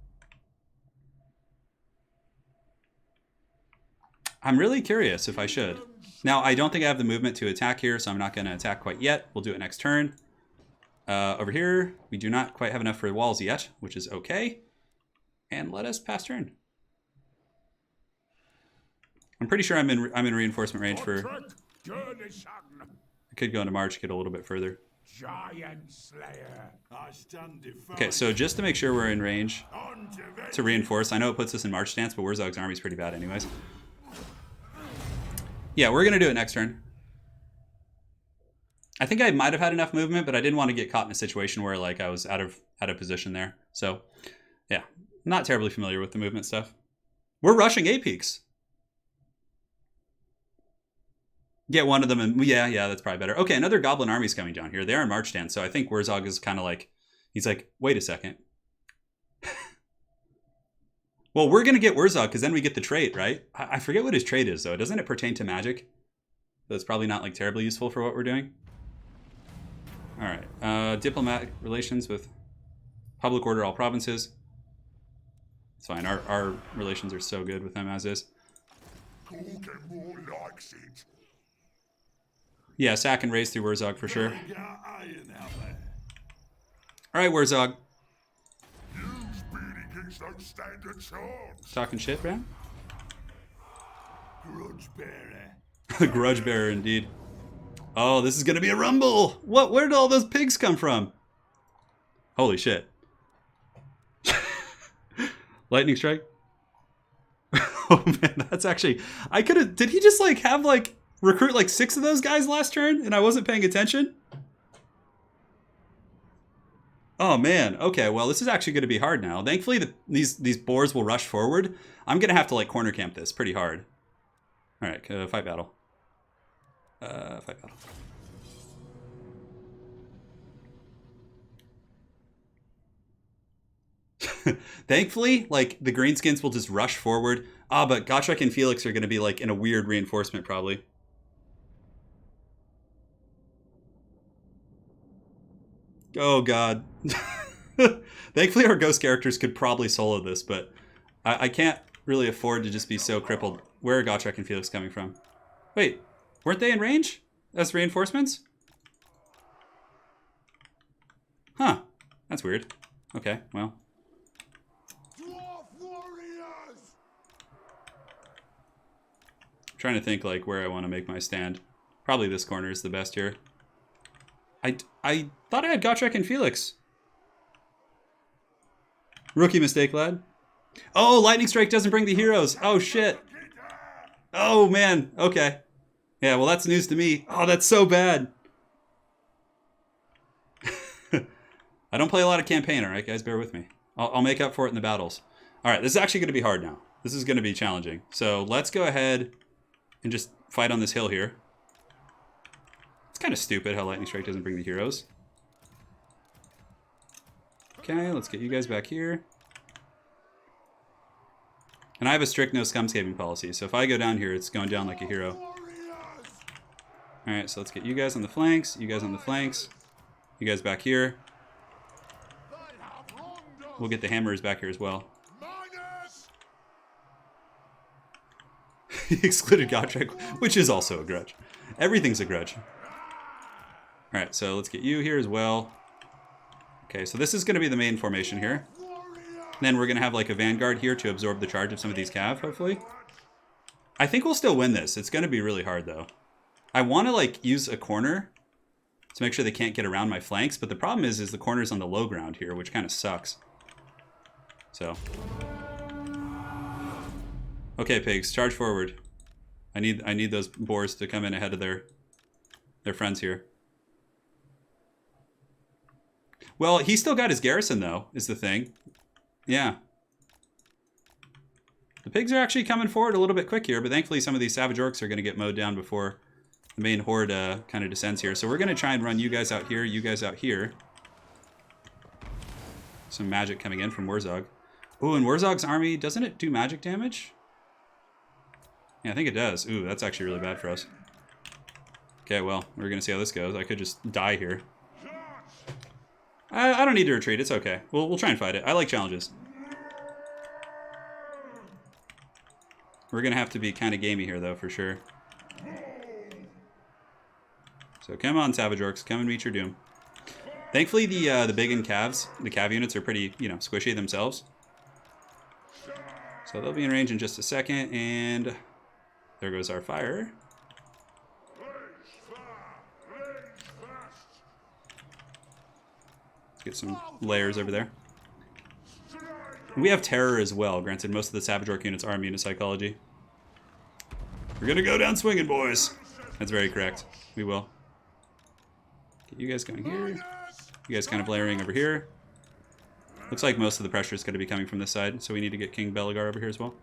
I'm really curious if I should. Now, I don't think I have the movement to attack here, so I'm not going to attack quite yet. We'll do it next turn. Over here, we do not quite have enough for walls yet, which is okay. And let us pass turn. I'm pretty sure I'm in reinforcement range for... I could go into March, get a little bit further. Giant Slayer. I stand defiant. Okay, so just to make sure we're in range to reinforce, I know it puts us in March stance, but Wurzog's army's pretty bad anyways. Yeah, we're going to do it next turn. I think I might have had enough movement, but I didn't want to get caught in a situation where like I was out of position there. So, yeah, not terribly familiar with the movement stuff. We're rushing 8 peaks. Get one of them, and yeah, that's probably better. Okay, another goblin army's coming down here. They're in March stance, so I think Wurzog is kind of like, he's like, wait a second. Well, we're going to get Wurzog because then we get the trait, right? I forget what his trait is, though. Doesn't it pertain to magic? So it's probably not like terribly useful for what we're doing. All right. Diplomatic relations with public order all provinces. It's fine. Our relations are so good with them as is. Yeah, sack and raise through Wurzog for sure. All right, Wurzog. Don't stand a chance. Talking shit, man? Grudge bearer. Grudge bearer, indeed. Oh, this is going to be a rumble. What? Where did all those pigs come from? Holy shit. Lightning strike? Oh, man, that's actually... I could have... Did he just, like, have, like, recruit, like, 6 of those guys last turn, and I wasn't paying attention? Oh, man. Okay, well, this is actually going to be hard now. Thankfully, these boars will rush forward. I'm going to have to, like, corner camp this pretty hard. All right, fight battle. Fight battle. Thankfully, like, the greenskins will just rush forward. Ah, but Gotrek and Felix are going to be, like, in a weird reinforcement, probably. Oh, God. Thankfully, our ghost characters could probably solo this, but I can't really afford to just be so crippled. Where are Gotrek and Felix coming from? Wait, weren't they in range as reinforcements? Huh. That's weird. Okay, well. Dwarf warriors! I'm trying to think, like, where I want to make my stand. Probably this corner is the best here. I thought I had Gotrek and Felix. Rookie mistake, lad. Oh, Lightning Strike doesn't bring the heroes. Oh, shit. Oh, man. Okay. Yeah, well, that's news to me. Oh, that's so bad. I don't play a lot of campaign, all right, guys? Bear with me. I'll make up for it in the battles. All right, this is actually going to be hard now. This is going to be challenging. So let's go ahead and just fight on this hill here. It's kind of stupid how Lightning Strike doesn't bring the heroes. Okay, let's get you guys back here. And I have a strict no scumscaping policy, so if I go down here, it's going down like a hero. Alright, so let's get you guys on the flanks, you guys on the flanks, you guys back here. We'll get the hammers back here as well. He excluded Gotrek, which is also a grudge. Everything's a grudge. Alright, so let's get you here as well. Okay, so this is going to be the main formation here. Then we're going to have like a vanguard here to absorb the charge of some of these cav, hopefully. I think we'll still win this. It's going to be really hard, though. I want to like use a corner to make sure they can't get around my flanks, but the problem is the corner's on the low ground here, which kind of sucks. So. Okay, pigs, charge forward. I need those boars to come in ahead of their friends here. Well, he still got his garrison, though, is the thing. Yeah. The pigs are actually coming forward a little bit quick here, but thankfully some of these savage orcs are going to get mowed down before the main horde kind of descends here. So we're going to try and run you guys out here, you guys out here. Some magic coming in from Wurzog. Ooh, and Wurzog's army, doesn't it do magic damage? Yeah, I think it does. Ooh, that's actually really bad for us. Okay, well, we're going to see how this goes. I could just die here. I don't need to retreat. It's okay. We'll try and fight it. I like challenges. We're going to have to be kind of gamey here, though, for sure. So come on, Savage Orcs. Come and meet your doom. Thankfully, the big and calves, the cav units are pretty, you know, squishy themselves. So they'll be in range in just a second, and there goes our fire. Get some layers over there. We have terror as well. Granted, most of the Savage Orc units are immune to psychology. We're gonna go down swinging, boys. That's very correct. We will. Get you guys going here. You guys kind of layering over here. Looks like most of the pressure is going to be coming from this side, so we need to get King Belegar over here as well.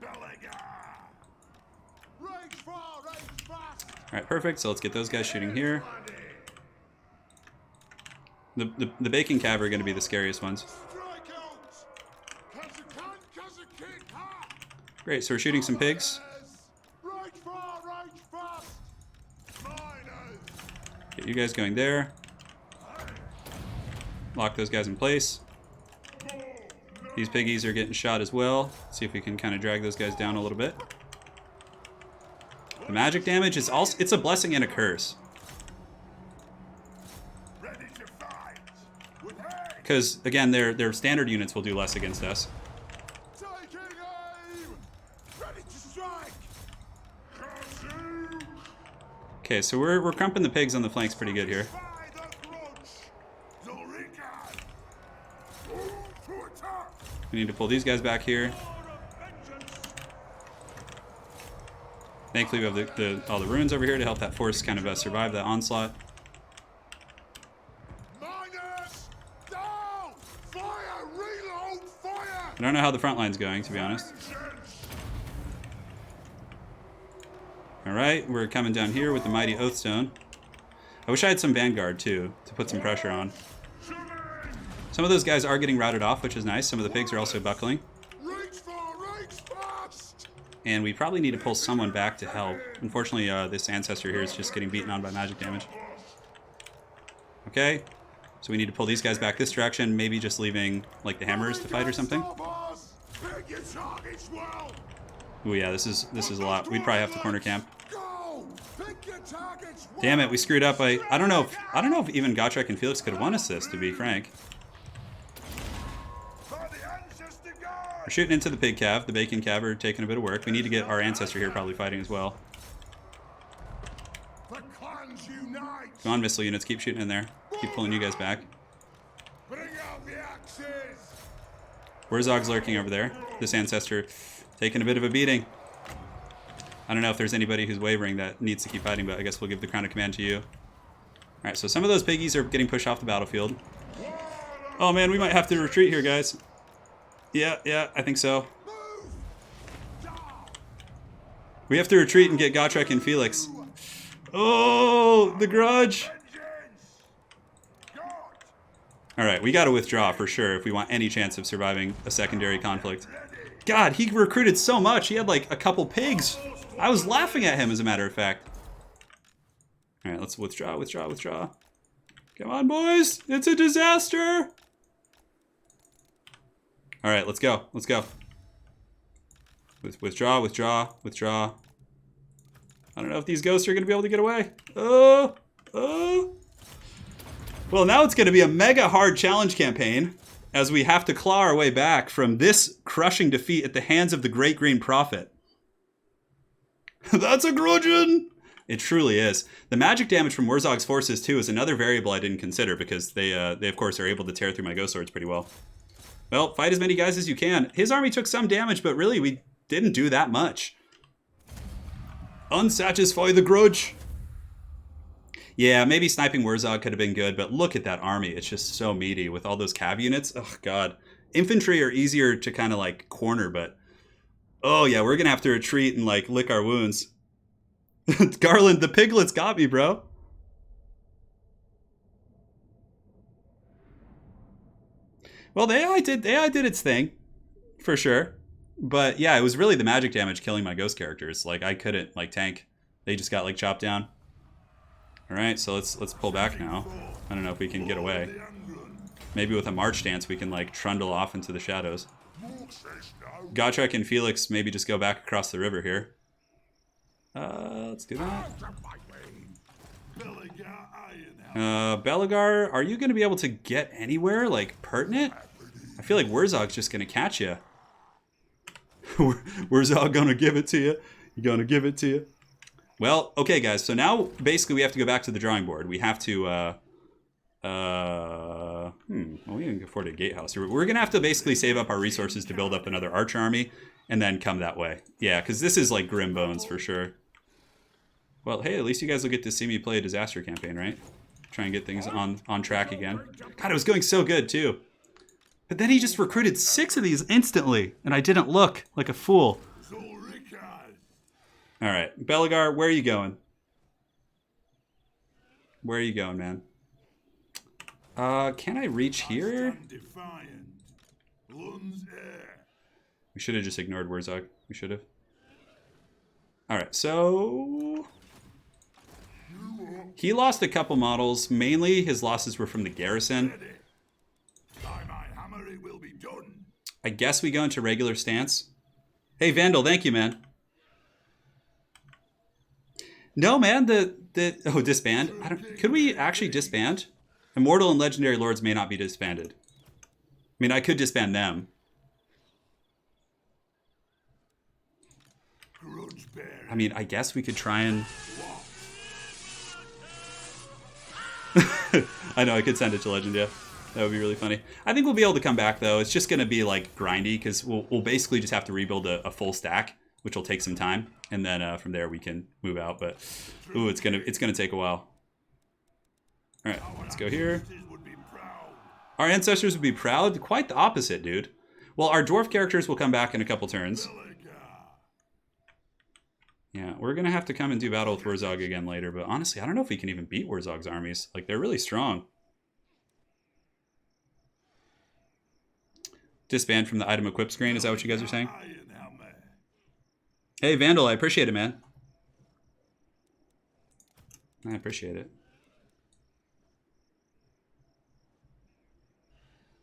Alright, perfect. So let's get those guys shooting here. The Bacon Cav are going to be the scariest ones. Great, so we're shooting some pigs. Get you guys going there. Lock those guys in place. These piggies are getting shot as well. See if we can kind of drag those guys down a little bit. The magic damage is also, it's a blessing and a curse. Because, again, their standard units will do less against us. Okay, so we're crumping the pigs on the flanks pretty good here. We need to pull these guys back here. Thankfully, we have all the ruins over here to help that force kind of survive that onslaught. I don't know how the front line's going, to be honest. Alright, we're coming down here with the mighty Oathstone. I wish I had some Vanguard, too, to put some pressure on. Some of those guys are getting routed off, which is nice. Some of the pigs are also buckling. And we probably need to pull someone back to help. Unfortunately, this ancestor here is just getting beaten on by magic damage. Okay, so we need to pull these guys back this direction, maybe just leaving like the hammers to fight or something. Oh yeah, this is a lot. We'd probably have to corner camp. Damn it, we screwed up. I don't know if even Gotrek and Felix could have won us this, to be frank. We're shooting into the pig cav. The bacon cav are taking a bit of work. We need to get our ancestor here probably fighting as well. Come on, missile units. Keep shooting in there. Keep pulling you guys back. Wurzog's lurking over there. This ancestor taking a bit of a beating. I don't know if there's anybody who's wavering that needs to keep fighting, but I guess we'll give the crown of command to you. Alright, so some of those piggies are getting pushed off the battlefield. Oh man, we might have to retreat here, guys. Yeah, I think so. We have to retreat and get Gotrek and Felix. Oh, the grudge. All right, we got to withdraw for sure if we want any chance of surviving a secondary conflict. God, he recruited so much. He had like a couple pigs. I was laughing at him, as a matter of fact. All right, let's withdraw, withdraw, withdraw. Come on, boys. It's a disaster. All right, let's go. Let's go. Withdraw, withdraw, withdraw. I don't know if these ghosts are going to be able to get away. Oh, oh. Well, now it's going to be a mega hard challenge campaign as we have to claw our way back from this crushing defeat at the hands of the Great Green Prophet. That's a grudgeon! It truly is. The magic damage from Wurzog's forces, too, is another variable I didn't consider because they of course, are able to tear through my ghost swords pretty well. Well, fight as many guys as you can. His army took some damage, but really, we didn't do that much. Unsatisfy the grudge. Yeah, maybe sniping Wurzog could have been good, but look at that army. It's just so meaty with all those cav units. Oh, God. Infantry are easier to kind of, like, corner, but... Oh, yeah, we're going to have to retreat and, like, lick our wounds. Garland, the piglets got me, bro. Well, the AI did its thing, for sure. But, yeah, it was really the magic damage killing my ghost characters. Like, I couldn't, like, tank. They just got, like, chopped down. Alright, so let's pull back now. I don't know if we can get away. Maybe with a march dance we can like trundle off into the shadows. Gotrek and Felix maybe just go back across the river here. Let's do that. Belegar, are you going to be able to get anywhere like pertinent? I feel like Wurzog's just going to catch you. Wurzog gonna give it to you. He's gonna give it to you. Well, okay, guys. So now, basically, we have to go back to the drawing board. We have to, well, we can afford a gatehouse. We're going to have to basically save up our resources to build up another archer army and then come that way. Yeah, because this is, like, grim bones for sure. Well, hey, at least you guys will get to see me play a disaster campaign, right? Try and get things on track again. God, it was going so good, too. But then he just recruited 6 of these instantly, and I didn't look like a fool. All right, Belegar, where are you going? Where are you going, man? Can I reach here? We should have just ignored Wurzog. We should have. All right, so he lost a couple models. Mainly, his losses were from the garrison. I guess we go into regular stance. Hey, Vandal, thank you, man. No, man, oh, disband? Could we actually disband? Immortal and Legendary Lords may not be disbanded. I mean, I could disband them. I mean, I guess we could try and... I know, I could send it to Legend, yeah. That would be really funny. I think we'll be able to come back, though. It's just going to be, like, grindy, because we'll basically just have to rebuild a full stack, which will take some time. And then from there we can move out, but ooh, it's gonna take a while. All right, let's go here. Our ancestors would be proud. Quite the opposite, dude. Well, our dwarf characters will come back in a couple turns. Yeah, we're gonna have to come and do battle with Wurzog again later, but honestly, I don't know if we can even beat Wurzog's armies. Like, they're really strong. Disband from the item equip screen, is that what you guys are saying? Hey, Vandal, I appreciate it, man. I appreciate it.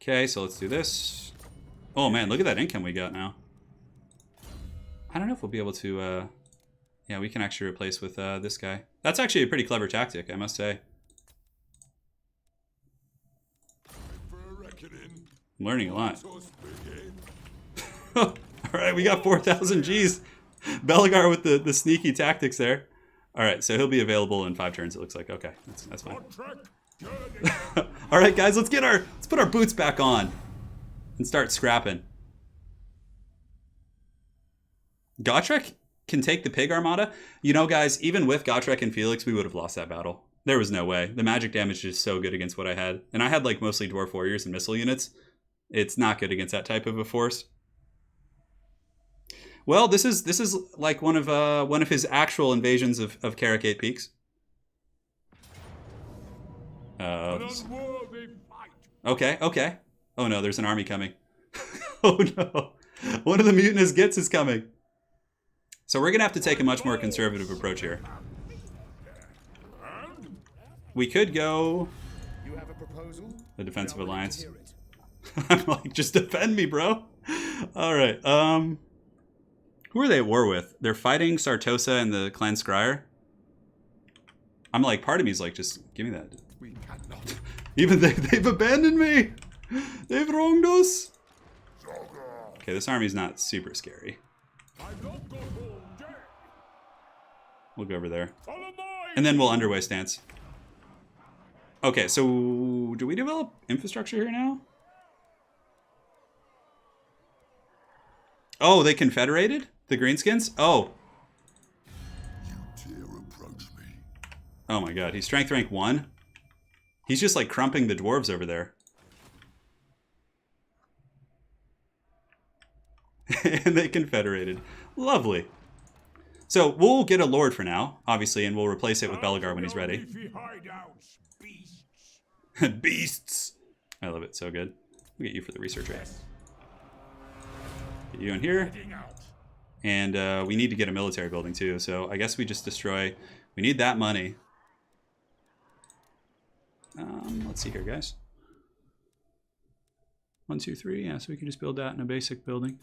Okay, so let's do this. Oh, man, look at that income we got now. I don't know if we'll be able to... yeah, we can actually replace with this guy. That's actually a pretty clever tactic, I must say. I'm learning a lot. All right, we got 4,000 Gs. Belegar with the sneaky tactics there. All right, so he'll be available in 5 turns. It looks like okay. That's fine. All right, guys, let's put our boots back on and start scrapping. Gotrek can take the pig armada. You know, guys, even with Gotrek and Felix, we would have lost that battle. There was no way. The magic damage is so good against what I had, and I had like mostly dwarf warriors and missile units. It's not good against that type of a force. Well, this is like one of his actual invasions of KARAK 8 Peaks. Okay, okay. Oh no, there's an army coming. Oh no. One of the mutinous gets is coming. So we're going to have to take a much more conservative approach here. We could go You have a proposal? the defensive We are willing to alliance. hear it. I'm like, just defend me, bro. All right. Who are they at war with? They're fighting Sartosa and the Clan Scryer. I'm like, part of me is like, just give me that. We cannot. Even they've abandoned me. They've wronged us. Okay, this army's not super scary. I've not got all day. We'll go over there. Follow my And then we'll underway stance. Okay, so do we develop infrastructure here now? Oh, they confederated? The Greenskins? Oh. You dare approach me. Oh my god, he's strength rank 1? He's just like crumping the dwarves over there. And they confederated. Lovely. So we'll get a lord for now, obviously, and we'll replace it with Belegar when he's ready. Leafy hideouts, beasts. Beasts! I love it, so good. We'll get you for the research rate. Get you in here. Heading out. And we need to get a military building too, so I guess we just destroy... We need that money. Let's see here, guys. 1, 2, 3. Yeah, so we can just build that in a basic building.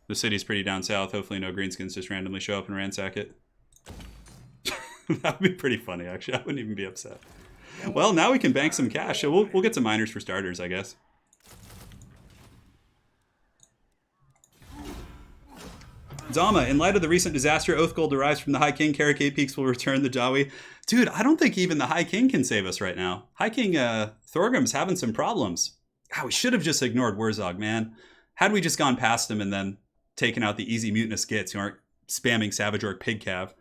The city's pretty down south. Hopefully no greenskins just randomly show up and ransack it. That would be pretty funny, actually. I wouldn't even be upset. Well, now we can bank some cash. So we'll get some miners for starters, I guess. Zama, in light of the recent disaster, Oath Gold arrives from the High King. KARAK 8 Peaks will return the Jawi. Dude, I don't think even the High King can save us right now. High King Thorgrim's having some problems. God, we should have just ignored Wurzog, man. Had we just gone past him and then taken out the easy mutinous gits who aren't spamming Savage Orc Pig Cav.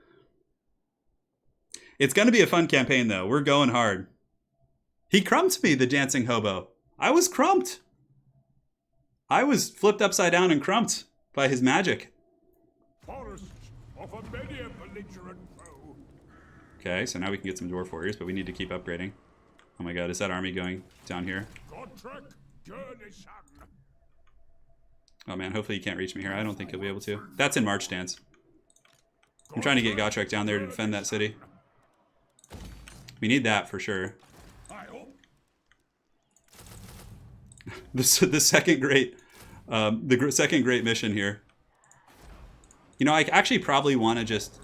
It's going to be a fun campaign, though. We're going hard. He crumped me, the dancing hobo. I was crumped. I was flipped upside down and crumped by his magic. Forests offer many a belligerent foe. Okay, so now we can get some dwarf warriors, but we need to keep upgrading. Oh my god, is that army going down here? Godtrek, journey son. Oh man, hopefully he can't reach me here. I don't think he'll be able to. That's in march stance. I'm trying to get Gotrek down there to defend that city. We need that for sure. I hope. The second great, second great mission here. You know, I actually probably want to just...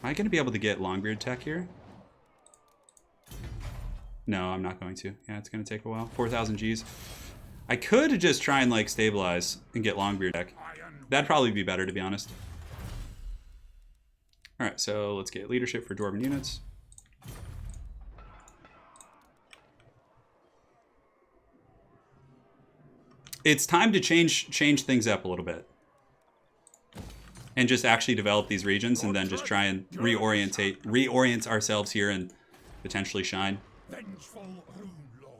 Am I going to be able to get Longbeard tech here? No, I'm not going to. Yeah, it's going to take a while. 4,000 Gs. I could just try and like stabilize and get Longbeard tech. That'd probably be better, to be honest. Alright, so let's get leadership for Dwarven units. It's time to change things up a little bit. And just actually develop these regions and then just try and reorient ourselves here and potentially shine. Vengeful Rune Lord.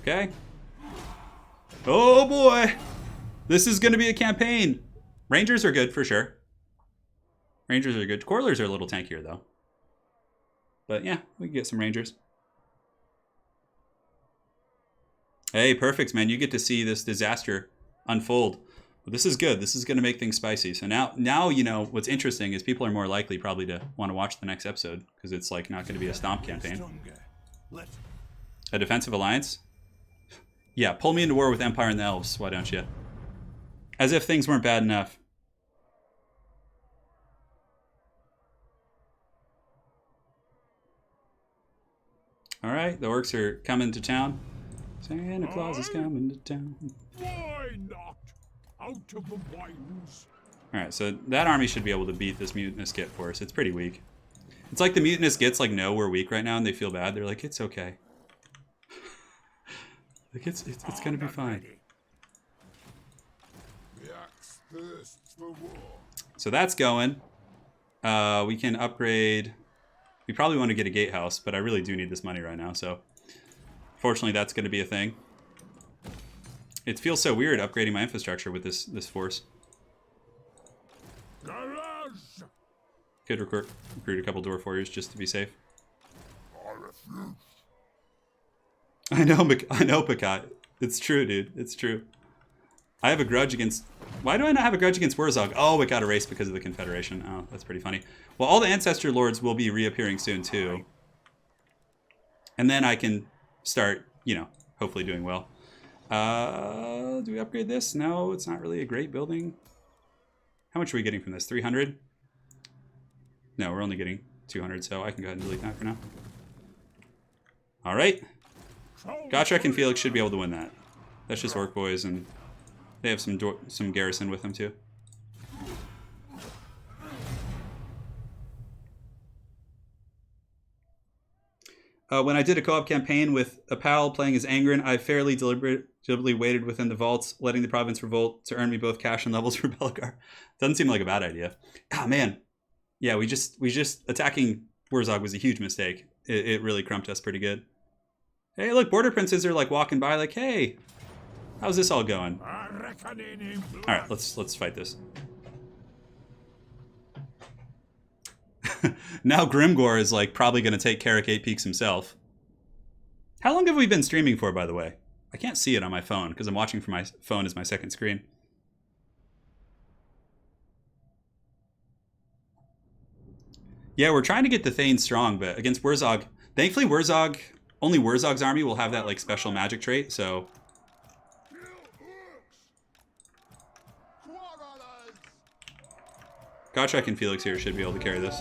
Okay. Oh boy! This is going to be a campaign. Rangers are good for sure. Rangers are good. Corlers are a little tankier though. But yeah, we can get some Rangers. Hey, perfect, man. You get to see this disaster unfold. Well, this is good. This is going to make things spicy. So now you know what's interesting is people are more likely probably to want to watch the next episode because it's like not going to be a stomp campaign. A defensive alliance? Yeah, pull me into war with Empire and the Elves. Why don't you? As if things weren't bad enough. All right, the orcs are coming to town. Santa Claus is coming to town. Why not? Out of the winds. Alright, so that army should be able to beat this mutinous Git for us. It's pretty weak. It's like the mutinous Gits like know we're weak right now and they feel bad. They're like, it's okay. Like it's gonna be fine. The axe thirsts for war. So that's going. We can upgrade. We probably want to get a gatehouse, but I really do need this money right now, so fortunately that's going to be a thing. It feels so weird upgrading my infrastructure with this force. Garage. Could recruit a couple dwarf warriors just to be safe. I know, Pakat. It's true, dude. It's true. I have a grudge against... Why do I not have a grudge against Wurzog? Oh, it got erased because of the Confederation. Oh, that's pretty funny. Well, all the Ancestor Lords will be reappearing soon, too. And then I can start, you know, hopefully doing well. Do we upgrade this? No, it's not really a great building. How much are we getting from this? 300? No, we're only getting 200, so I can go ahead and delete that for now. All right. Gotrek and Felix should be able to win that. That's just Orc Boys, and they have some garrison with them, too. When I did a co-op campaign with a pal playing as Angren, I fairly deliberately waited within the vaults, letting the province revolt to earn me both cash and levels for Belegar. Doesn't seem like a bad idea. Ah, man. Yeah, we just attacking Wurzog was a huge mistake. It really crumped us pretty good. Hey, look, border princes are like walking by, like, hey, how's this all going? All right, let's fight this. Now Grimgor is like probably going to take KARAK 8 Peaks himself. How long have we been streaming for, by the way? I can't see it on my phone because I'm watching from my phone as my second screen. Yeah, we're trying to get the Thane strong, but against Wurzog, thankfully only Wurzog's army will have that like special magic trait, so... Gotrek and Felix here should be able to carry this.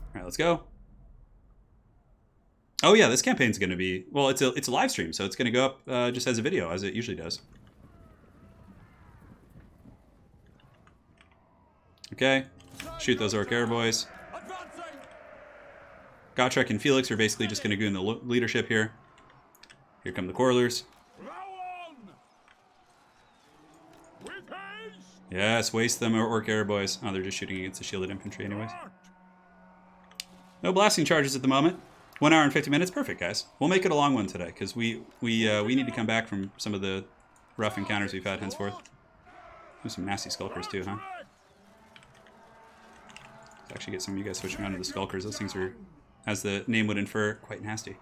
Alright, let's go. Oh yeah, this campaign's going to be... Well, it's a live stream, so it's going to go up just as a video, as it usually does. Okay. Shoot those Orc Air Boys. Gotrek and Felix are basically just going to go in the leadership here. Here come the Quarrelers. Yes, waste them, Orc Air Boys. Oh, they're just shooting against the shielded infantry anyways. No blasting charges at the moment. 1 hour and 50 minutes. Perfect, guys. We'll make it a long one today, because we need to come back from some of the rough encounters we've had henceforth. There's some nasty Skulkers too, huh? Let's actually get some of you guys switching on to the Skulkers. Those things are, as the name would infer, quite nasty.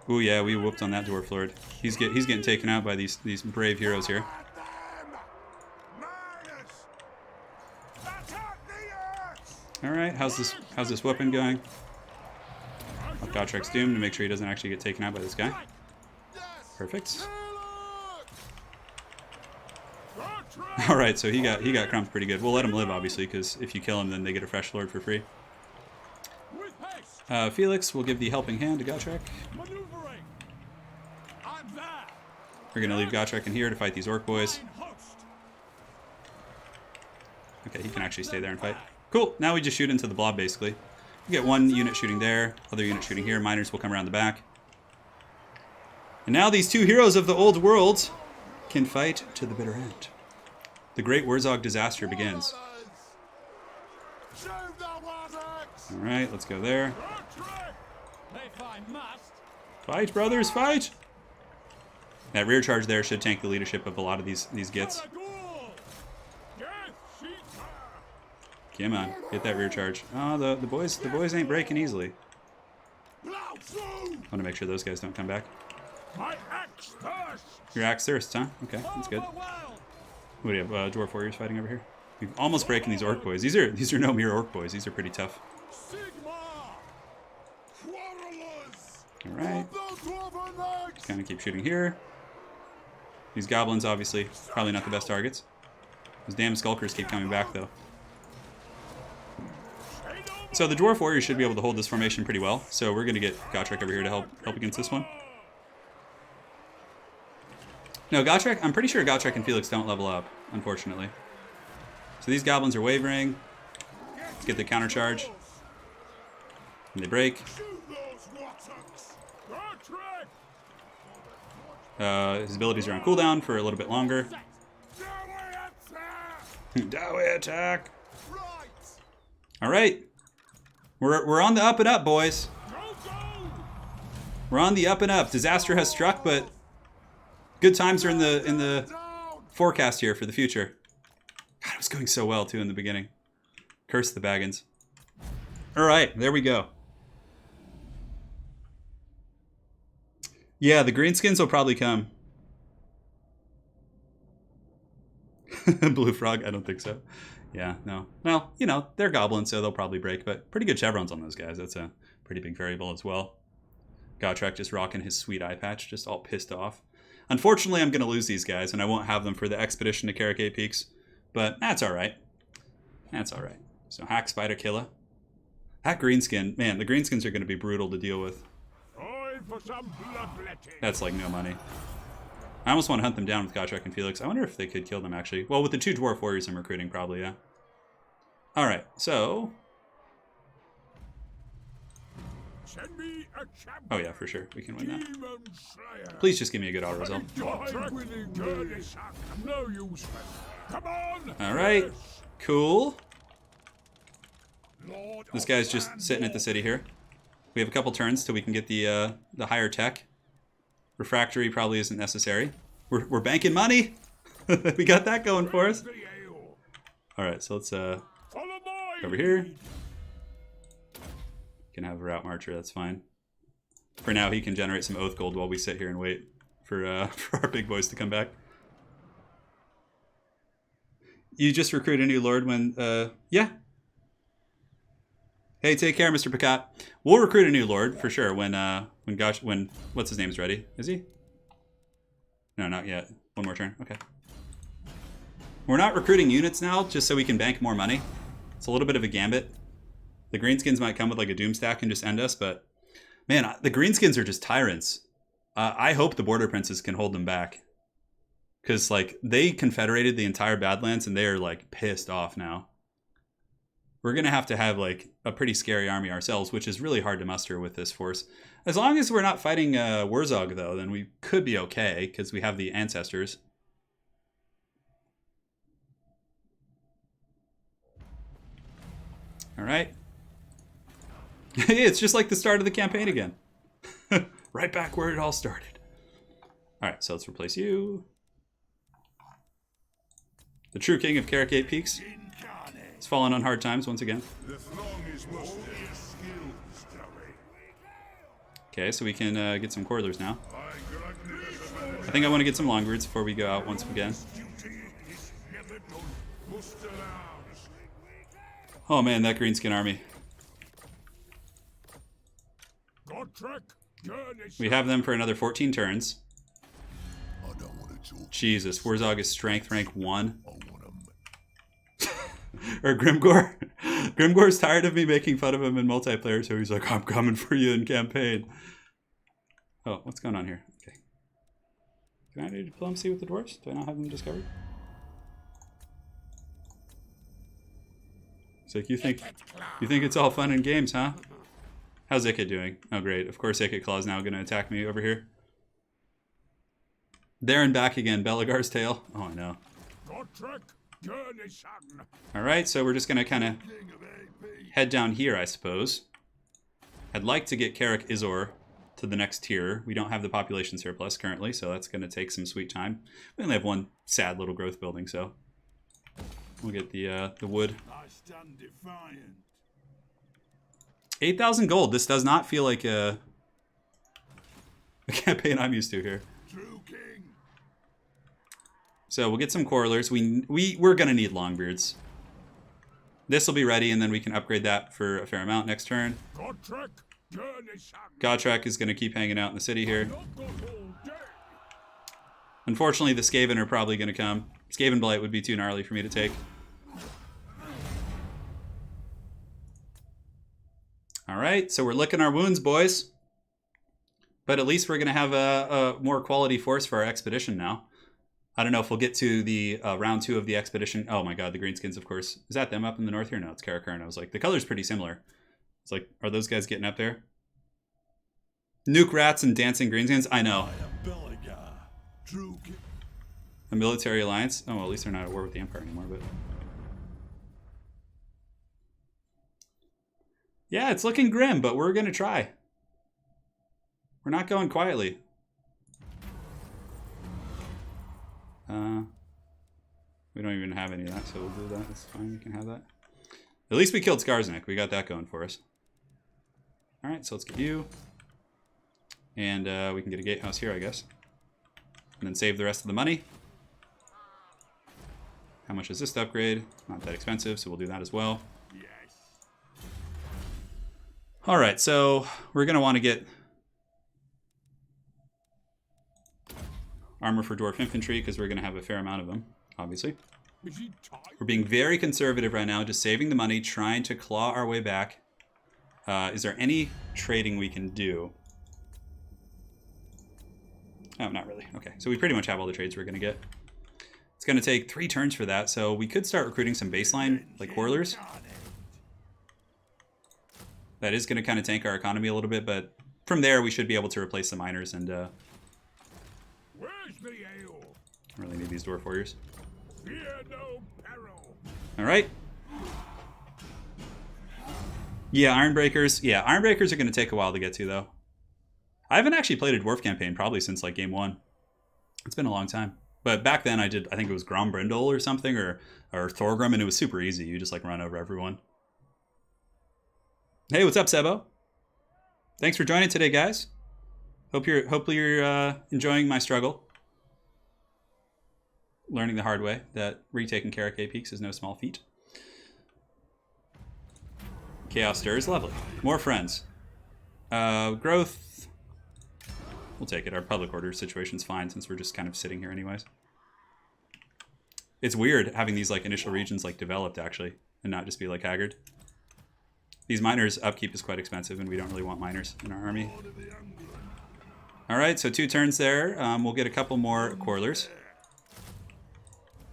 Ooh, yeah, we whooped on that Dwarf Lord. He's getting taken out by these brave heroes here. All right, how's this weapon going? I'll Gotrek's Doom to make sure he doesn't actually get taken out by this guy. Perfect. All right, so he got crumped pretty good. We'll let him live, obviously, because if you kill him, then they get a fresh lord for free. Felix will give the helping hand to Gotrek. We're going to leave Gotrek in here to fight these Orc Boys. Okay, he can actually stay there and fight. Cool, now we just shoot into the blob, basically. We get one unit shooting there, other unit shooting here. Miners will come around the back. And now these two heroes of the old world can fight to the bitter end. The Great Wurzog disaster begins. Alright, let's go there. Fight, brothers, fight! That rear charge there should tank the leadership of a lot of these gits. Come on, get that rear charge. Oh, the boys ain't breaking easily. I want to make sure those guys don't come back. Your axe thirsts, huh? Okay, that's good. What do you have? Dwarf warriors fighting over here. We're almost breaking these Orc Boys. These are no mere Orc Boys. These are pretty tough. All right. Just kind of keep shooting here. These goblins, obviously, probably not the best targets. Those damn Skulkers keep coming back, though. So the Dwarf Warriors should be able to hold this formation pretty well. So we're going to get Gotrek over here to help against this one. No, Gotrek, I'm pretty sure Gotrek and Felix don't level up, unfortunately. So these goblins are wavering. Let's get the counter charge. And they break. His abilities are on cooldown for a little bit longer. Dowie attack! Alright. We're on the up and up, boys. We're on the up and up. Disaster has struck, but Good times are in the forecast here for the future. God, it was going so well, too, in the beginning. Curse the Baggins. All right, there we go. Yeah, the greenskins will probably come. Blue Frog? I don't think so. Yeah, no. Well, you know, they're goblins, so they'll probably break, but pretty good chevrons on those guys. That's a pretty big variable as well. Gotrek just rocking his sweet eye patch, just all pissed off. Unfortunately, I'm going to lose these guys, and I won't have them for the expedition to KARAK 8 Peaks, but that's all right. That's all right. So, Hack Spider Killer. That greenskin, man, the greenskins are going to be brutal to deal with. For some bloodletting. That's like no money. I almost want to hunt them down with Gotrek and Felix. I wonder if they could kill them, actually. Well, with the 2 Dwarf Warriors I'm recruiting, probably, yeah. Alright, so... Send me a champion. Oh yeah, for sure. We can win that. Demon Slayer. Please just give me a good auto result. No use. Come on. Alright, Yes. cool. Lord This of guy's just sitting at the city here. We have a couple turns till we can get the higher tech. Refractory probably isn't necessary. We're banking money. We got that going for us. the ale. All right, so let's Follow my over here. lead. Can have a route marcher. That's fine. For now, he can generate some oath gold while we sit here and wait for for our big boys to come back. You just recruit a new lord when yeah. Hey, take care, Mr. Picot. We'll recruit a new lord for sure when what's his name's ready. Is he? No, not yet. One more turn. Okay. We're not recruiting units now just so we can bank more money. It's a little bit of a gambit. The greenskins might come with like a doom stack and just end us, but man, the greenskins are just tyrants. I hope the border princes can hold them back. Because like they confederated the entire Badlands and they are like pissed off now. We're going to have like a pretty scary army ourselves, which is really hard to muster with this force. As long as we're not fighting Wurzog, though, then we could be okay, because we have the ancestors. All right. It's just like the start of the campaign again. Right back where it all started. All right, so let's replace you. The true king of KARAK 8 Peaks. It's fallen on hard times once again. Okay, so we can get some Corlers now. I think I want to get some Longbeards before we go out once again. Oh man, that greenskin army. We have them for another 14 turns. Jesus, Wurzog is strength rank 1. Or Grimgor. Grimgor's tired of me making fun of him in multiplayer, so he's like, I'm coming for you in campaign. Oh, what's going on here? Okay. Can I do diplomacy with the dwarves? Do I not have them discovered? It's like, you think it's all fun and games, huh? How's Icket doing? Oh, great. Of course, Icket Claw's now going to attack me over here. There and back again. Belegar's tail. Oh, I know. Alright, so we're just going to kind of head down here, I suppose. I'd like to get KARAK Izor to the next tier. We don't have the population surplus currently, so that's going to take some sweet time. We only have one sad little growth building, so we'll get the wood. 8,000 gold. This does not feel like a campaign I'm used to here. So we'll get some Corlers. We're going to need Longbeards. This will be ready, and then we can upgrade that for a fair amount next turn. Gotrek is going to keep hanging out in the city here. Unfortunately, the Skaven are probably going to come. Skaven Blight would be too gnarly for me to take. Alright, so we're licking our wounds, boys. But at least we're going to have a more quality force for our expedition now. I don't know if we'll get to the round 2 of the expedition. Oh my god, the greenskins, of course. Is that them up in the north here? No, it's KARAK. I was like, the color's pretty similar. It's like, are those guys getting up there? Nuke rats and dancing greenskins? I know. A military alliance? Oh, well, at least they're not at war with the Empire anymore, but... Yeah, it's looking grim, but we're going to try. We're not going quietly. We don't even have any of that, so we'll do that. That's fine. We can have that. At least we killed Skarsnik. We got that going for us. All right, so let's get you. And we can get a gatehouse here, I guess. And then save the rest of the money. How much is this to upgrade? Not that expensive, so we'll do that as well. Yes. All right, so we're going to want to get armor for dwarf infantry because we're going to have a fair amount of them, obviously. Is he tired? We're being very conservative right now, just saving the money, trying to claw our way back. Is there any trading we can do? Oh, not really. Okay, so we pretty much have all the trades we're going to get. It's going to take 3 turns for that, so we could start recruiting some baseline, like Horlers. That is going to kind of tank our economy a little bit, but from there we should be able to replace the miners and Where's the ale? really need these dwarf warriors. Fear no peril. All right. Yeah, Ironbreakers. Yeah, Ironbreakers are going to take a while to get to, though. I haven't actually played a dwarf campaign probably since like game 1. It's been a long time. But back then I think it was Grombrindle or something, or Thorgrim, and it was super easy. You just like run over everyone. Hey, what's up, Sebo? Thanks for joining today, guys. Hopefully you're enjoying my struggle. Learning the hard way that retaking KARAK peaks is no small feat. Chaos Stir is lovely. More friends. Growth. We'll take it. Our public order situation's fine since we're just kind of sitting here anyways. It's weird having these like initial regions like developed actually, and not just be like haggard. These miners upkeep is quite expensive, and we don't really want miners in our army. All right, so 2 turns there. We'll get a couple more Corlers.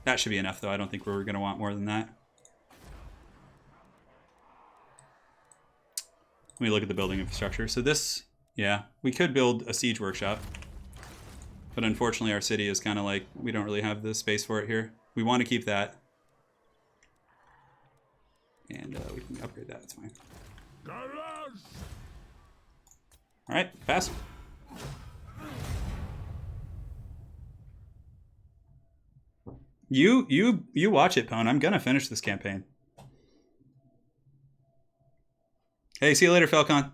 That should be enough, though. I don't think we're going to want more than that. Let me look at the building infrastructure. So this, yeah, we could build a siege workshop. But unfortunately, our city is kind of like, we don't really have the space for it here. We want to keep that. And we can upgrade that, it's fine. All right, pass. You watch it, Pwn. I'm gonna finish this campaign. Hey, see you later, Falcon.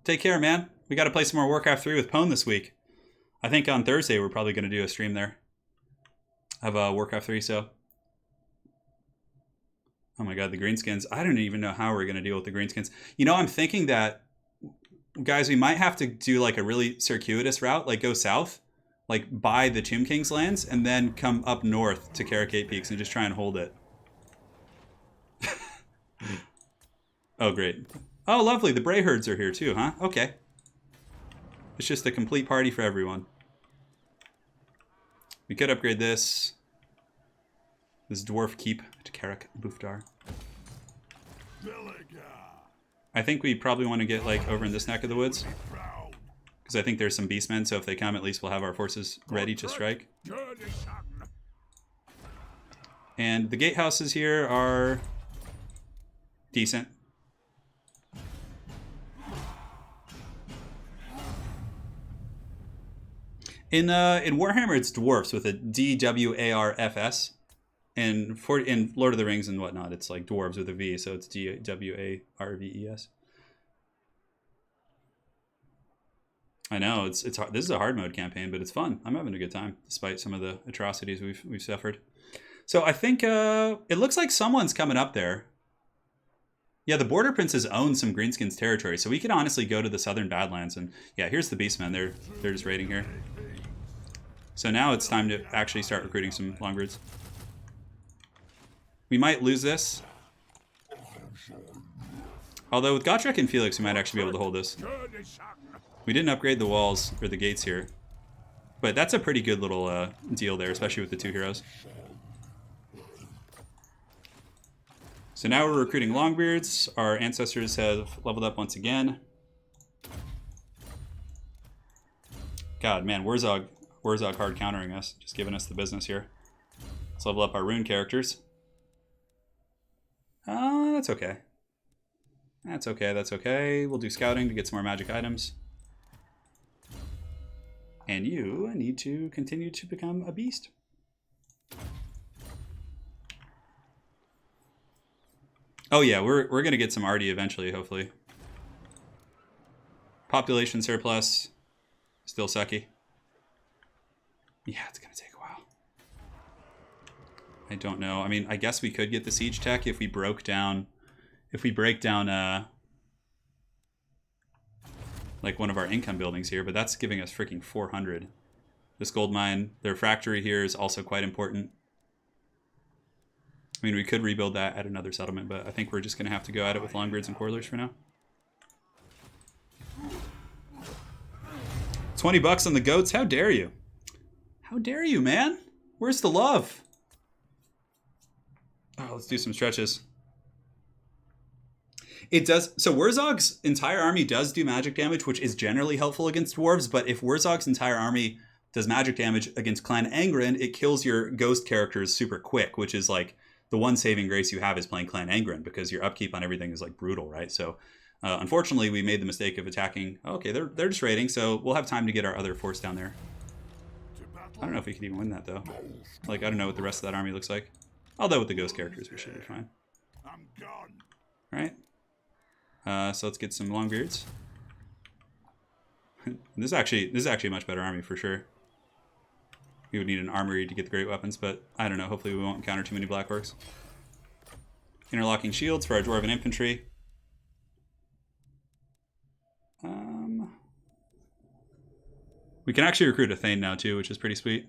Take care, man. We got to play some more Warcraft 3 with Pwn this week. I think on Thursday we're probably gonna do a stream there of Warcraft 3. So, oh my God, the greenskins. I don't even know how we're gonna deal with the greenskins. You know, I'm thinking that, guys, we might have to do like a really circuitous route, like go south, like buy the Tomb King's lands, and then come up north to KARAK Peaks and just try and hold it. Oh, great. Oh, lovely. The Bray Herds are here too, huh? Okay. It's just a complete party for everyone. We could upgrade this. This dwarf keep to KARAK Bufdar. Belegar. I think we probably want to get like over in this neck of the woods. Because I think there's some beastmen, so if they come, at least we'll have our forces ready to strike. And the gatehouses here are decent. In Warhammer, it's dwarfs with a DWARFS. And in Lord of the Rings and whatnot, it's like dwarves with a V, so it's DWARVES. I know it's hard. This is a hard mode campaign, but it's fun. I'm having a good time despite some of the atrocities we've suffered. So I think it looks like someone's coming up there. Yeah, the Border Princes own some Greenskins territory, so we could honestly go to the Southern Badlands and yeah, here's the Beastmen. They're just raiding here. So now it's time to actually start recruiting some Longbeards. We might lose this. Although with Gotrek and Felix, we might actually be able to hold this. We didn't upgrade the walls or the gates here. But that's a pretty good little deal there, especially with the 2 heroes. So now we're recruiting Longbeards. Our ancestors have leveled up once again. God, man, Warzog hard countering us, just giving us the business here. Let's level up our rune characters. That's okay. That's okay, that's okay. We'll do scouting to get some more magic items. And you need to continue to become a beast. Oh yeah, we're gonna get some arty eventually, hopefully. Population surplus, still sucky. Yeah, it's gonna take a while. I don't know. I mean, I guess we could get the siege tech if we break down like one of our income buildings here, but that's giving us freaking 400. This gold mine, their factory here is also quite important. I mean, we could rebuild that at another settlement, but I think we're just going to have to go at it with longbeards and coilers for now. 20 bucks on the goats? How dare you? How dare you, man? Where's the love? Oh, let's do some stretches. It does. So Wurzog's entire army does do magic damage, which is generally helpful against dwarves. But if Wurzog's entire army does magic damage against Clan Angren, it kills your ghost characters super quick, which is like the one saving grace you have is playing Clan Angren because your upkeep on everything is like brutal, right? So unfortunately, we made the mistake of attacking. Oh, okay, they're just raiding, so we'll have time to get our other force down there. I don't know if we could even win that though. Like, I don't know what the rest of that army looks like. Although with the ghost characters, we should be fine. I'm gone. All right. So let's get some longbeards. This is actually a much better army for sure. We would need an armory to get the great weapons, but I don't know. Hopefully we won't encounter too many black orcs. Interlocking shields for our dwarven infantry. We can actually recruit a Thane now too, which is pretty sweet.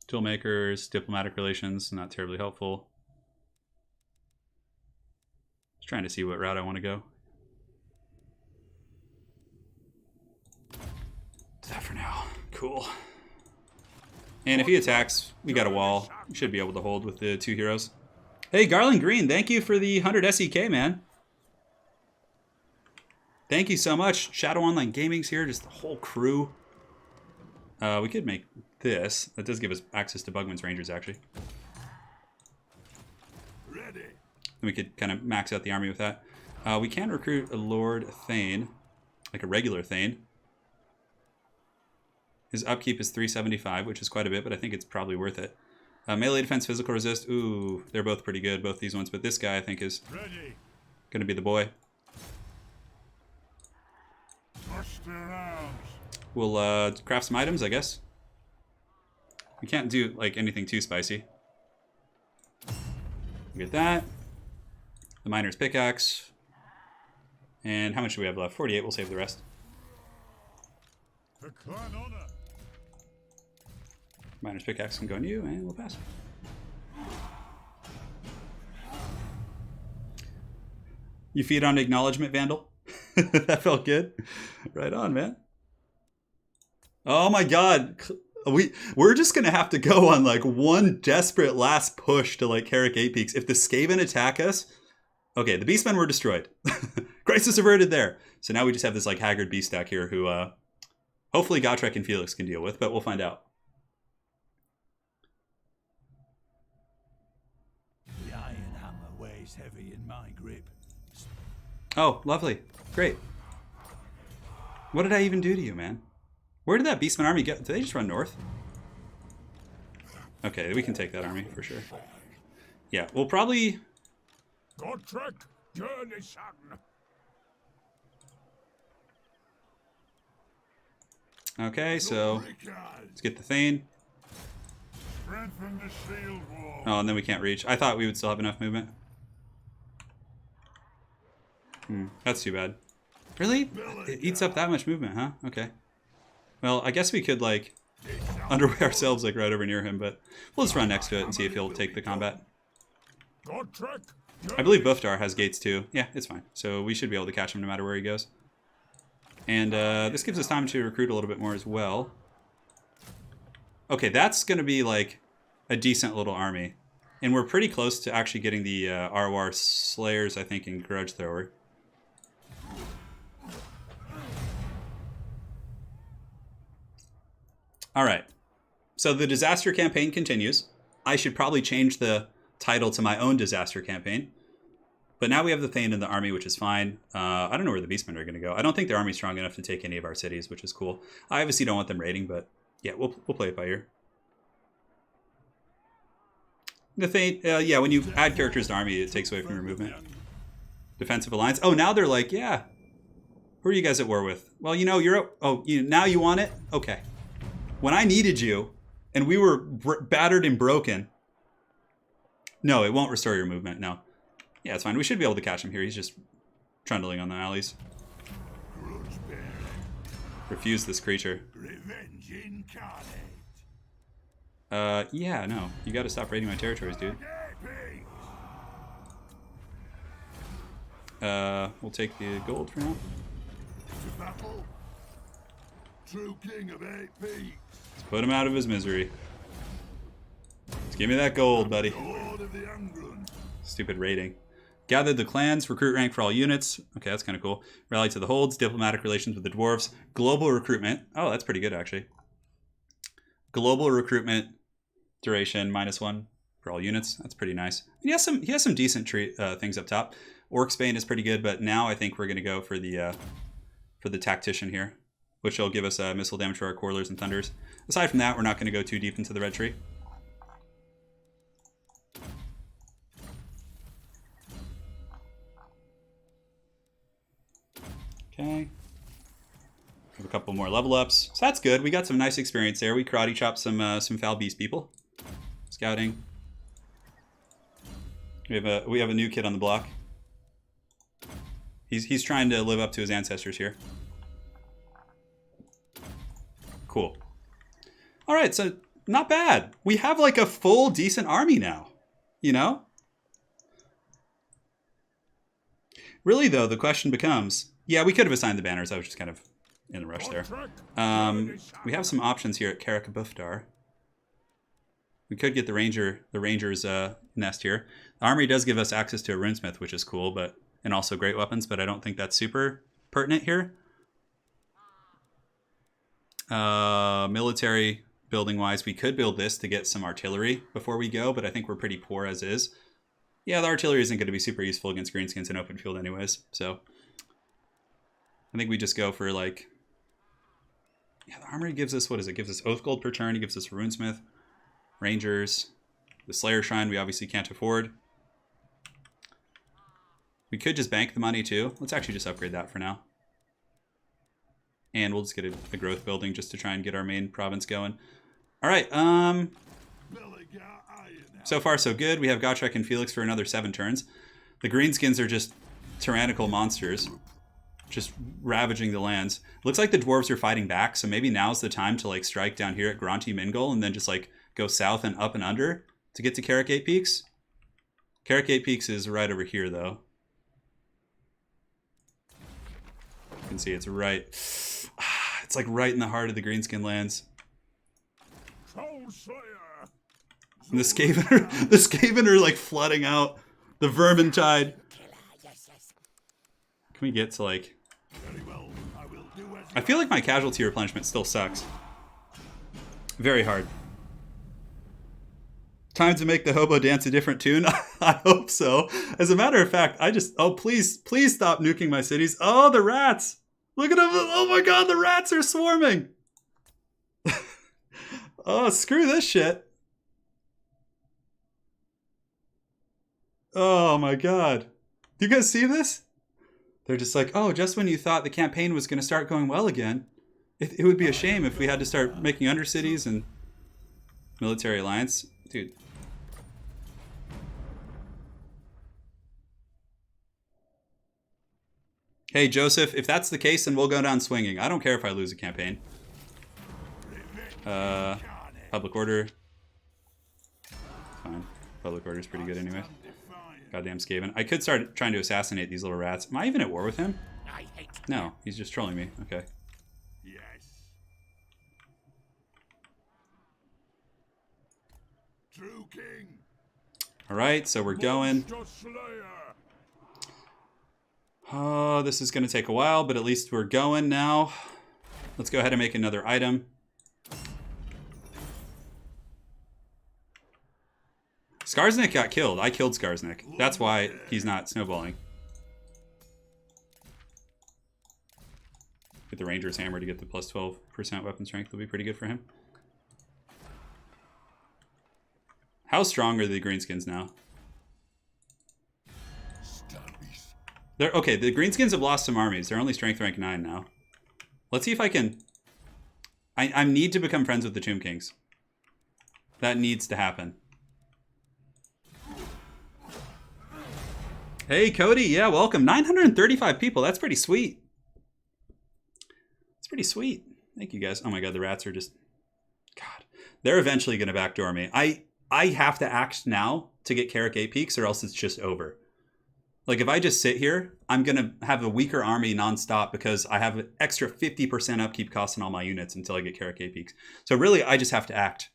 Toolmakers, diplomatic relations, not terribly helpful. Just trying to see what route I want to go. That for now. Cool. And if he attacks, we got a wall. We should be able to hold with the 2 heroes. Hey, Garland Green, thank you for the 100 SEK, man. Thank you so much. Shadow Online Gaming's here, just the whole crew. We could make this. That does give us access to Bugman's Rangers, actually. Ready. And we could kind of max out the army with that. We can recruit a Lord Thane, like a regular Thane. His upkeep is 375, which is quite a bit, but I think it's probably worth it. Melee defense, physical resist. Ooh, they're both pretty good, both these ones. But this guy, I think, is going to be the boy. We'll craft some items, I guess. We can't do like anything too spicy. We get that. The miner's pickaxe. And how much do we have left? 48. We'll save the rest. The clan honor. Miner's pickaxe can go on you, and we'll pass. You feed on acknowledgement, Vandal? That felt good. Right on, man. Oh my god. We're just gonna have to go on like one desperate last push to like KARAK 8 Peaks. If the Skaven attack us... Okay, the Beastmen were destroyed. Crisis averted there. So now we just have this like haggard beast stack here who hopefully Gotrek and Felix can deal with, but we'll find out. The Ironhammer weighs heavy in my grip. Oh, lovely. Great. What did I even do to you, man? Where did that Beastman army go? Did they just run north? Okay, we can take that army for sure. Yeah, we'll probably... Gotrek, journey son. Okay, so let's get the Thane. Strengthen the shield wall. Oh, and then we can't reach. I thought we would still have enough movement. That's too bad. Really? It eats up that much movement, huh? Okay. Well, I guess we could, like, underway ourselves, like, right over near him, but we'll just run next to it and see if he'll take the combat. I believe Buftar has gates, too. Yeah, it's fine. So we should be able to catch him no matter where he goes. And this gives us time to recruit a little bit more as well. Okay, that's going to be, like, a decent little army. And we're pretty close to actually getting the Arwar Slayers, I think, in Grudge Thrower. All right, so the disaster campaign continues. I should probably change the title to my own disaster campaign. But now we have the Thane in the army, which is fine. I don't know where the Beastmen are going to go. I don't think their army's strong enough to take any of our cities, which is cool. I obviously don't want them raiding, but yeah, we'll play it by ear. The thing, yeah, when you add characters to army, it takes away from your movement. Defensive alliance. Oh, now they're like, yeah. Who are you guys at war with? Well, you know, you're... Oh, now you want it? Okay. When I needed you, and we were battered and broken... No, it won't restore your movement, no. Yeah, it's fine. We should be able to catch him here. He's just trundling on the alleys. Refuse this creature. Revenge incarnate. Yeah, no. You gotta stop raiding my territories, dude. We'll take the gold for now. To battle. True king of 8 peaks. Let's put him out of his misery. Let's give me that gold, buddy. Lord of the Angron. Stupid raiding. Gathered the clans, recruit rank for all units. Okay, that's kind of cool. Rally to the holds, diplomatic relations with the dwarves, global recruitment. Oh, that's pretty good, actually. Global recruitment duration -1 for all units. That's pretty nice. He has some decent things up top. Orc Spain is pretty good, but now I think we're going to go for the tactician here, which will give us missile damage for our Quarlers and Thunders. Aside from that, we're not going to go too deep into the red tree. Okay. Have a couple more level ups. So that's good. We got some nice experience there. We karate chopped some foul beast people. Scouting. We have a new kid on the block. He's trying to live up to his ancestors here. Cool. All right, so not bad. We have like a full decent army now, you know? Really though, the question becomes, yeah, we could have assigned the banners. I was just kind of in a rush there. We have some options here at KARAK. We could get the Ranger's nest here. The armory does give us access to a runesmith, which is cool, and also great weapons, but I don't think that's super pertinent here. Military building wise, we could build this to get some artillery before we go, but I think we're pretty poor as is. Yeah, the artillery isn't going to be super useful against greenskins in open field anyways, so I think we just go for like, yeah, the armory gives us, what is it? Gives us oath gold per turn. It gives us a runesmith, rangers, the Slayer Shrine we obviously can't afford. We could just bank the money too. Let's actually just upgrade that for now. And we'll just get a growth building just to try and get our main province going. All right, so far so good. We have Gotrek and Felix for another 7 turns. The greenskins are just tyrannical monsters, just ravaging the lands. Looks like the dwarves are fighting back, so maybe now's the time to like strike down here at Gronti Mingol and then just like go south and up and under to get to KARAK 8 Peaks. KARAK 8 Peaks is right over here though. You can see it's right. It's like right in the heart of the greenskin lands. And the Skaven are like flooding out. The Vermintide. Can we get to like... I feel like my casualty replenishment still sucks. Very hard. Time to make the hobo dance a different tune? I hope so. As a matter of fact, oh, please stop nuking my cities. Oh, the rats. Look at them. Oh my god, the rats are swarming. Oh, screw this shit. Oh my god. Do you guys see this? They're just like, oh, just when you thought the campaign was going to start going well again, it would be a shame if we had to start making undercities and military alliance. Dude. Hey, Joseph, if that's the case, then we'll go down swinging. I don't care if I lose a campaign. Public order. Fine. Public order is pretty good anyway. Goddamn Skaven. I could start trying to assassinate these little rats. Am I even at war with him? No, he's just trolling me. Okay. Yes. True king. Alright, so we're going. Oh, this is going to take a while, but at least we're going now. Let's go ahead and make another item. Skarsnik got killed. I killed Skarsnik. That's why he's not snowballing. Get the Ranger's Hammer to get the plus 12% weapon strength. Will be pretty good for him. How strong are the greenskins now? They're okay. The greenskins have lost some armies. They're only strength rank 9 now. Let's see if I can. I need to become friends with the Tomb Kings. That needs to happen. Hey, Cody. Yeah, welcome. 935 people. That's pretty sweet. It's pretty sweet. Thank you, guys. Oh my god, the rats are just... God. They're eventually going to backdoor me. I have to act now to get KARAK 8 peaks or else it's just over. Like, if I just sit here, I'm going to have a weaker army nonstop because I have an extra 50% upkeep cost on all my units until I get KARAK 8 peaks. So really, I just have to act.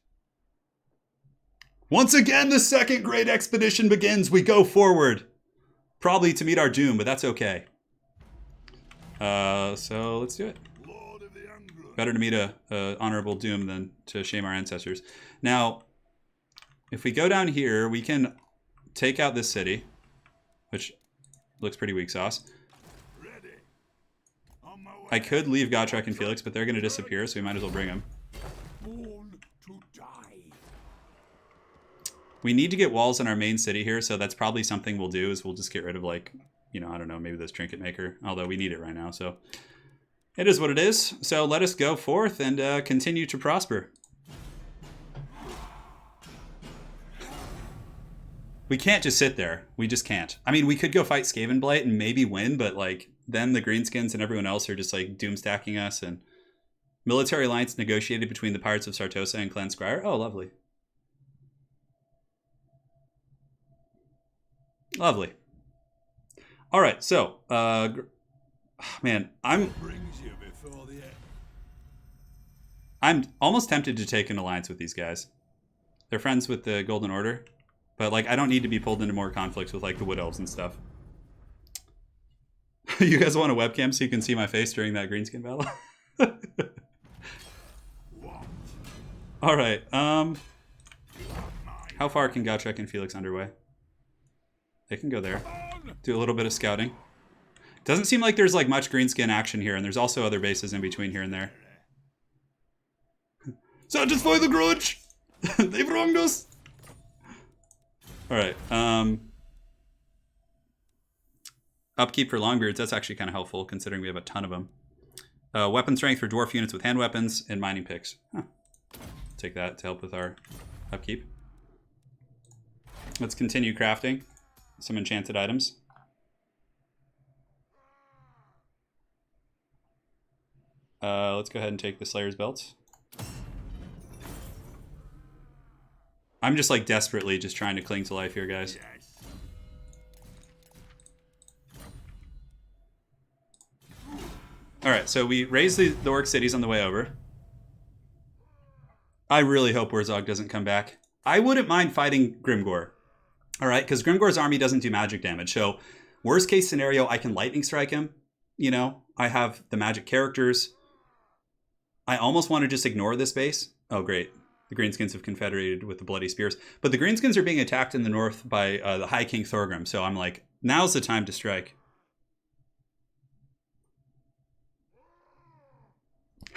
Once again, the second great expedition begins. We go forward. Probably to meet our doom, but that's okay. So let's do it. Better to meet a honorable doom than to shame our ancestors. Now, if we go down here, we can take out this city, which looks pretty weak sauce. I could leave Gotrek and Felix, but they're going to disappear, so we might as well bring them. We need to get walls in our main city here, so that's probably something we'll do, is we'll just get rid of, like, you know, I don't know, maybe this trinket maker, although we need it right now, so it is what it is. So let us go forth and continue to prosper. We can't just sit there. We just can't. I mean, we could go fight Skaven Blight and maybe win, but, like, then the Greenskins and everyone else are just, like, doom stacking us. And military alliance negotiated between the Pirates of Sartosa and Clan Scryer. Oh, lovely. Lovely. All right, so, man, I'm almost tempted to take an alliance with these guys. They're friends with the Golden Order, but, like, I don't need to be pulled into more conflicts with, like, the Wood Elves and stuff. You guys want a webcam so you can see my face during that greenskin battle? All right. How far can Gotrek and Felix underway? They can go there. Do a little bit of scouting. Doesn't seem like there's, like, much greenskin action here, and there's also other bases in between here and there. Satisfy the grudge! They've wronged us! Alright, upkeep for Longbeards, that's actually kind of helpful, considering we have a ton of them. Weapon strength for dwarf units with hand weapons, and mining picks. Huh. Take that to help with our upkeep. Let's continue crafting some enchanted items. Let's go ahead and take the Slayer's Belts. I'm just, like, desperately just trying to cling to life here, guys. Alright, so we raised the orc cities on the way over. I really hope Wurzog doesn't come back. I wouldn't mind fighting Grimgor. Alright, because Grimgor's army doesn't do magic damage. So, worst case scenario, I can lightning strike him. You know, I have the magic characters. I almost want to just ignore this base. Oh, great. The Greenskins have confederated with the Bloody Spears. But the Greenskins are being attacked in the north by the High King Thorgrim. So I'm like, now's the time to strike.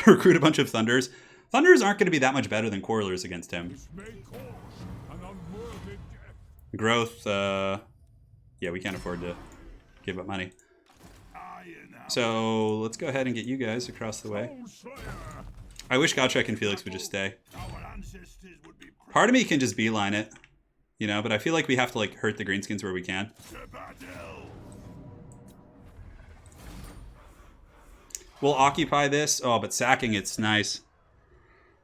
Recruit a bunch of Thunders. Thunders aren't going to be that much better than Quarrelers against him. Growth, yeah, we can't afford to give up money. So let's go ahead and get you guys across the way. I wish Gotrek and Felix would just stay. Part of me can just beeline it, you know, but I feel like we have to, like, hurt the Greenskins where we can. We'll occupy this. Oh, but sacking it's nice.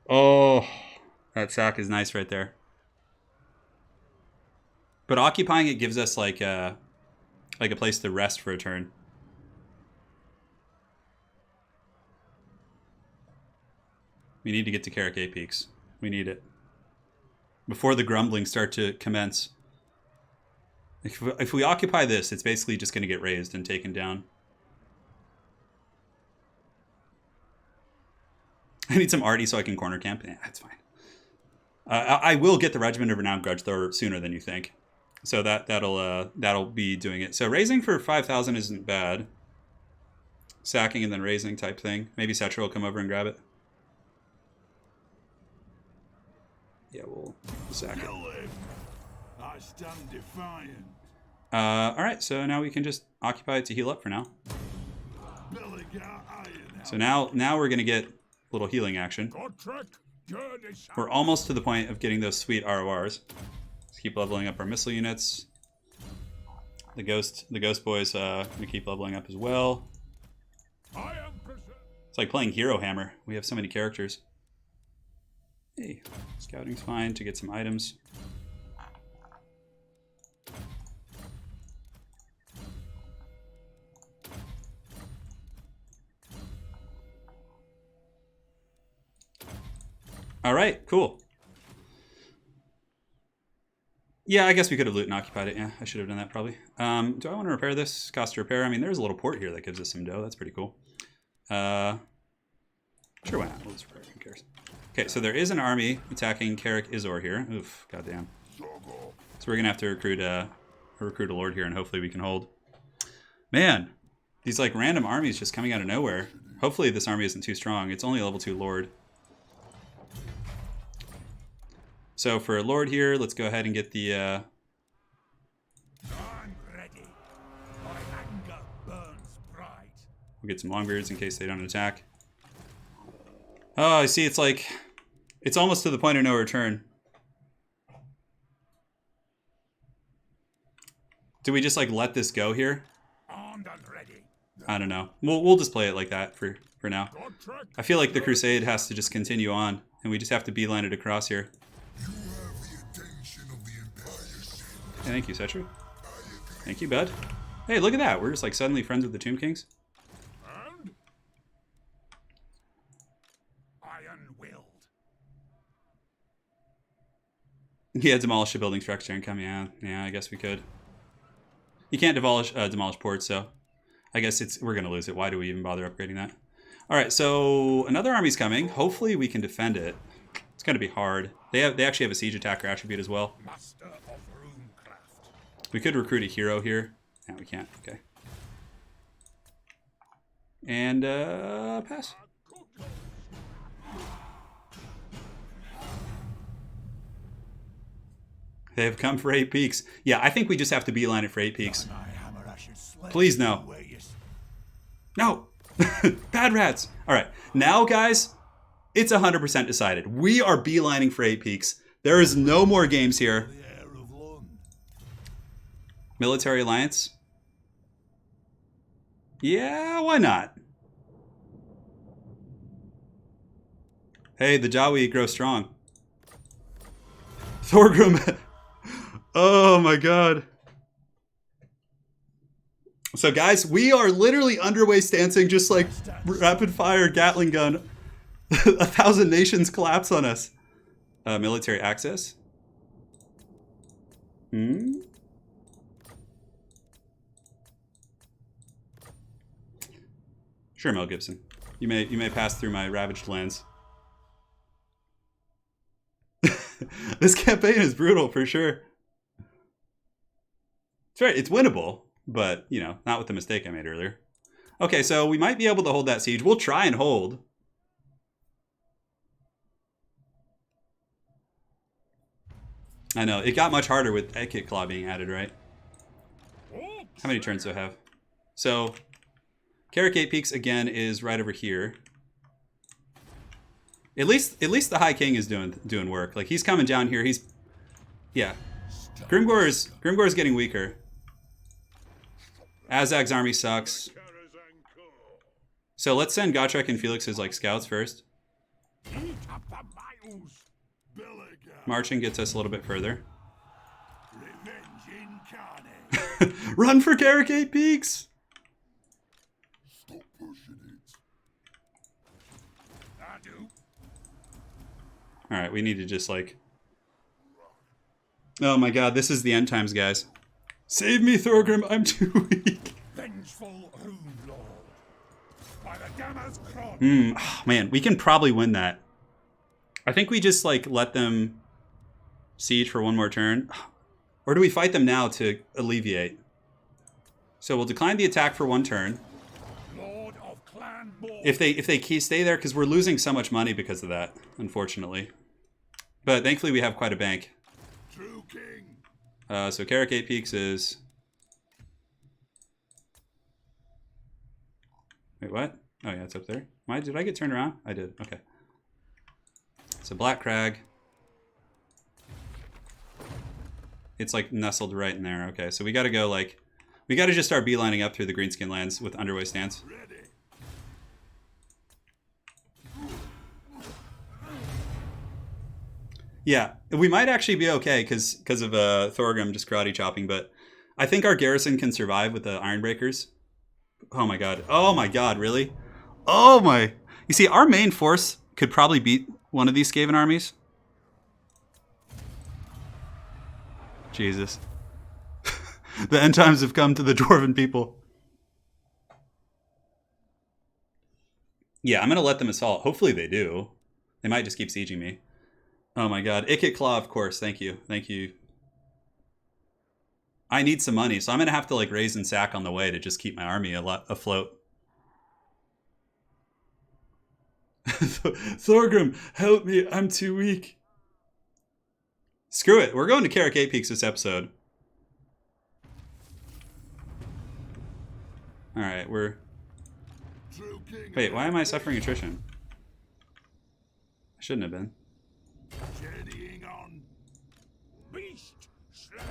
Oh, that sack is nice right there. But occupying it gives us, like a place to rest for a turn. We need to get to KARAK 8 peaks. We need it. Before the grumblings start to commence. If we occupy this, it's basically just going to get raised and taken down. I need some arty so I can corner camp. Yeah, that's fine. I will get the Regiment of Renowned Grudge Thrower sooner than you think. So that'll be doing it. So raising for 5,000 isn't bad. Sacking and then raising type thing. Maybe Cetra will come over and grab it. Yeah, we'll sack it. Kill him. I stand defiant. Alright, so now we can just occupy it to heal up for now. Belegar Ironhammer. So now we're going to get a little healing action. We're almost to the point of getting those sweet RORs. Let's keep leveling up our missile units. The ghost boys going to keep leveling up as well. It's like playing Hero Hammer. We have so many characters. Hey, scouting's fine to get some items. All right, cool. Yeah, I guess we could have loot and occupied it. Yeah, I should have done that probably. Do I want to repair this? Cost to repair. I mean, there's a little port here that gives us some dough. That's pretty cool. Sure, why not? We'll just repair it. Who cares? Okay, so there is an army attacking KARAK Izor here. Oof, goddamn. So we're gonna have to recruit a lord here, and hopefully we can hold. Man, these like random armies just coming out of nowhere. Hopefully this army isn't too strong. It's only a level 2 lord. So for a lord here, let's go ahead and get the. I'm ready. My anger burns bright. We'll get some longbeards in case they don't attack. Oh, I see. It's like it's almost to the point of no return. Do we just like let this go here? Armed and ready. I don't know. We'll just play it like that for now. I feel like the crusade has to just continue on, and we just have to beeline it across here. You have the attention of the Empire. Hey, thank you, Setri. Thank you, bud. Hey, look at that. We're just like suddenly friends with the Tomb Kings. And iron-willed. Yeah, demolish a building structure and come. Yeah, I guess we could. You can't demolish ports, so I guess we're gonna lose it. Why do we even bother upgrading that? All right, so another army's coming. Hopefully we can defend it. It's gonna be hard. They actually have a siege attacker attribute as well. Master of runecraft. We could recruit a hero here. No, we can't. Okay. And pass. They have come for 8 peaks. Yeah, I think we just have to beeline it for 8 peaks. Please no. No. Bad rats. All right. Now, guys, it's 100% decided. We are beelining for 8 peaks. There is no more games here. Military alliance. Yeah, why not? Hey, the Jawi grow strong. Thorgrim. Oh my god. So guys, we are literally underway stancing, just like rapid fire Gatling gun. 1,000 nations collapse on us. Military access. Sure, Mel Gibson. You may pass through my ravaged lands. This campaign is brutal for sure. That's right, it's winnable, but you know, not with the mistake I made earlier. Okay, so we might be able to hold that siege. We'll try and hold. I know, it got much harder with Ekit Claw being added, right? How many turns do I have? So, KARAK 8 Peaks again is right over here. At least the High King is doing work. Like he's coming down here. Yeah. Grimgor is getting weaker. Azag's army sucks. So let's send Gotrek and Felix's like scouts first. Marching gets us a little bit further. Run for KARAK 8 Peaks! Stop pushing it. I do. Alright, we need to just like... Oh my god, this is the end times, guys. Save me, Thorgrim, I'm too weak. Vengeful rune lord. By the Gamma's Cron. Oh, man, we can probably win that. I think we just like let them siege for one more turn. Or do we fight them now to alleviate? So we'll decline the attack for one turn. Lord of Clan Ball. If they stay there, because we're losing so much money because of that, unfortunately. But thankfully we have quite a bank. True king. So KARAK 8 Peaks is... Wait, what? Oh yeah, it's up there. Why did I get turned around? I did. Okay. So Black Crag. It's like nestled right in there. Okay, so we got to go like... We got to just start beelining up through the greenskin lands with underway stance. Ready. Yeah, we might actually be okay because of Thorgrim just karate chopping, but I think our garrison can survive with the Ironbreakers. Oh my god. Oh my god, really? Oh my... You see, our main force could probably beat one of these Skaven armies. Jesus. The end times have come to the Dwarven people. Yeah, I'm going to let them assault. Hopefully they do. They might just keep sieging me. Oh my god. Ikit Claw, of course. Thank you. Thank you. I need some money, so I'm going to have to like raise and sack on the way to just keep my army afloat. Thorgrim, help me. I'm too weak. Screw it. We're going to KARAK 8 Peaks this episode. Alright, we're... True king. Wait, why am I suffering attrition? I shouldn't have been. Journeying on. Beast Slayer.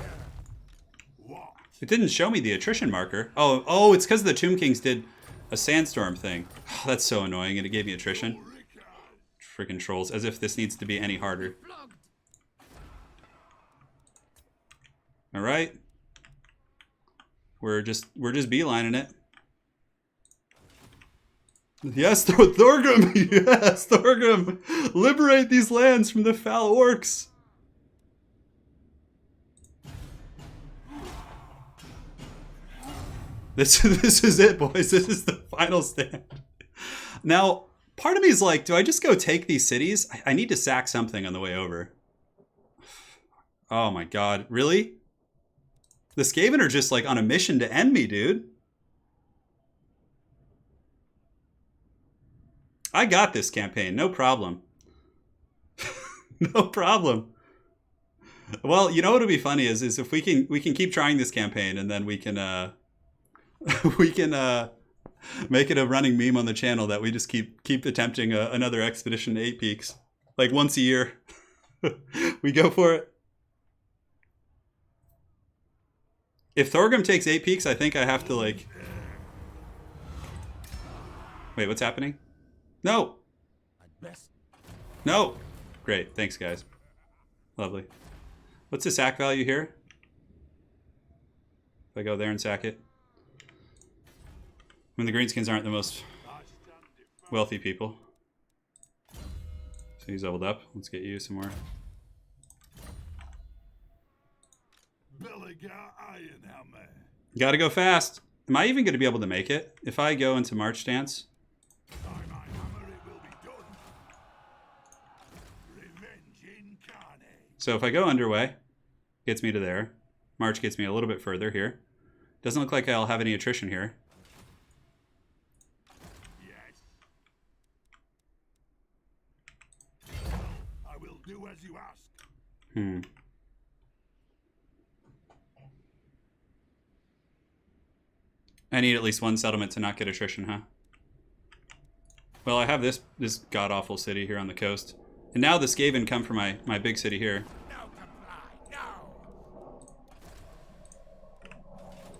What? It didn't show me the attrition marker. Oh, it's because the Tomb Kings did a sandstorm thing. Oh, that's so annoying, and it gave me attrition. Freaking trolls, as if this needs to be any harder. Alright. We're just beelining it. Yes, Thorgrim! Yes, Thorgrim! Liberate these lands from the foul orcs! This is it, boys. This is the final stand. Now, part of me is like, do I just go take these cities? I need to sack something on the way over. Oh my god. Really? The Skaven are just like on a mission to end me, dude. I got this campaign, no problem. No problem. Well, you know what would be funny is if we can keep trying this campaign and then we can make it a running meme on the channel that we just keep attempting another expedition to 8 Peaks. Like once a year. We go for it. If Thorgrim takes 8 Peaks, I think I have to like... Wait, what's happening? No! No! Great, thanks guys. Lovely. What's the sack value here? If I go there and sack it. When the greenskins aren't the most wealthy people. So he's leveled up. Let's get you some more. Belegar Ironhammer. Gotta go fast. Am I even going to be able to make it? If I go into March stance? Ironhammer, it will be done. Revenge incarnate. So if I go underway, gets me to there. March gets me a little bit further here. Doesn't look like I'll have any attrition here. Yes. I will do as you ask. I need at least one settlement to not get attrition, huh? Well, I have this god-awful city here on the coast. And now the Skaven come for my big city here.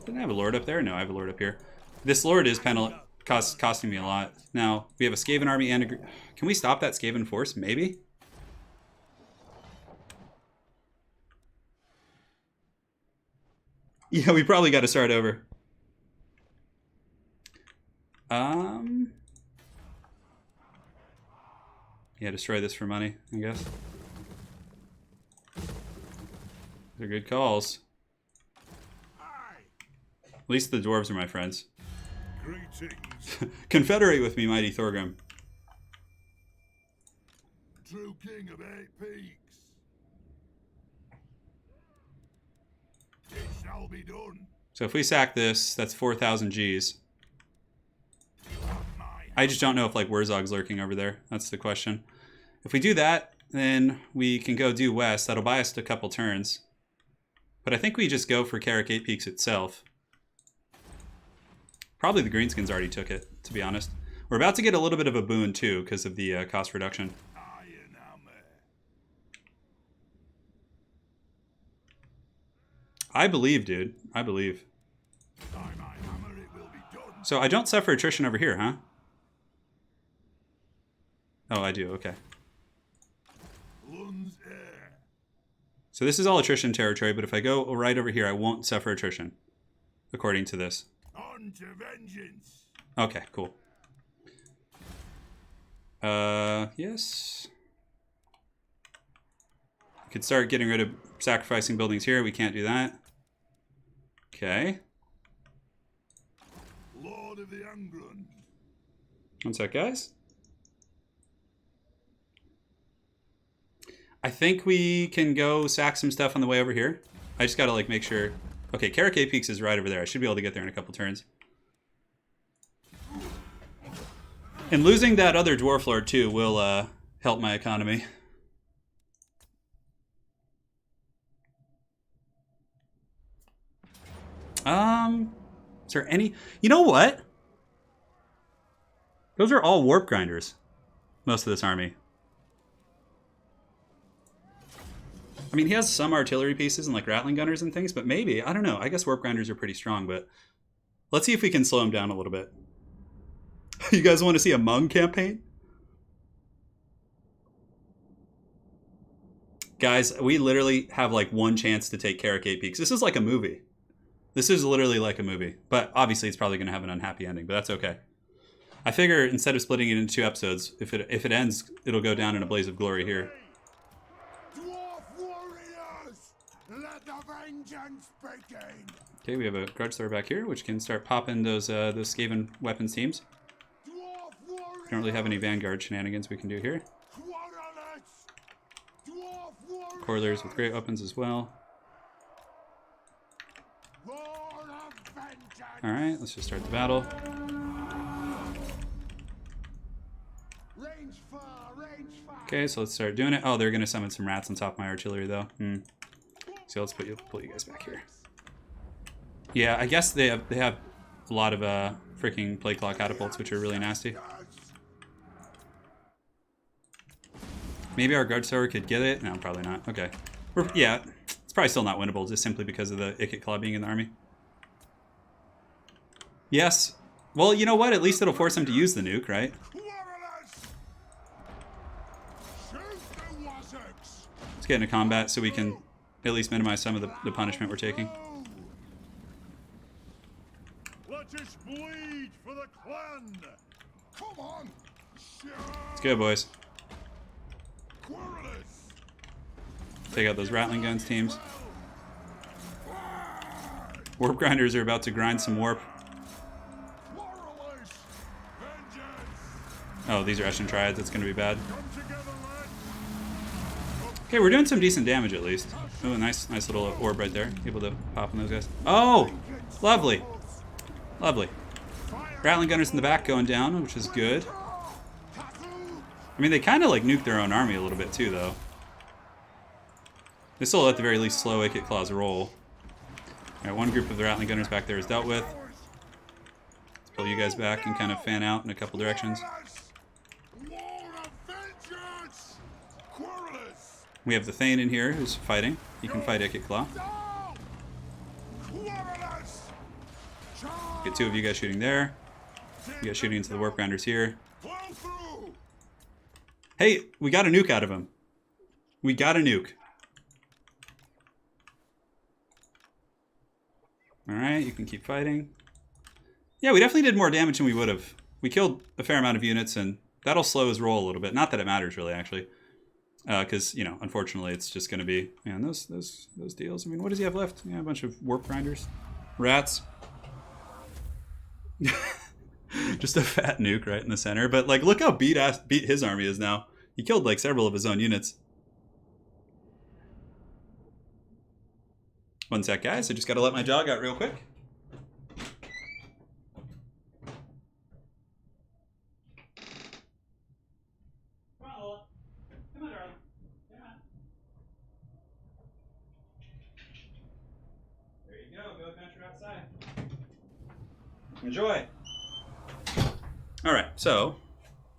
Didn't I have a lord up there? No, I have a lord up here. This lord is costing me a lot. Now, we have a Skaven army and a... Can we stop that Skaven force? Maybe? Yeah, we probably got to start over. Yeah, destroy this for money, I guess. They're good calls. At least the dwarves are my friends. Greetings. Confederate with me, mighty Thorgrim. True king of 8 Peaks. It shall be done. So if we sack this, that's 4,000 Gs. I just don't know if like Wurzog's lurking over there. That's the question. If we do that, then we can go due west. That'll buy us a couple turns. But I think we just go for KARAK 8 Peaks itself. Probably the Greenskins already took it, to be honest. We're about to get a little bit of a boon, too, because of the cost reduction. Ironhammer. I believe, dude. I believe. Time I hammer it will be done. So I don't suffer attrition over here, huh? Oh, I do. Okay. Lun's air. So this is all attrition territory, but if I go right over here, I won't suffer attrition, according to this. On to vengeance. Okay, cool. Yes. We could start getting rid of sacrificing buildings here. We can't do that. Okay. Lord of the England. One sec, guys. I think we can go sack some stuff on the way over here. I just gotta like make sure. Okay, KARAK 8 Peaks is right over there. I should be able to get there in a couple turns. And losing that other Dwarf Lord too will help my economy. Is there any... You know what? Those are all warp grinders. Most of this army. I mean, he has some artillery pieces and like rattling gunners and things, but maybe, I don't know. I guess warp grinders are pretty strong, but let's see if we can slow him down a little bit. You guys want to see a Hmong campaign? Guys, we literally have like one chance to take KARAK 8 Peaks. This is like a movie. This is literally like a movie. But obviously it's probably going to have an unhappy ending, but that's okay. I figure instead of splitting it into 2 episodes, if it ends, it'll go down in a blaze of glory here. Dwarf warriors, let the vengeance begin. Okay, we have a grudge thrower back here, which can start popping those Skaven weapons teams. Dwarf warriors, We don't really have any Vanguard shenanigans we can do here. quarrelers. Dwarf warriors, Coilers with great weapons as well. Lord of vengeance. Alright, let's just start the battle. Range far, range far. Okay, so let's start doing it. Oh, they're going to summon some rats on top of my artillery, though. So let's pull you guys back here. Yeah, I guess they have a lot of freaking plate claw catapults, which are really nasty. Maybe our guard thrower could get it? No, probably not. Okay. Yeah, it's probably still not winnable, just simply because of the Ikit Claw being in the army. Yes. Well, you know what? At least it'll force him to use the nuke, right? Let's get into combat so we can at least minimize some of the punishment we're taking. Let us bleed for the clan. Come on. Let's go, boys. Quarrelers. Take out those rattling guns teams. Warp grinders are about to grind some warp. Quarrelers. Vengeance. Oh, these are Eshin Triads. That's going to be bad. Come together, lads. Okay, we're doing some decent damage at least. Oh, nice little orb right there. Able to pop on those guys. Oh, lovely. Lovely. Rattling gunners in the back going down, which is good. I mean, they kind of like nuke their own army a little bit too, though. This will at the very least slow Ikit Claws roll. Alright, one group of the Rattling Gunners back there is dealt with. Let's pull you guys back and kind of fan out in a couple directions. Lord of vengeance. Quarrelers. We have the Thane in here who's fighting. He can fight Ikit Claw. Down. Quarrelers. Get 2 of you guys shooting there. You guys shooting into the Warp Grinders here. Blow through. Hey, we got a nuke out of him. We got a nuke. Alright, you can keep fighting. Yeah, we definitely did more damage than we would have. We killed a fair amount of units, and that'll slow his roll a little bit. Not that it matters, really, actually. Because, you know, unfortunately, it's just going to be... Man, those deals. I mean, what does he have left? Yeah, a bunch of Warp Grinders. Rats. Just a fat nuke right in the center. But, like, look how beat his army is now. He killed, like, several of his own units. One sec, guys. I just got to let my dog out real quick. Come on, darling. Enjoy. All right, so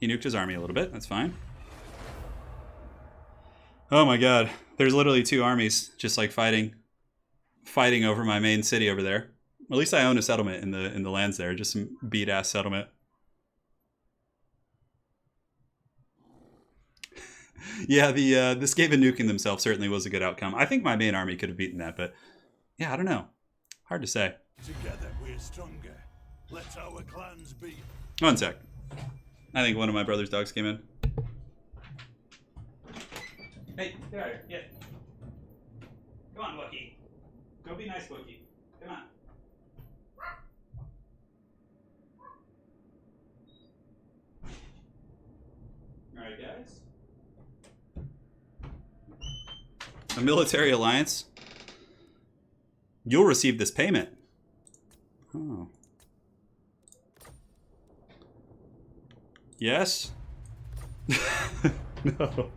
he nuked his army a little bit. That's fine. Oh my god, there's literally 2 armies just like fighting over my main city over there. At least I own a settlement in the lands there, just some beat ass settlement. Yeah, the Skaven nuking themselves certainly was a good outcome. I think my main army could have beaten that, but yeah, I don't know. Hard to say. Together we're stronger. Let our clans be. One sec. I think one of my brother's dogs came in. Hey, get out here. Get. Come on, Wookie. Go be nice, Wookie. Come on. Alright, guys. A military alliance. You'll receive this payment. Oh. Yes? No.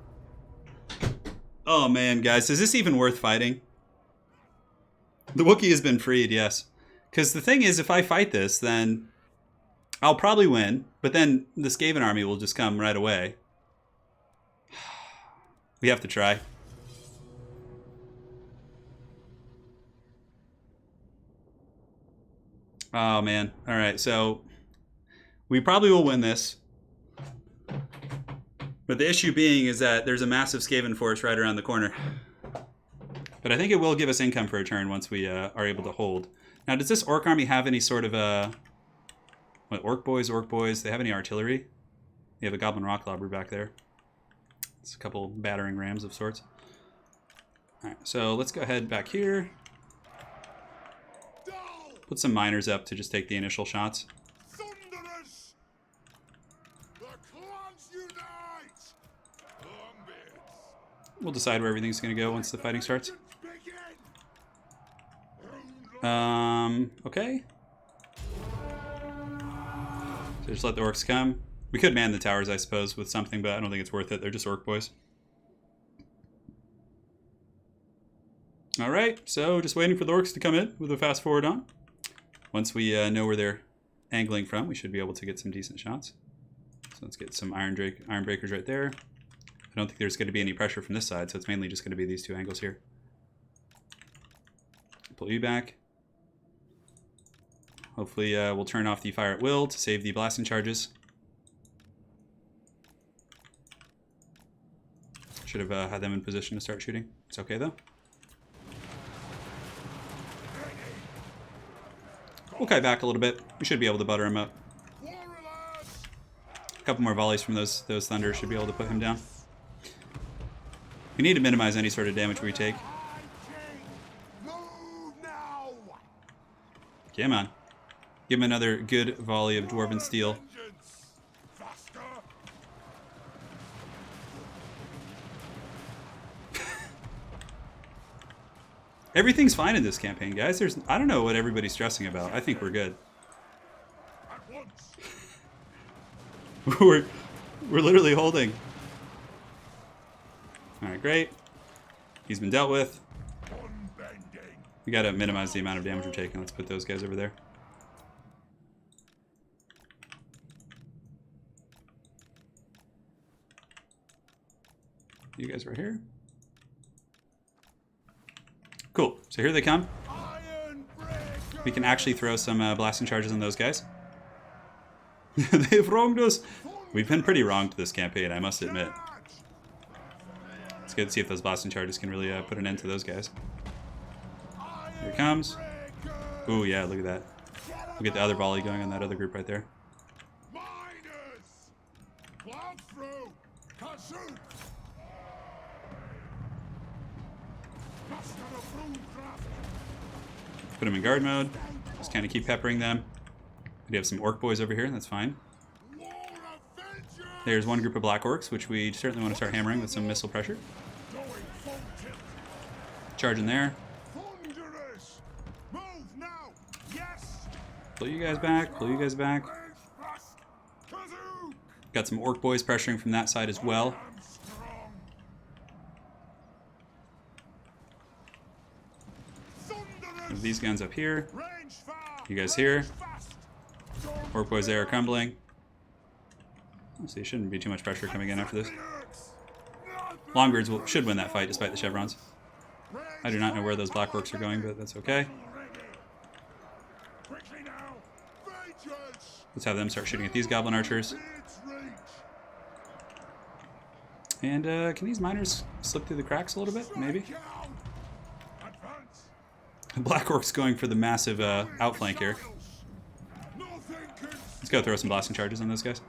Oh man, guys, is this even worth fighting? The Wookiee has been freed, yes. Because the thing is, if I fight this, then I'll probably win, but then the Skaven army will just come right away. We have to try. Oh man. Alright, so we probably will win this. But the issue being is that there's a massive Skaven force right around the corner. But I think it will give us income for a turn once we are able to hold. Now, does this Orc army have any sort of what, Orc boys, they have any artillery? They have a Goblin Rock Lobber back there. It's a couple battering rams of sorts. Alright, so let's go ahead back here. Put some miners up to just take the initial shots. Thunderous! The clans unite! We'll decide where everything's going to go once the fighting starts. Okay. So just let the orcs come. We could man the towers, I suppose, with something, but I don't think it's worth it. They're just orc boys. Alright, so just waiting for the orcs to come in with a fast forward on. Once we know where they're angling from, we should be able to get some decent shots. So let's get some iron breakers right there. I don't think there's going to be any pressure from this side, so it's mainly just going to be these 2 angles here. Pull you back. Hopefully we'll turn off the fire at will to save the blasting charges. Should have had them in position to start shooting. It's okay though. We'll kite back a little bit. We should be able to butter him up. A couple more volleys from those thunders should be able to put him down. We need to minimize any sort of damage we take. Come on. Give him another good volley of Dwarven Steel. Everything's fine in this campaign, guys. I don't know what everybody's stressing about. I think we're good. we're literally holding. Alright, great. He's been dealt with. We gotta minimize the amount of damage we're taking. Let's put those guys over there. You guys right here. Cool. So here they come. We can actually throw some blasting charges on those guys. They've wronged us. We've been pretty wronged this campaign, I must admit. It's good to see if those blasting charges can really put an end to those guys. Here it comes. Ooh, yeah, look at that. We'll get the other volley going on that other group right there. Put them in guard mode. Just kind of keep peppering them. We have some orc boys over here. That's fine. There's one group of black orcs, which we certainly want to start hammering with some missile pressure. Charge in there. Pull you guys back. Pull you guys back. Got some orc boys pressuring from that side as well. Move these guns up here. You guys here. Orc boys there are crumbling. So there shouldn't be too much pressure coming in after this. Longbeards should win that fight despite the chevrons. I do not know where those black orcs are going, but that's okay. Let's have them start shooting at these goblin archers. And can these miners slip through the cracks a little bit? Maybe. Black orcs going for the massive outflank here. Let's go throw some blasting charges on those guys.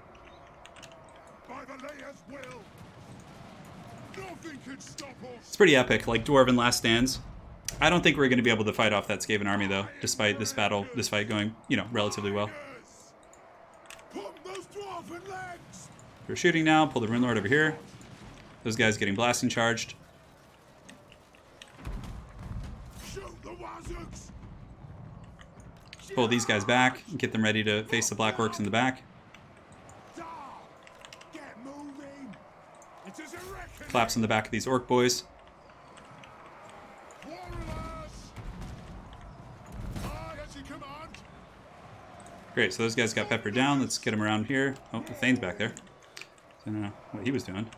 It's pretty epic, like Dwarven last stands. I don't think we're going to be able to fight off that Skaven army though, despite this fight going, you know, relatively well. We're shooting now, pull the Rune Lord over here. Those guys getting blasting charged. Pull these guys back and get them ready to face the black orcs in the back. Collapse in the back of these orc boys. Great, so those guys got peppered down. Let's get them around here. Oh, the Thane's back there. I don't know what he was doing.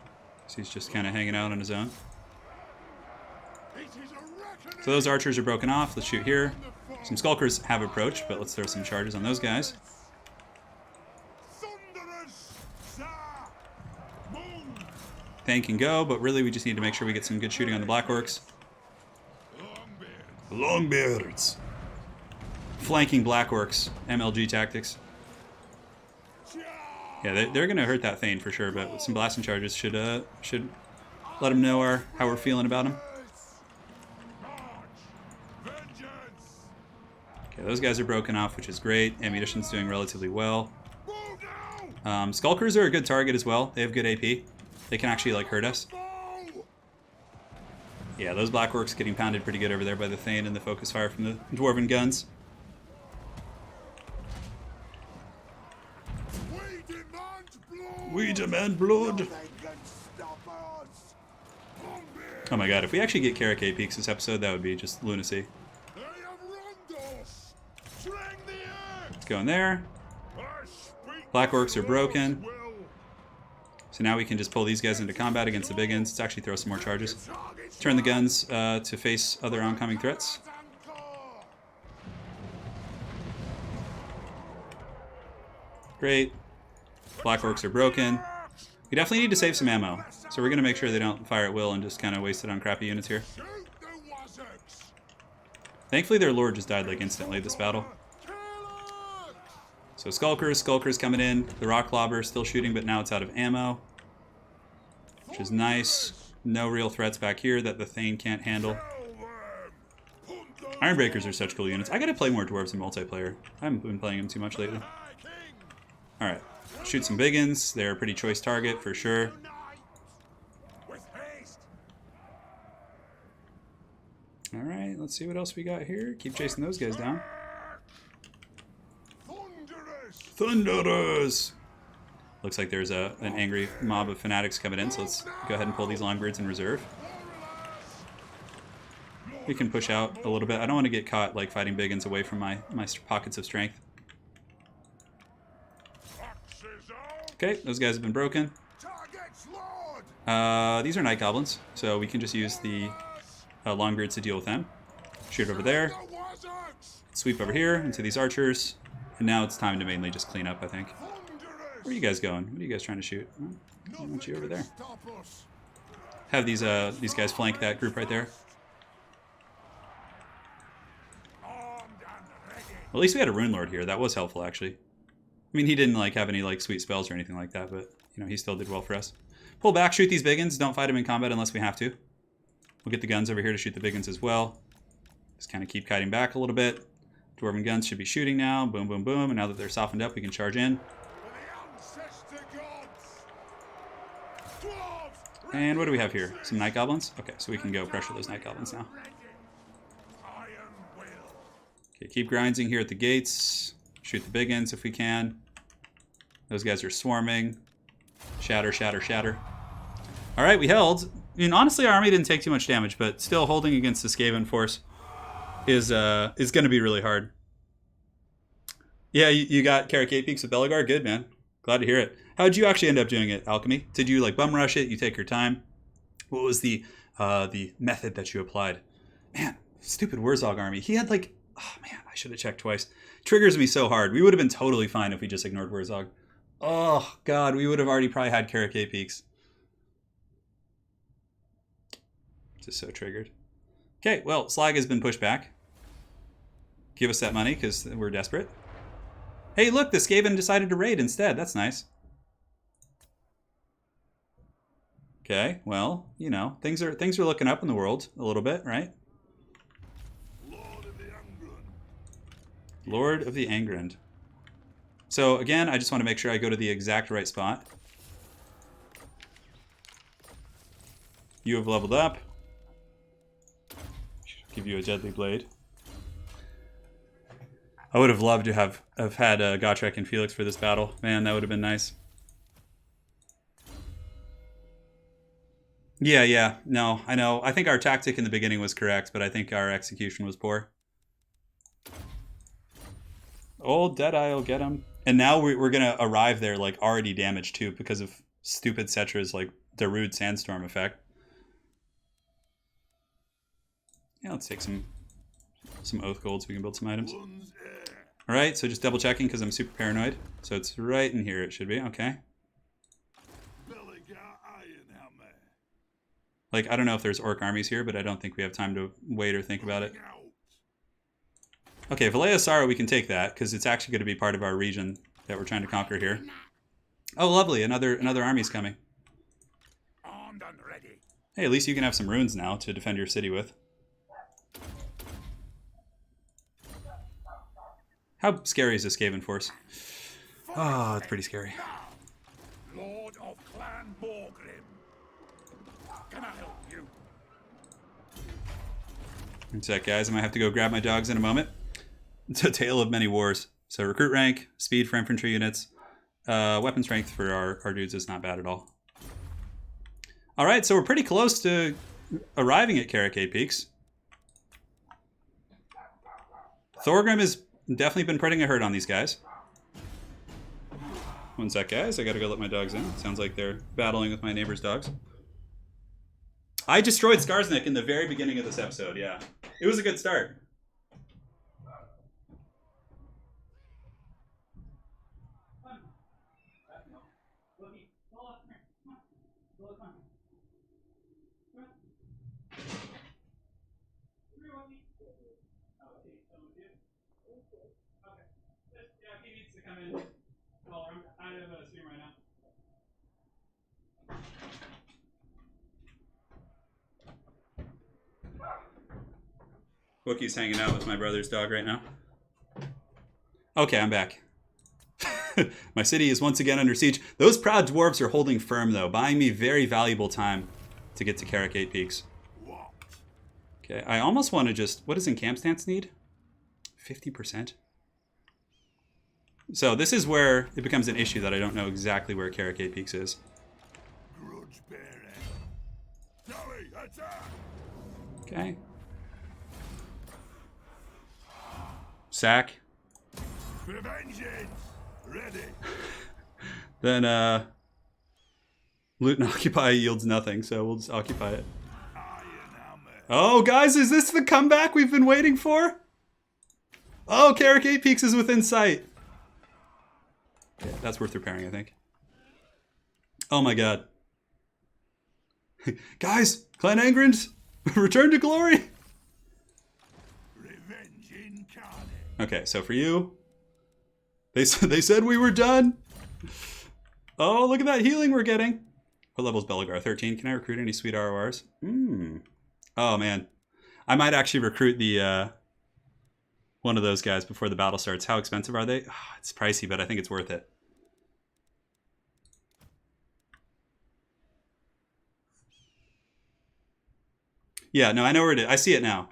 So he's just kind of hanging out on his own. So those archers are broken off. Let's shoot here. Some skulkers have approached, but let's throw some charges on those guys. Thane can go, but really we just need to make sure we get some good shooting on the black orcs. Longbeards. Flanking black orcs. MLG tactics. Yeah, they're going to hurt that Thane for sure, but with some blasting charges should let them know how we're feeling about him. Okay, those guys are broken off, which is great. Ammunition's doing relatively well. Skulkers are a good target as well. They have good AP. They can actually like hurt us. Yeah, those black orcs getting pounded pretty good over there by the Thane and the focus fire from the Dwarven guns. We demand blood. Oh my god, if we actually get KARAK 8 peaks this episode, that would be just lunacy. Let's go in there. Black orcs are broken. So now we can just pull these guys into combat against the big ends. Let's actually throw some more charges. Turn the guns to face other oncoming threats. Great. Black orcs are broken. We definitely need to save some ammo. So we're going to make sure they don't fire at will and just kind of waste it on crappy units here. Thankfully their lord just died like instantly this battle. So Skulkers coming in. The Rock Clobber still shooting, but now it's out of ammo. Which is nice. No real threats back here that the Thane can't handle. Ironbreakers are such cool units. I gotta play more Dwarves in multiplayer. I haven't been playing them too much lately. Alright. Shoot some biggins. They're a pretty choice target for sure. Alright, let's see what else we got here. Keep chasing those guys down. Thunderers! Looks like there's an angry mob of fanatics coming in, so let's go ahead and pull these Longbeards in reserve. We can push out a little bit. I don't want to get caught like fighting biggins away from my pockets of strength. Okay, those guys have been broken. These are night goblins, so we can just use the Longbeards to deal with them. Shoot over there. Sweep over here into these archers. And now it's time to mainly just clean up, I think. Where are you guys going? What are you guys trying to shoot? I want you over there. Have these guys flank that group right there. Well, at least we had a Rune Lord here. That was helpful, actually. I mean, he didn't like have any like sweet spells or anything like that, but you know, he still did well for us. Pull back, shoot these biggins. Don't fight them in combat unless we have to. We'll get the guns over here to shoot the biggins as well. Just kind of keep kiting back a little bit. Dwarven guns should be shooting now. Boom, boom, boom. And now that they're softened up, we can charge in. And what do we have here? Some night goblins? Okay, so we can go pressure those night goblins now. Okay, keep grinding here at the gates. Shoot the big ends if we can. Those guys are swarming. Shatter, shatter, shatter. All right, we held. I mean, honestly, our army didn't take too much damage, but still holding against the Skaven force is going to be really hard. Yeah, you got KARAK 8 peaks with Belegar. Good, man. Glad to hear it. How'd you actually end up doing it, Alchemy? Did you like bum rush it? You take your time? What was the method that you applied? Man, stupid Wurzog army. He had like, oh man, I should have checked twice. Triggers me so hard. We would have been totally fine if we just ignored Wurzog. Oh god, we would have already probably had KARAK 8 peaks. Just so triggered. Okay, well, Slag has been pushed back. Give us that money because we're desperate. Hey, look, the Skaven decided to raid instead. That's nice. Okay, well, you know, things are looking up in the world a little bit, right? Lord of the Angrand. So again, I just want to make sure I go to the exact right spot. You have leveled up. Give you a deadly blade. I would have loved to have had Gotrek and Felix for this battle. Man, that would have been nice. Yeah. No, I know. I think our tactic in the beginning was correct, but I think our execution was poor. Old Deadeye will get him. And now we're going to arrive there like already damaged too because of stupid Cetra's like Darude Sandstorm effect. Yeah, let's take some Oath Gold so we can build some items. Alright, so just double checking because I'm super paranoid. So it's right in here it should be. Okay. Belegar Ironhammer. Like, I don't know if there's orc armies here, but I don't think we have time to wait or think about it. Okay, Valea Sara, we can take that, because it's actually going to be part of our region that we're trying to conquer here. Oh, lovely. Another army's coming. Armed and ready. Hey, at least you can have some runes now to defend your city with. How scary is this Skaven force? Oh, it's pretty scary. Lord of Clan Borgrim. Can I help you? One sec, guys. I might have to go grab my dogs in a moment. It's a tale of many wars. So recruit rank, speed for infantry units, weapon strength for our dudes is not bad at all. All right, so we're pretty close to arriving at KARAK 8 peaks. Thorgrim has definitely been putting a hurt on these guys. One sec, guys. I gotta go let my dogs in. Sounds like they're battling with my neighbor's dogs. I destroyed Skarsnik in the very beginning of this episode, yeah. It was a good start. Wookiee's hanging out with my brother's dog right now. Okay, I'm back. My city is once again under siege. Those proud dwarves are holding firm, though, buying me very valuable time to get to KARAK 8 peaks. Okay, I almost want to just... What does Encamp Stance need? 50%? So this is where it becomes an issue that I don't know exactly where KARAK 8 peaks is. Grudge bearer. Dolly, attack! Okay. Sack. For vengeance! Ready! Then, loot and occupy yields nothing, so we'll just occupy it. Ironhammer. Oh, guys, is this the comeback we've been waiting for? Oh, KARAK 8 peaks is within sight. Yeah, that's worth repairing, I think. Oh my god. Guys, Clan Angrand, return to glory! Revenge incarnate. Okay, so for you, they said we were done. Oh, look at that healing we're getting. What level's Belegar? 13. Can I recruit any sweet RORs? Oh, man. I might actually recruit the one of those guys before the battle starts. How expensive are they? Oh, it's pricey, but I think it's worth it. Yeah, no, I know where it is. I see it now.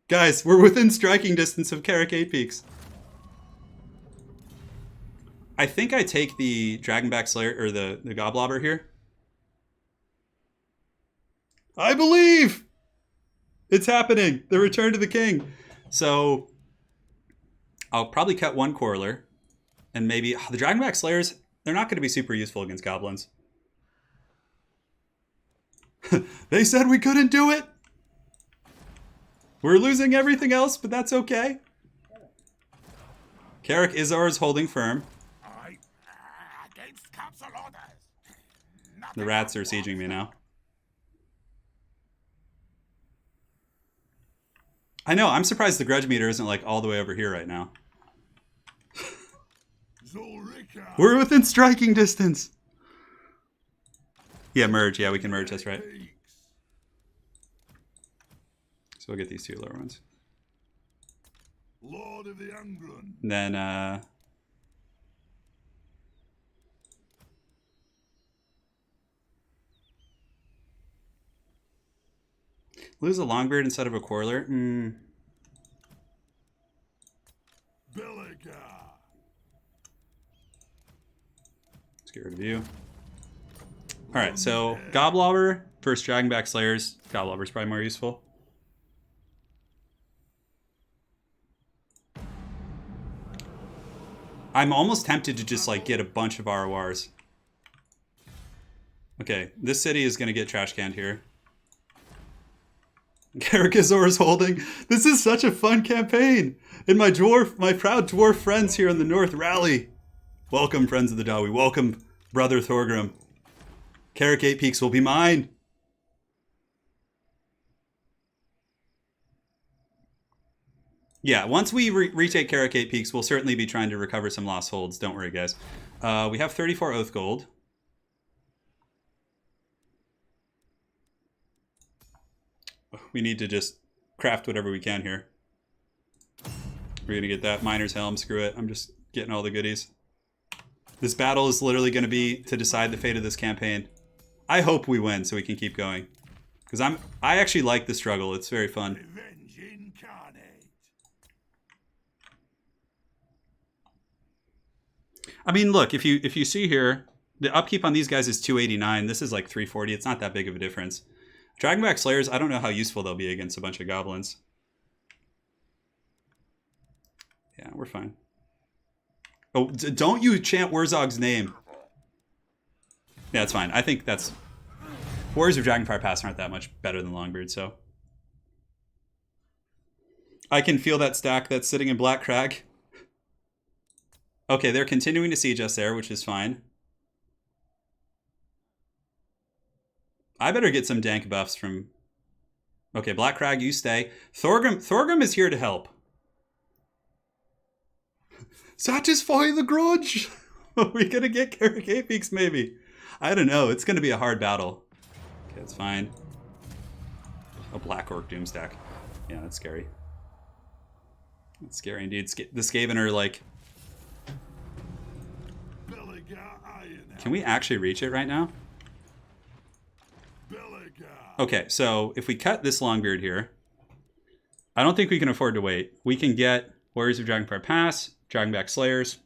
Guys, we're within striking distance of KARAK 8 peaks. I think I take the Dragonback Slayer, or the Goblobber here. I believe! It's happening! The return to the king! So, I'll probably cut one Quarreler. And maybe the Dragonback Slayers, they're not going to be super useful against goblins. They said we couldn't do it. We're losing everything else, but that's okay. KARAK Izor is holding firm. Against council orders. The rats are sieging me now. I know, I'm surprised the grudge meter isn't like all the way over here right now. Zulrika. We're within striking distance. Yeah, merge. Yeah, we can merge. That's right. So we'll get these two lower ones. Lord of the Angron. And then, lose a Longbeard instead of a Quarreler? Belegar. Let's get rid of you. Alright, so Goblobber versus Dragonback Slayers. Goblobber's probably more useful. I'm almost tempted to just like get a bunch of RORs. Okay, this city is going to get trash canned here. KARAK Izor is holding. This is such a fun campaign. And my proud dwarf friends here in the north rally. Welcome, friends of the Dawi. Welcome, brother Thorgrim. KARAK 8 Peaks will be mine. Yeah, once we retake KARAK 8 Peaks, we'll certainly be trying to recover some lost holds. Don't worry, guys. We have 34 Oath Gold. We need to just craft whatever we can here. We're going to get that Miner's Helm. Screw it. I'm just getting all the goodies. This battle is literally going to be to decide the fate of this campaign. I hope we win so we can keep going. Because I actually like the struggle. It's very fun. Revenge incarnate. I mean, look, if you see here, the upkeep on these guys is 289. This is like 340. It's not that big of a difference. Dragonback Slayers, I don't know how useful they'll be against a bunch of goblins. Yeah, we're fine. Oh, don't you chant Wurzog's name. Yeah, it's fine. I think that's... Warriors of Dragonfire Pass aren't that much better than Longbeard, so... I can feel that stack that's sitting in Black Crag. Okay, they're continuing to siege us there, which is fine. I better get some dank buffs from... Okay, Black Crag, you stay. Thorgrim is here to help. Satisfy the grudge! Are we gonna get KARAK 8 Peaks, maybe? I don't know. It's gonna be a hard battle. Okay, that's fine. A Black Orc Doomstack. Yeah, that's scary. That's scary indeed. The Skaven are like... Can we actually reach it right now? Okay, so if we cut this Longbeard here, I don't think we can afford to wait. We can get Warriors of Dragonfire Pass, Dragonback Slayers.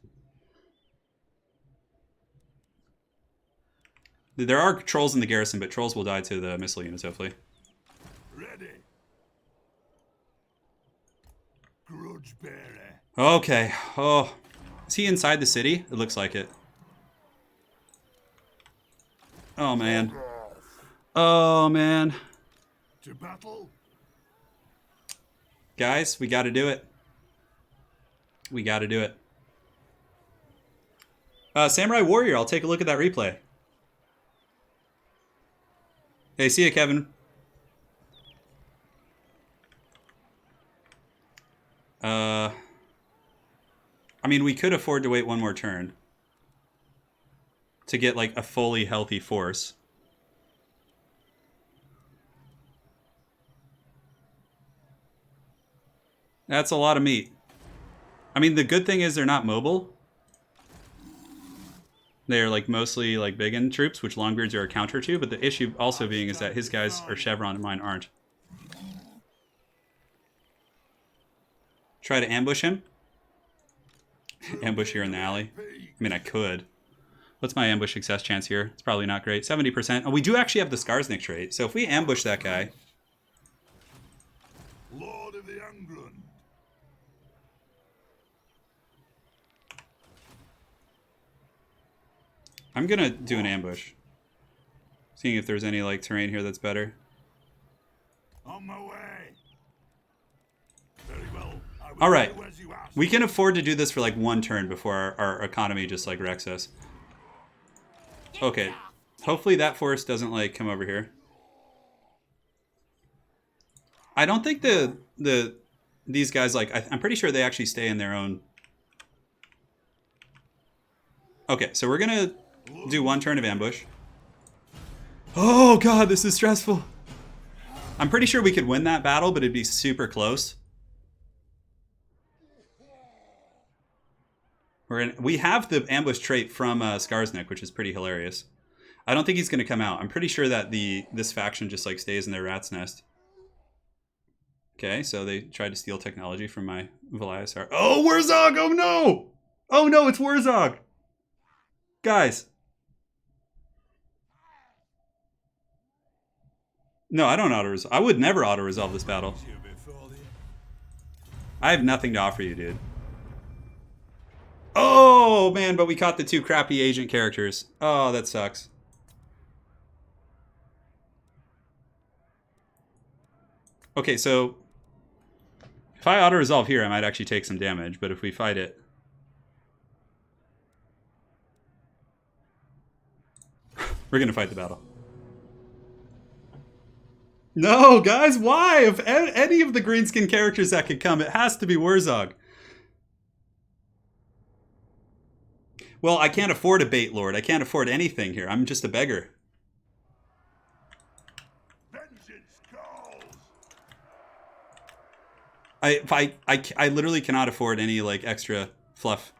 There are trolls in the garrison, but trolls will die to the missile units, hopefully. Ready. Grudge bearer. Okay. Oh, is he inside the city? It looks like it. Oh, man. Oh, man. To battle. Guys, we got to do it. We got to do it. Samurai Warrior, I'll take a look at that replay. Hey, see ya, Kevin. I mean, we could afford to wait one more turn to get, like, a fully healthy force. That's a lot of meat. I mean, the good thing is they're not mobile. They're like mostly like Biggin troops, which Longbeards are a counter to, but the issue also being is that his guys are Chevron and mine aren't. Try to ambush him. Ambush here in the alley. I mean, I could. What's my ambush success chance here? It's probably not great. 70%. Oh, we do actually have the Skarsnik trait, so if we ambush that guy... Lord of the Angron. I'm gonna do an ambush. Seeing if there's any like terrain here that's better. On my way. Very well. I will All right. do as you ask. We can afford to do this for like one turn before our economy just like wrecks us. Okay. Hopefully that force doesn't like come over here. I don't think these guys like I'm pretty sure they actually stay in their own. Okay, so we're gonna do one turn of ambush. Oh god, this is stressful. I'm pretty sure we could win that battle, but it'd be super close. We have the ambush trait from Skarsnik, which is pretty hilarious. I don't think he's gonna come out. I'm pretty sure that this faction just like stays in their rat's nest. Okay, so they tried to steal technology from my Valiasar. Oh, Wurzog! Oh no! Oh no, it's Wurzog! Guys. No, I don't auto-resolve. I would never auto-resolve this battle. I have nothing to offer you, dude. Oh, man, but we caught the 2 crappy agent characters. Oh, that sucks. Okay, so if I auto-resolve here, I might actually take some damage, but if we fight it... We're gonna fight the battle. No, guys, why? If any of the greenskin characters that could come, it has to be Wurzog. Well, I can't afford a bait lord. I can't afford anything here. I'm just a beggar. Vengeance calls. I literally cannot afford any like extra fluff.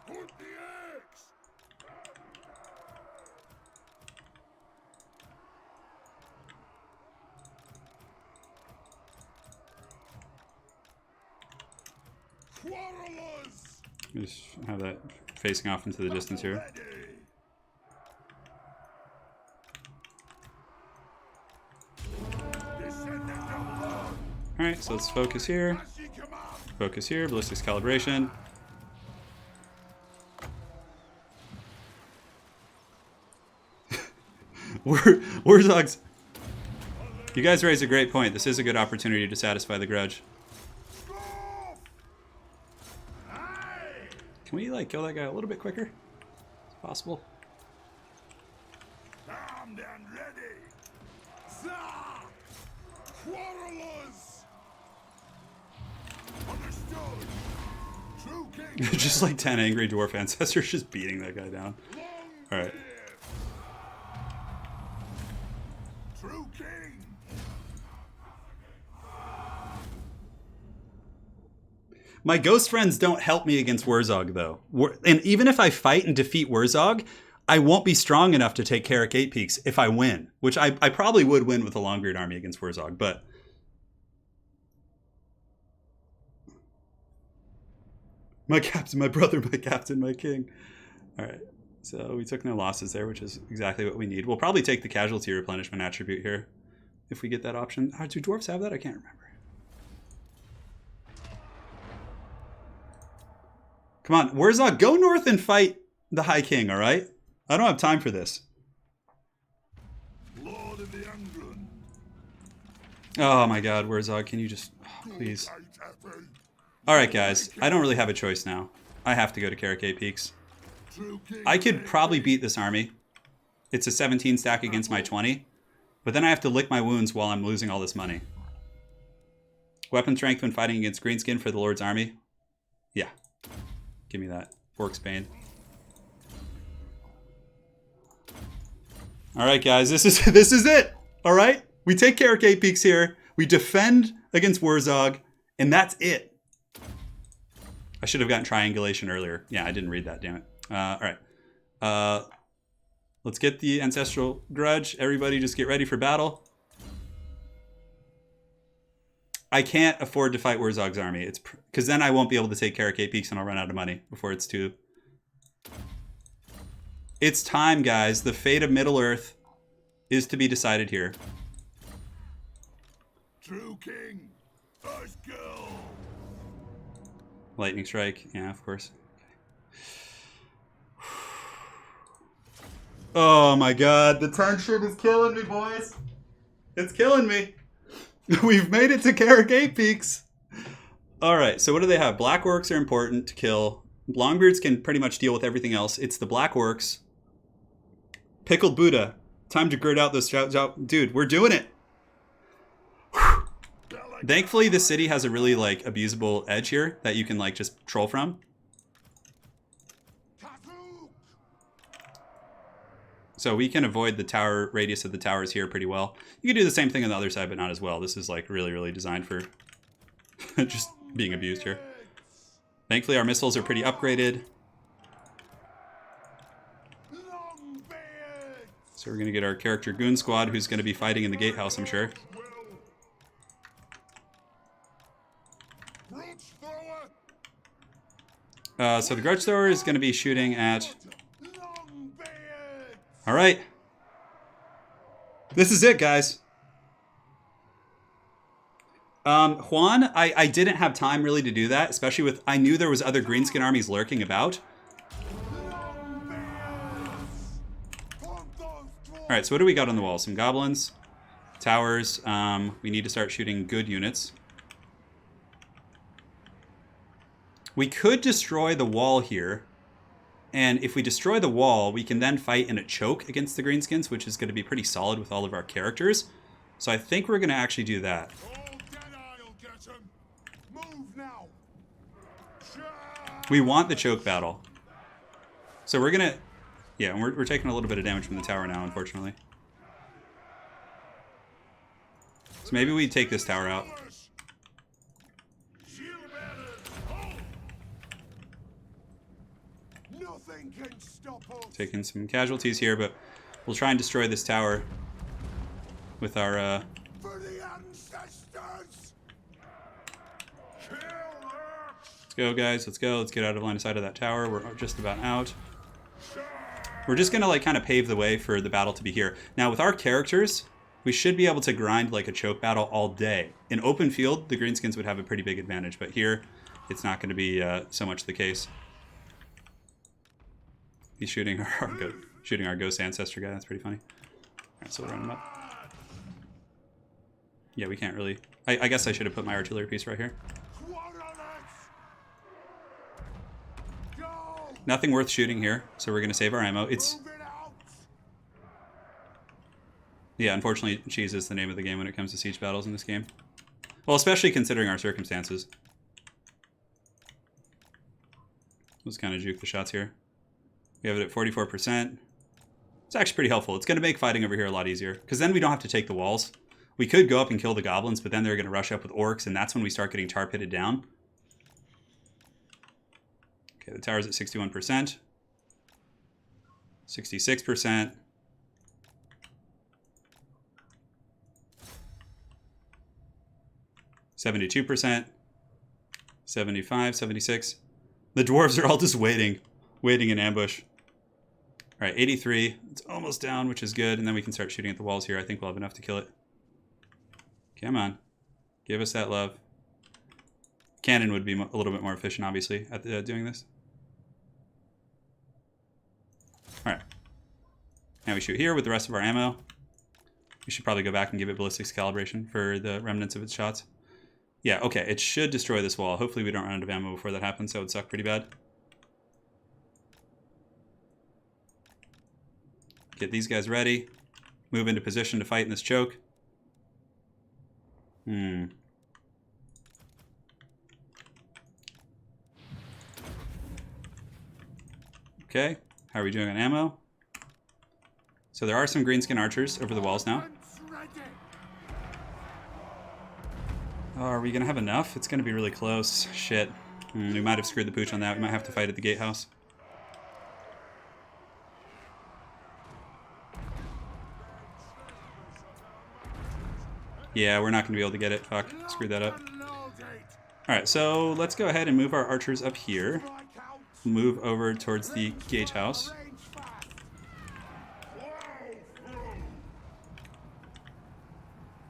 Put the axe. Quarrelers. Just have that facing off into the distance here. Ready. Descendant of Lord. Alright, so let's focus here. As ye command. Focus here. Ballistics calibration. Wurzog's. You guys raise a great point. This is a good opportunity to satisfy the grudge. Can we like kill that guy a little bit quicker? Is it possible? Armed and ready. Zah! Quarrelers. Understood. True king. Just like 10 angry dwarf ancestors just beating that guy down. Long Alright. live. True king. My ghost friends don't help me against Wurzog, though. And even if I fight and defeat Wurzog, I won't be strong enough to take KARAK 8 Peaks if I win. Which I probably would win with a Longbeard army against Wurzog, but... My captain, my brother, my captain, my king. Alright, so we took no losses there, which is exactly what we need. We'll probably take the casualty replenishment attribute here, if we get that option. Oh, do dwarves have that? I can't remember. Come on, Wurzog, go north and fight the High King, all right? I don't have time for this. Lord of the Angren. Oh my god, Wurzog, can you just... Oh, please. Fight happy. All right, guys, I don't really have a choice now. I have to go to KARAK 8 Peaks. True king. I could probably beat this army. It's a 17 stack against my 20. But then I have to lick my wounds while I'm losing all this money. Weapon strength when fighting against Greenskin for the Lord's army. Yeah. Give me that. Orc's Bane. Alright, guys. This is it! Alright? We take KARAK 8 Peaks here. We defend against Wurzog. And that's it. I should have gotten triangulation earlier. Yeah, I didn't read that, damn it. Alright. Let's get the Ancestral Grudge. Everybody just get ready for battle. I can't afford to fight Wurzog's army. It's because then I won't be able to take KARAK 8 Peaks and I'll run out of money before it's too... It's time, guys. The fate of Middle-earth is to be decided here. True king. First go. Lightning Strike. Yeah, of course. Oh my god, the tension is killing me, boys. It's killing me. We've made it to KARAK 8 peaks. Alright, so what do they have? Black orcs are important to kill. Longbeards can pretty much deal with everything else. It's the black orcs. Pickled Buddha. Time to grit out those dude, we're doing it. Whew. Thankfully, the city has a really, like, abusable edge here that you can, like, just troll from. So we can avoid the tower radius of the towers here pretty well. You can do the same thing on the other side, but not as well. This is, like, really, really designed for just being abused here. Thankfully, our missiles are pretty upgraded. So we're going to get our character Goon Squad, who's going to be fighting in the gatehouse, I'm sure. So the Grudge Thrower is going to be shooting at... Alright. This is it, guys. Juan, I didn't have time really to do that, especially with... I knew there was other greenskin armies lurking about. Alright, so what do we got on the wall? Some goblins, towers. We need to start shooting good units. We could destroy the wall here. And if we destroy the wall, we can then fight in a choke against the greenskins, which is going to be pretty solid with all of our characters. So I think we're going to actually do that. We want the choke battle. So we're going to... Yeah, and we're taking a little bit of damage from the tower now, unfortunately. So maybe we take this tower out. Taking some casualties here, but we'll try and destroy this tower with our... Let's go, guys. Let's go. Let's get out of line of sight of that tower. We're just about out. We're just going to like kind of pave the way for the battle to be here. Now, with our characters, we should be able to grind like a choke battle all day. In open field, the greenskins would have a pretty big advantage, but here, it's not going to be so much the case. He's shooting our ghost ancestor guy. That's pretty funny. Alright, so we'll run him up. Yeah, we can't really... I guess I should have put my artillery piece right here. Nothing worth shooting here, so we're going to save our ammo. It's... Yeah, unfortunately, cheese is the name of the game when it comes to siege battles in this game. Well, especially considering our circumstances. Let's kind of juke the shots here. We have it at 44%. It's actually pretty helpful. It's going to make fighting over here a lot easier, because then we don't have to take the walls. We could go up and kill the goblins, but then they're going to rush up with orcs, and that's when we start getting tar pitted down. Okay, the tower's at 61%. 66%. 72%. 75, 76. The dwarves are all just waiting in ambush. All right, 83. It's almost down, which is good. And then we can start shooting at the walls here. I think we'll have enough to kill it. Come on. Give us that love. Cannon would be a little bit more efficient, obviously, at doing this. All right. Now we shoot here with the rest of our ammo. We should probably go back and give it ballistics calibration for the remnants of its shots. Yeah, okay. It should destroy this wall. Hopefully we don't run out of ammo before that happens. That would suck pretty bad. Get these guys ready. Move into position to fight in this choke. Okay. How are we doing on ammo? So there are some greenskin archers over the walls now. Oh, are we going to have enough? It's going to be really close. Shit. We might have screwed the pooch on that. We might have to fight at the gatehouse. Yeah, we're not going to be able to get it. Fuck. Screwed that up. Alright, so let's go ahead and move our archers up here. Move over towards the gatehouse.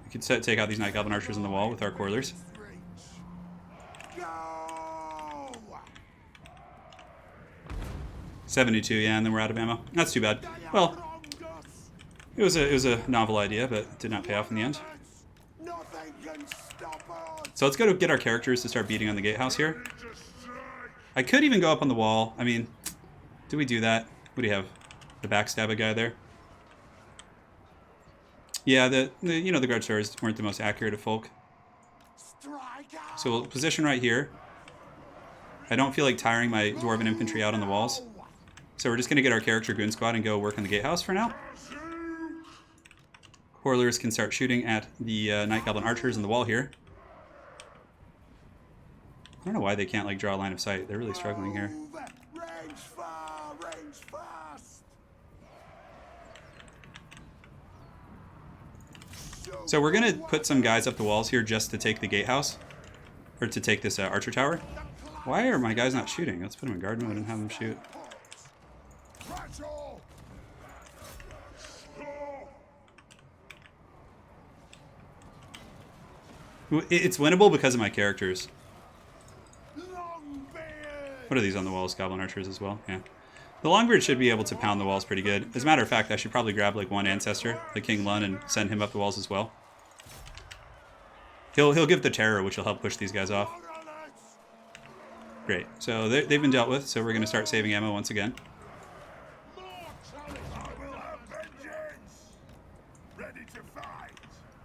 We could take out these Night Goblin archers on the wall with our Coilers. Go! 72, yeah, and then we're out of ammo. That's too bad. Well, It was a novel idea, but did not pay off in the end. Nothing can stop us. So let's go to get our characters to start beating on the gatehouse here. I could even go up on the wall. I mean, do we do that? What do you have? The backstabber guy there? Yeah, the guard stars weren't the most accurate of folk. So we'll position right here. I don't feel like tiring my dwarven infantry out on the walls. So we're just going to get our character goon squad and go work on the gatehouse for now. Horlers can start shooting at the Night Goblin archers in the wall here. I don't know why they can't like draw a line of sight. They're really struggling here. Range far, range fast. So we're going to put some guys up the walls here just to take the gatehouse. Or to take this archer tower. Why are my guys not shooting? Let's put them in guard mode and have them shoot. It's winnable because of my characters. What are these on the walls? Goblin archers as well? Yeah. The Longbeard should be able to pound the walls pretty good. As a matter of fact, I should probably grab like one ancestor, like King Lun, and send him up the walls as well. He'll give the terror, which will help push these guys off. Great. So they've been dealt with, so we're going to start saving ammo once again.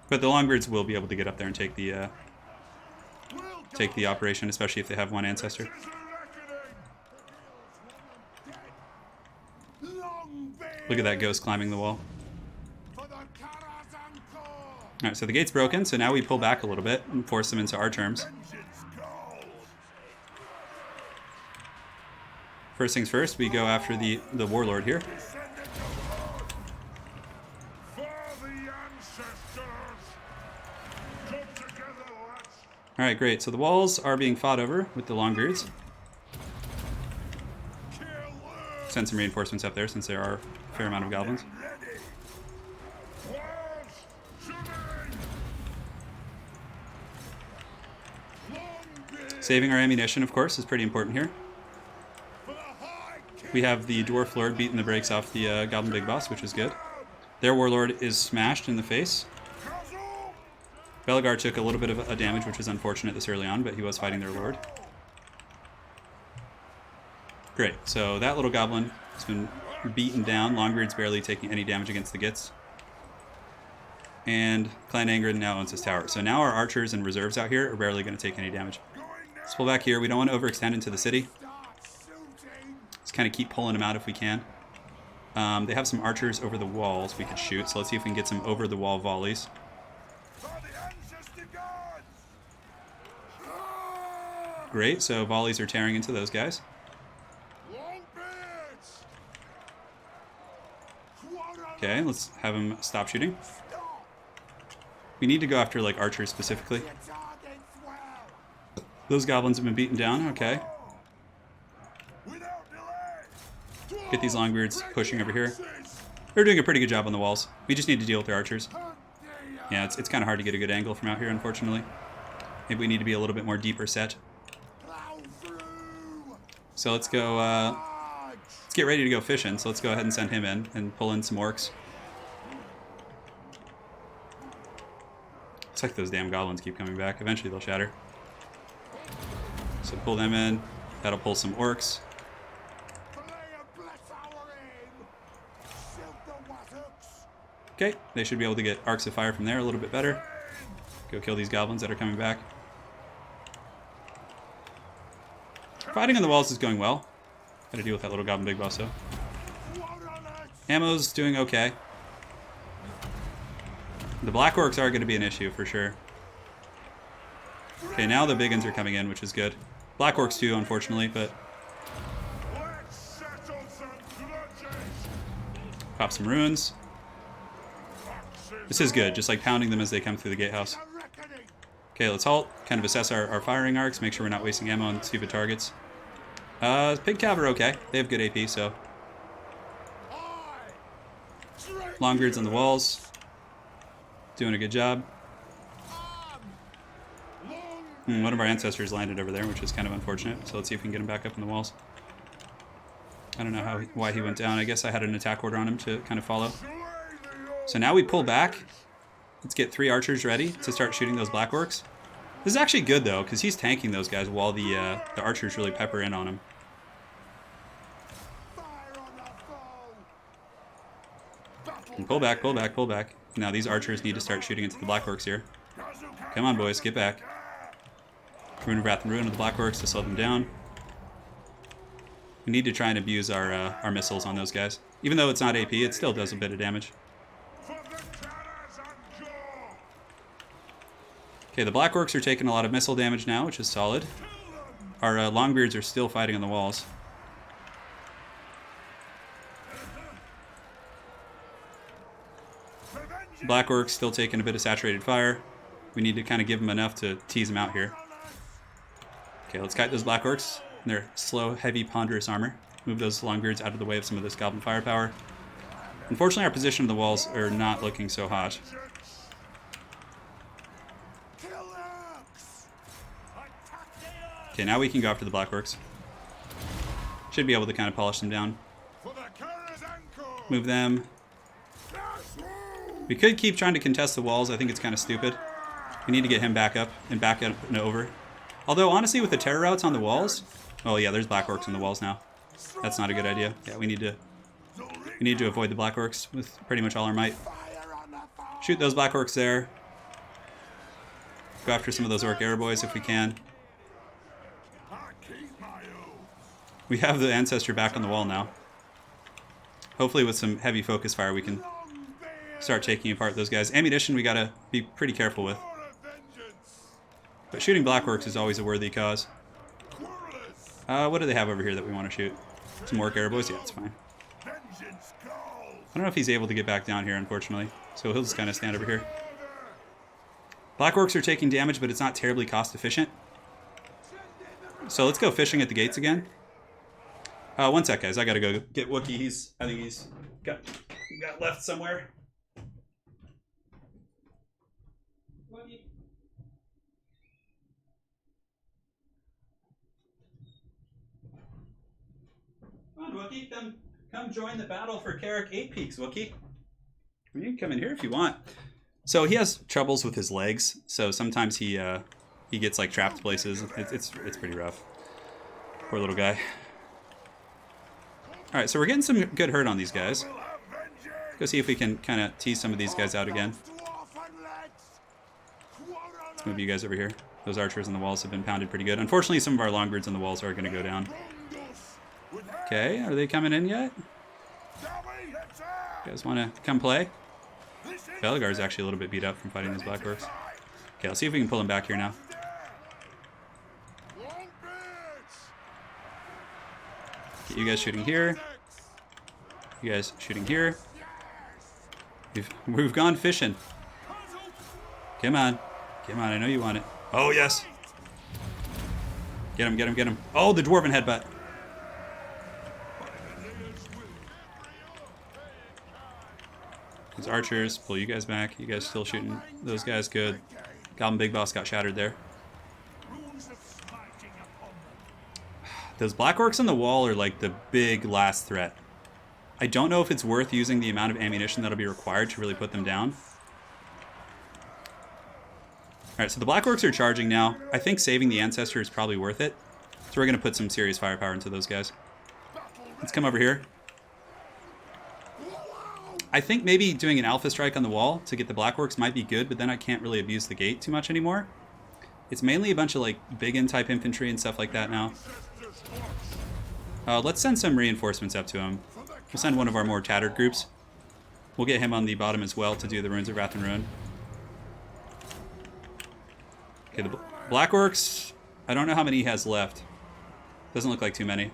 But the Longbeards will be able to get up there and take the operation, especially if they have one ancestor. Look at that ghost climbing the wall. Alright, so the gate's broken, so now we pull back a little bit and force them into our terms. First things first, we go after the warlord here. Alright, great. So the walls are being fought over with the Longbeards. Send some reinforcements up there since there are a fair amount of goblins. Saving our ammunition, of course, is pretty important here. We have the Dwarf Lord beating the brakes off the Goblin Big Boss, which is good. Their Warlord is smashed in the face. Belegar took a little bit of a damage, which was unfortunate this early on, but he was fighting their Lord. Great, so that little goblin has been beaten down. Longbeard's barely taking any damage against the Gits. And Clan Angren now owns this tower. So now our archers and reserves out here are barely going to take any damage. Let's pull back here. We don't want to overextend into the city. Let's kind of keep pulling them out if we can. They have some archers over the walls we could shoot, so let's see if we can get some over-the-wall volleys. Great, so volleys are tearing into those guys. Okay, let's have them stop shooting. We need to go after, like, archers specifically. Those goblins have been beaten down, okay. Get these Longbeards pushing over here. They're doing a pretty good job on the walls. We just need to deal with their archers. Yeah, it's kind of hard to get a good angle from out here, unfortunately. Maybe we need to be a little bit more deeper set. So let's go, let's get ready to go fishing. So let's go ahead and send him in and pull in some orcs. Looks like those damn goblins keep coming back. Eventually they'll shatter. So pull them in. That'll pull some orcs. Okay, they should be able to get arcs of fire from there a little bit better. Go kill these goblins that are coming back. Fighting on the walls is going well. Gotta deal with that little goblin big boss though. Ammo's doing okay. The black orcs are going to be an issue for sure. Okay, now the big uns are coming in, which is good. Black orcs too, unfortunately, but... Pop some runes. This is good, just like pounding them as they come through the gatehouse. Okay, let's halt, kind of assess our firing arcs, make sure we're not wasting ammo on stupid targets. Pig Cav are okay. They have good AP, so... Longbeards on the walls. Doing a good job. One of our ancestors landed over there, which is kind of unfortunate. So let's see if we can get him back up in the walls. I don't know why he went down. I guess I had an attack order on him to kind of follow. So now we pull back. Let's get 3 archers ready to start shooting those black orcs. This is actually good though, because he's tanking those guys while the archers really pepper in on him. And pull back, pull back, pull back. Now these archers need to start shooting into the black orcs here. Come on, boys, get back. Rune of Wrath and Ruin of the black orcs to slow them down. We need to try and abuse our missiles on those guys. Even though it's not AP, it still does a bit of damage. Okay, the black orcs are taking a lot of missile damage now, which is solid. Our longbeards are still fighting on the walls. Black orcs still taking a bit of saturated fire. We need to kind of give them enough to tease them out here. Okay, let's kite those black orcs in their slow, heavy, ponderous armor. Move those longbeards out of the way of some of this goblin firepower. Unfortunately, our position of the walls are not looking so hot. Okay, now we can go after the black orcs. Should be able to kind of polish them down. Move them. We could keep trying to contest the walls. I think it's kind of stupid. We need to get him back up and over. Although, honestly, with the terror routes on the walls... Oh, yeah, there's black orcs on the walls now. That's not a good idea. Yeah, we need to avoid the black orcs with pretty much all our might. Shoot those black orcs there. Go after some of those orc arrow boys if we can. We have the ancestor back on the wall now. Hopefully with some heavy focus fire we can start taking apart those guys. Ammunition we gotta be pretty careful with. But shooting black orcs is always a worthy cause. What do they have over here that we want to shoot? Some orc arrow boys? Yeah, it's fine. I don't know if he's able to get back down here, unfortunately. So he'll just kind of stand over here. Black orcs are taking damage, but it's not terribly cost efficient. So let's go fishing at the gates again. One sec, guys. I gotta go get Wookie. I think he's got left somewhere. Wookie. Come on, Wookie. Come join the battle for KARAK 8 Peaks, Wookie. You can come in here if you want. So he has troubles with his legs. So sometimes he gets like trapped places. It's pretty rough. Poor little guy. All right, so we're getting some good hurt on these guys. Let's go see if we can kind of tease some of these guys out again. Let's move you guys over here. Those archers on the walls have been pounded pretty good. Unfortunately, some of our longbeards on the walls are going to go down. Okay, are they coming in yet? You guys want to come play? Belegar is actually a little bit beat up from fighting these black orcs. Okay, let's see if we can pull him back here now. Get you guys shooting here. You guys shooting here. We've gone fishing. Come on. Come on, I know you want it. Oh, yes. Get him, get him, get him. Oh, the dwarven headbutt. These archers, pull you guys back. You guys still shooting those guys good. Goblin Big Boss got shattered there. Those black orcs on the wall are like the big last threat. I don't know if it's worth using the amount of ammunition that'll be required to really put them down. Alright, so the black orcs are charging now. I think saving the ancestor is probably worth it. So we're going to put some serious firepower into those guys. Let's come over here. I think maybe doing an alpha strike on the wall to get the black orcs might be good, but then I can't really abuse the gate too much anymore. It's mainly a bunch of like big-in type infantry and stuff like that now. Let's send some reinforcements up to him. We'll send one of our more tattered groups. We'll get him on the bottom as well to do the Runes of Wrath and Ruin. Okay, the black orcs, I don't know how many he has left. Doesn't look like too many.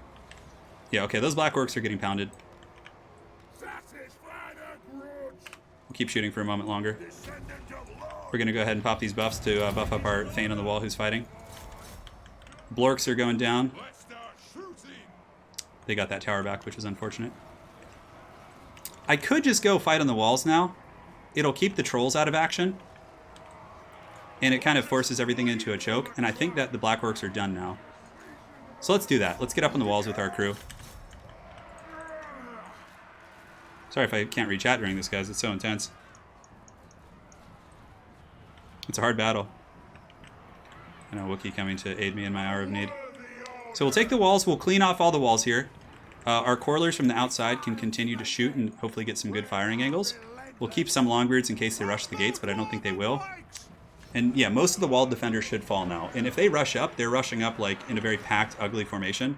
Yeah, okay, those black orcs are getting pounded. We'll keep shooting for a moment longer. We're going to go ahead and pop these buffs to buff up our Thane on the wall who's fighting. Blorks are going down. They got that tower back, which is unfortunate. I could just go fight on the walls now. It'll keep the trolls out of action. And it kind of forces everything into a choke. And I think that the black orcs are done now. So let's do that. Let's get up on the walls with our crew. So Sorry if I can't read chat during this, guys. It's so intense. It's a hard battle. I know Wookiee coming to aid me in my hour of need. So we'll take the walls. We'll clean off all the walls here. Our corlers from the outside can continue to shoot and hopefully get some good firing angles. We'll keep some longbeards in case they rush the gates, but I don't think they will. And yeah, most of the wall defenders should fall now. And if they rush up, they're rushing up like in a very packed, ugly formation.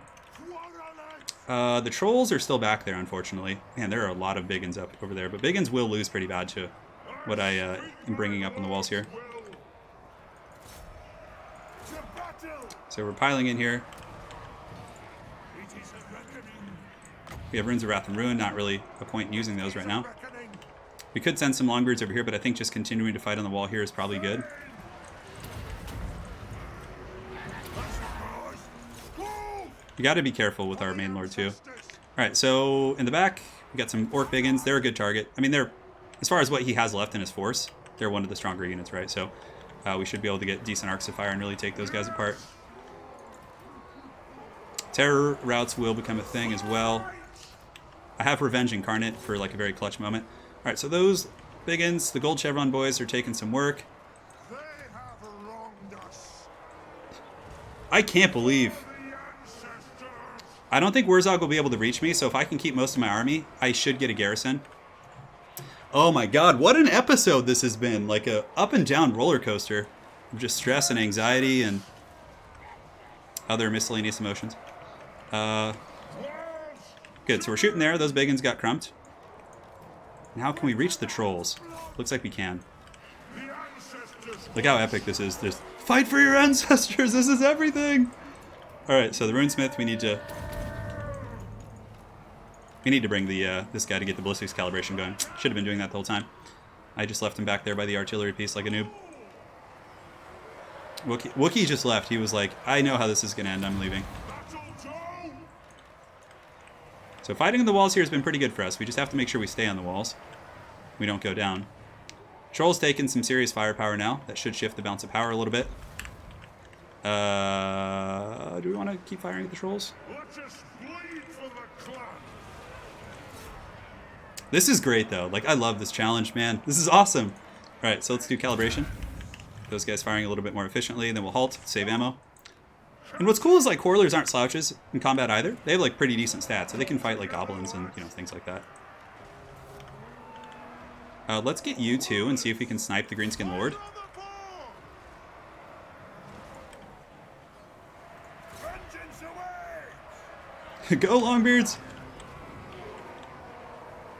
The trolls are still back there, unfortunately. Man, there are a lot of big uns up over there, but big uns will lose pretty bad to what I am bringing up on the walls here. So we're piling in here. We have Runes of Wrath and Ruin, not really a point in using those right now. We could send some Longbeards over here, but I think just continuing to fight on the wall here is probably good. You got to be careful with our main lord too. Alright, so in the back, we got some Orc Biggins. They're a good target. I mean, they're, as far as what he has left in his force, they're one of the stronger units, right? So we should be able to get decent arcs of fire and really take those guys apart. Terror routes will become a thing as well. I have Revenge Incarnate for like a very clutch moment. Alright, so those Biggins, the Gold Chevron boys, are taking some work. I can't believe. I don't think Wurzog will be able to reach me, so if I can keep most of my army, I should get a garrison. Oh my god, what an episode this has been. Like a up and down roller coaster of just stress and anxiety and other miscellaneous emotions. Good, so we're shooting there. Those Biggins got crumped. And how can we reach the trolls? Looks like we can. Look how epic this is. Just fight for your ancestors. This is everything. All right, so the Runesmith, we need to bring the this guy to get the ballistics calibration going. Should have been doing that the whole time. I just left him back there by the artillery piece like a noob. Wookiee just left. He was like, I know how this is going to end. I'm leaving. So fighting in the walls here has been pretty good for us. We just have to make sure we stay on the walls. We don't go down. Troll's taking some serious firepower now. That should shift the balance of power a little bit. Do we want to keep firing at the trolls? This is great though. Like, I love this challenge, man. This is awesome. All right, so let's do calibration. Those guys firing a little bit more efficiently, and then we'll halt, save ammo. And what's cool is like Corlers aren't slouches in combat either. They have like pretty decent stats, so they can fight like goblins and things like that. Let's get you two and see if we can snipe the Greenskin Lord. Go Longbeards!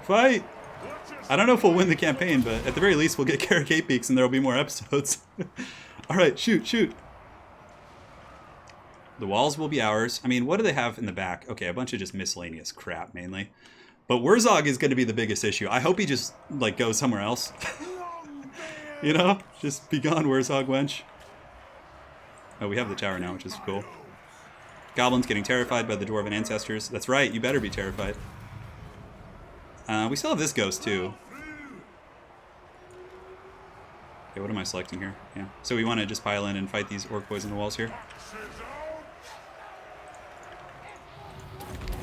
Fight! I don't know if we'll win the campaign, but at the very least we'll get KARAK 8 peaks and there will be more episodes. Alright, shoot, shoot! The walls will be ours. I mean, what do they have in the back? Okay, a bunch of just miscellaneous crap, mainly. But Wurzog is going to be the biggest issue. I hope he just, like, goes somewhere else. You know? Just be gone, Wurzog, wench. Oh, we have the tower now, which is cool. Goblins getting terrified by the Dwarven ancestors. That's right, you better be terrified. We still have this ghost, too. Okay, what am I selecting here? Yeah. So we want to just pile in and fight these orc boys on the walls here.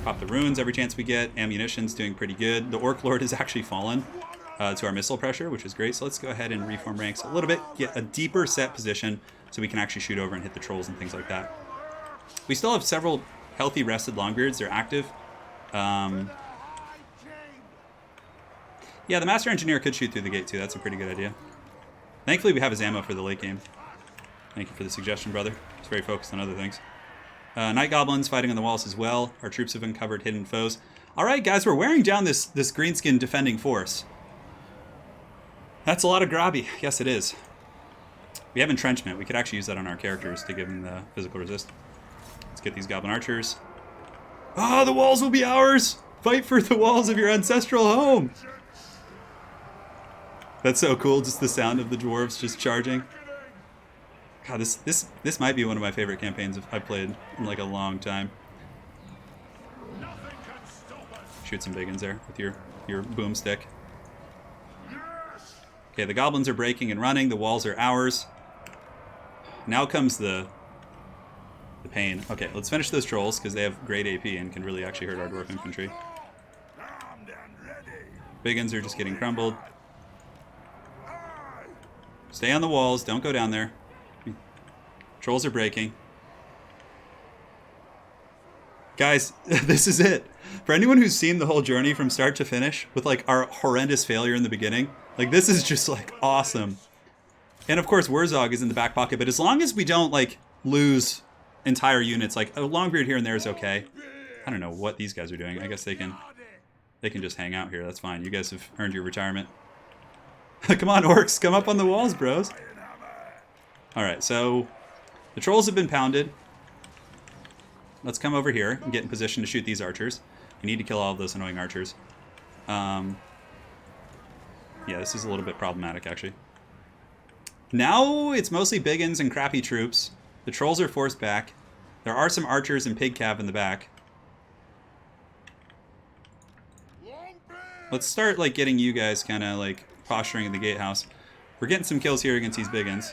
Pop the runes every chance we get. Ammunition's doing pretty good. The Orc Lord has actually fallen to our missile pressure, which is great. So let's go ahead and reform ranks a little bit, get a deeper set position so we can actually shoot over and hit the trolls and things like that. We still have several healthy rested Longbeards. They're active. Yeah, the Master Engineer could shoot through the gate too. That's a pretty good idea. Thankfully, we have his ammo for the late game. Thank you for the suggestion, brother. He's very focused on other things. Night Goblins fighting on the walls as well. Our troops have uncovered hidden foes. Alright guys, we're wearing down this greenskin defending force. That's a lot of grobby. Yes, it is. We have entrenchment. We could actually use that on our characters to give them the physical resist. Let's get these Goblin Archers. Ah, the walls will be ours! Fight for the walls of your ancestral home! That's so cool, just the sound of the dwarves just charging. God, this might be one of my favorite campaigns I've played in like a long time. Shoot some biggins there with your boomstick. Okay, the goblins are breaking and running. The walls are ours. Now comes the pain. Okay, let's finish those trolls because they have great AP and can really actually hurt our dwarf infantry. Biggins are just getting crumbled. Stay on the walls. Don't go down there. Trolls are breaking. Guys, this is it. For anyone who's seen the whole journey from start to finish with like our horrendous failure in the beginning, like this is just like awesome. And of course Wurzog is in the back pocket, but as long as we don't like lose entire units, like a Longbeard here and there is okay. I don't know what these guys are doing. I guess they can just hang out here. That's fine. You guys have earned your retirement. Come on, orcs, come up on the walls, bros. Alright, so the trolls have been pounded. Let's come over here and get in position to shoot these archers. We need to kill all of those annoying archers. Yeah, this is a little bit problematic, actually. Now it's mostly biggins and crappy troops. The trolls are forced back. There are some archers and pig cav in the back. Let's start like getting you guys kind of like posturing in the gatehouse. We're getting some kills here against these biggins.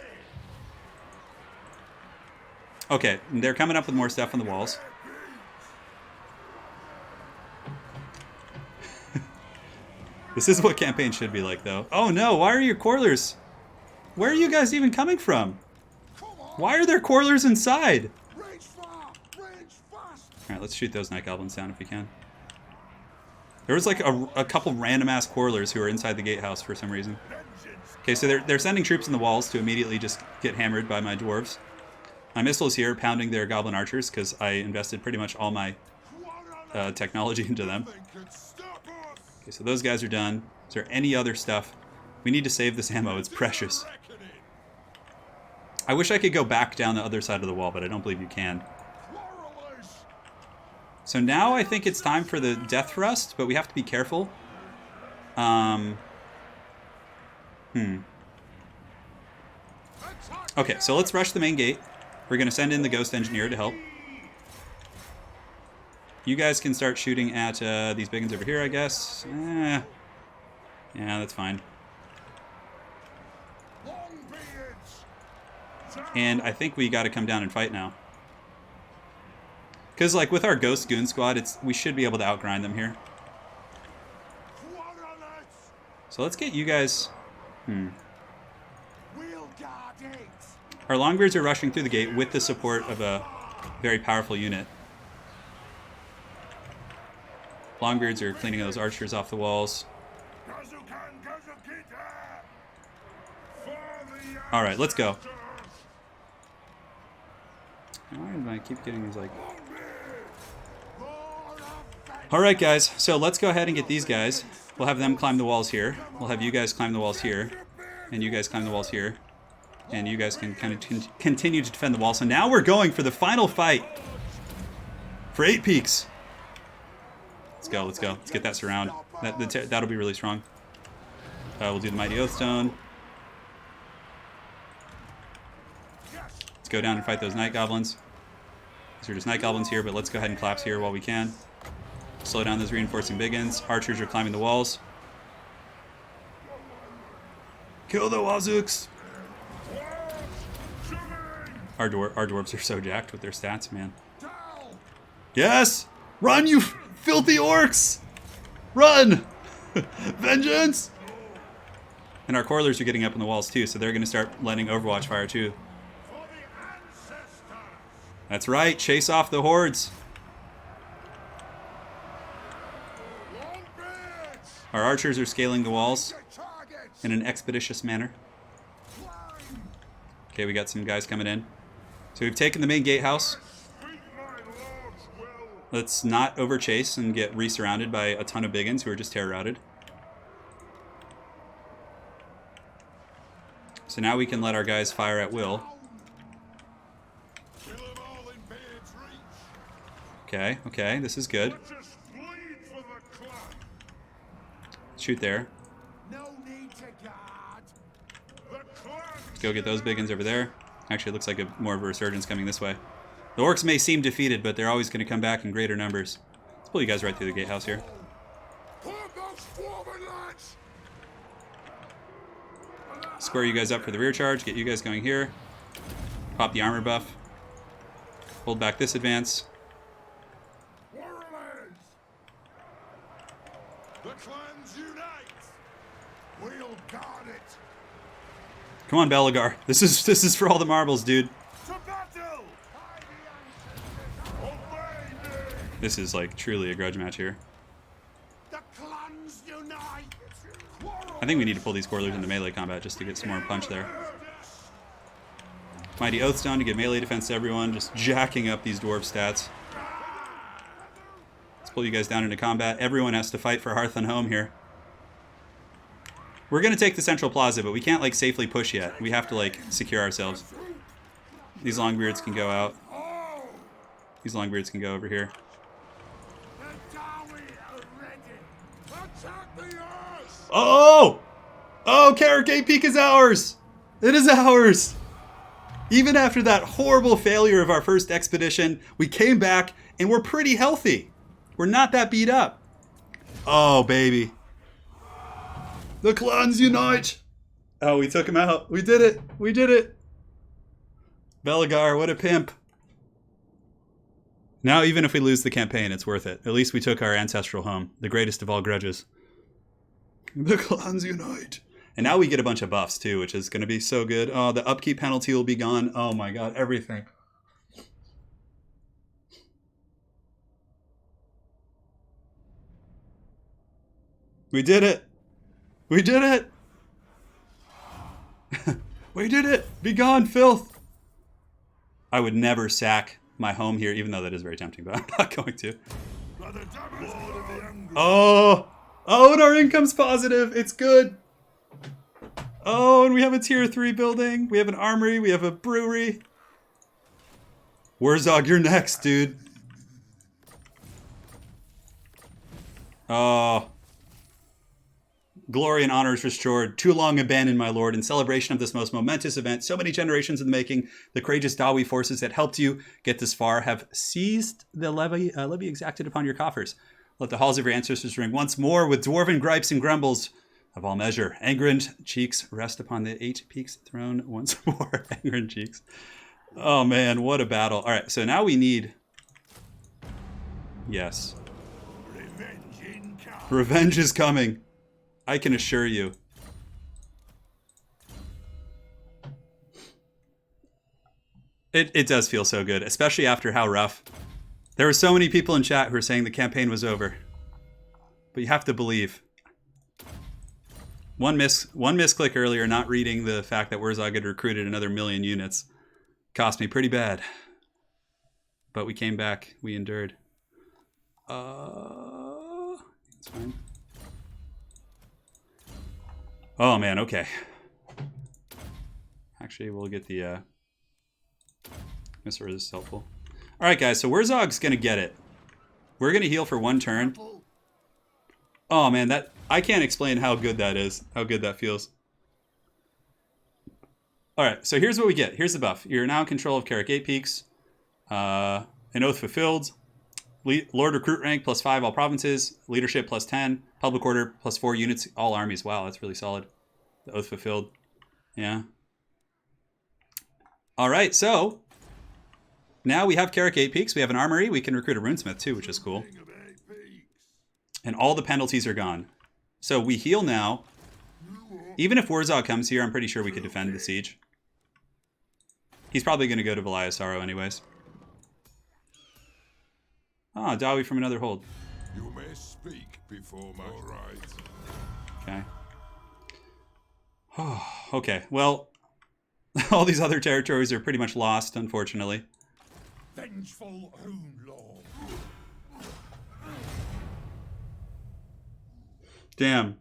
Okay, they're coming up with more stuff on the walls. This is what campaign should be like, though. Oh no, why are your corlers? Where are you guys even coming from? Why are there corlers inside? Alright, let's shoot those night goblins down if we can. There was like a couple random ass corlers who are inside the gatehouse for some reason. Okay, so they're sending troops in the walls to immediately just get hammered by my dwarves. My missiles here pounding their goblin archers because I invested pretty much all my technology into them. Okay, so those guys are done. Is there any other stuff? We need to save this ammo. It's precious. I wish I could go back down the other side of the wall, but I don't believe you can. So now I think it's time for the death thrust, but we have to be careful. Okay, so let's rush the main gate. We're going to send in the ghost engineer to help. You guys can start shooting at these biggins over here, I guess. Yeah, that's fine. And I think we got to come down and fight now. Because, like, with our Ghost Goon Squad, we should be able to outgrind them here. So let's get you guys... Our Longbeards are rushing through the gate with the support of a very powerful unit. Longbeards are cleaning those archers off the walls. Alright, let's go. Why do I keep getting these, like... Alright, guys, so let's go ahead and get these guys. We'll have them climb the walls here. We'll have you guys climb the walls here. And you guys climb the walls here. And you guys can kind of continue to defend the wall. So now we're going for the final fight. For 8 peaks. Let's go, let's go. Let's get that surround. That'll be really strong. We'll do the Mighty Oathstone. Let's go down and fight those Night Goblins. These are just Night Goblins here, but let's go ahead and collapse here while we can. Slow down those reinforcing biggins. Archers are climbing the walls. Kill the Wazooks! Our dwarves are so jacked with their stats, man. Yes! Run, you filthy orcs! Run! Vengeance! And our corlers are getting up on the walls too, so they're going to start letting Overwatch fire too. That's right, chase off the hordes. Our archers are scaling the walls in an expeditious manner. Okay, we got some guys coming in. So we've taken the main gatehouse. Let's not overchase and get re-surrounded by a ton of biggins who are just terror routed. So now we can let our guys fire at will. Okay, okay, this is good. Shoot there. Let's go get those biggins over there. Actually, it looks like more of a resurgence coming this way. The orcs may seem defeated, but they're always going to come back in greater numbers. Let's pull you guys right through the gatehouse here. Square you guys up for the rear charge. Get you guys going here. Pop the armor buff. Hold back this advance. Come on, Belegar. This is for all the marbles, dude. To battle! Obey me! This is like truly a grudge match here. The clans unite! I think we need to pull these warlords into melee combat just to get some more punch there. Mighty Oathstone to give melee defense to everyone, just jacking up these dwarf stats. Let's pull you guys down into combat. Everyone has to fight for hearth and home here. We're gonna take the central plaza, but we can't like safely push yet. We have to like secure ourselves. These longbeards can go out. These longbeards can go over here. The Dawi are ready! Attack the earth! Oh! Oh, KARAK 8 peak is ours! It is ours! Even after that horrible failure of our first expedition, we came back and we're pretty healthy. We're not that beat up. Oh, baby. The clans unite! Oh, we took him out. We did it. We did it. Belegar, what a pimp. Now, even if we lose the campaign, it's worth it. At least we took our ancestral home, the greatest of all grudges. The clans unite. And now we get a bunch of buffs, too, which is going to be so good. Oh, the upkeep penalty will be gone. Oh, my God, everything. We did it. We did it! We did it! Be gone, filth! I would never sack my home here, even though that is very tempting, but I'm not going to. Oh! Oh, and our income's positive! It's good! Oh, and we have a tier 3 building. We have an armory. We have a brewery. Wurzog, you're next, dude. Oh. Glory and honor is restored. Too long abandoned, my lord. In celebration of this most momentous event, so many generations in the making, the courageous Dawi forces that helped you get this far have seized the levy exacted upon your coffers. Let the halls of your ancestors ring once more with dwarven gripes and grumbles of all measure. Angrened cheeks rest upon the 8 peaks throne once more. Angrened cheeks. Oh, man, what a battle. All right, so now we need... Yes. Revenge is coming. I can assure you. It does feel so good, especially after how rough. There were so many people in chat who were saying the campaign was over. But you have to believe. One misclick earlier, not reading the fact that Wurzog had recruited another 1,000,000 units. Cost me pretty bad. But we came back. We endured. That's fine. Oh, man, okay. Actually, we'll get the... This is helpful. All right, guys, so Wurzog's going to get it. We're going to heal for 1 turn. Oh, man, that I can't explain how good that is, how good that feels. All right, so here's what we get. Here's the buff. You're now in control of KARAK 8 peaks. An Oath Fulfilled. Lord Recruit rank +5 all provinces. Leadership +10. Public Order +4 units all armies. Wow, that's really solid. The Oath Fulfilled. Yeah. All right, so now we have KARAK 8 peaks. We have an armory. We can recruit a runesmith too, which is cool. And all the penalties are gone. So we heal now. Even if Wurzog comes here, I'm pretty sure we could defend the siege. He's probably going to go to Valiasaro anyways. Ah, Dawi from another hold. You may speak before my right. Okay. Oh, okay, well, all these other territories are pretty much lost, unfortunately. Vengeful Rune Lord. Damn.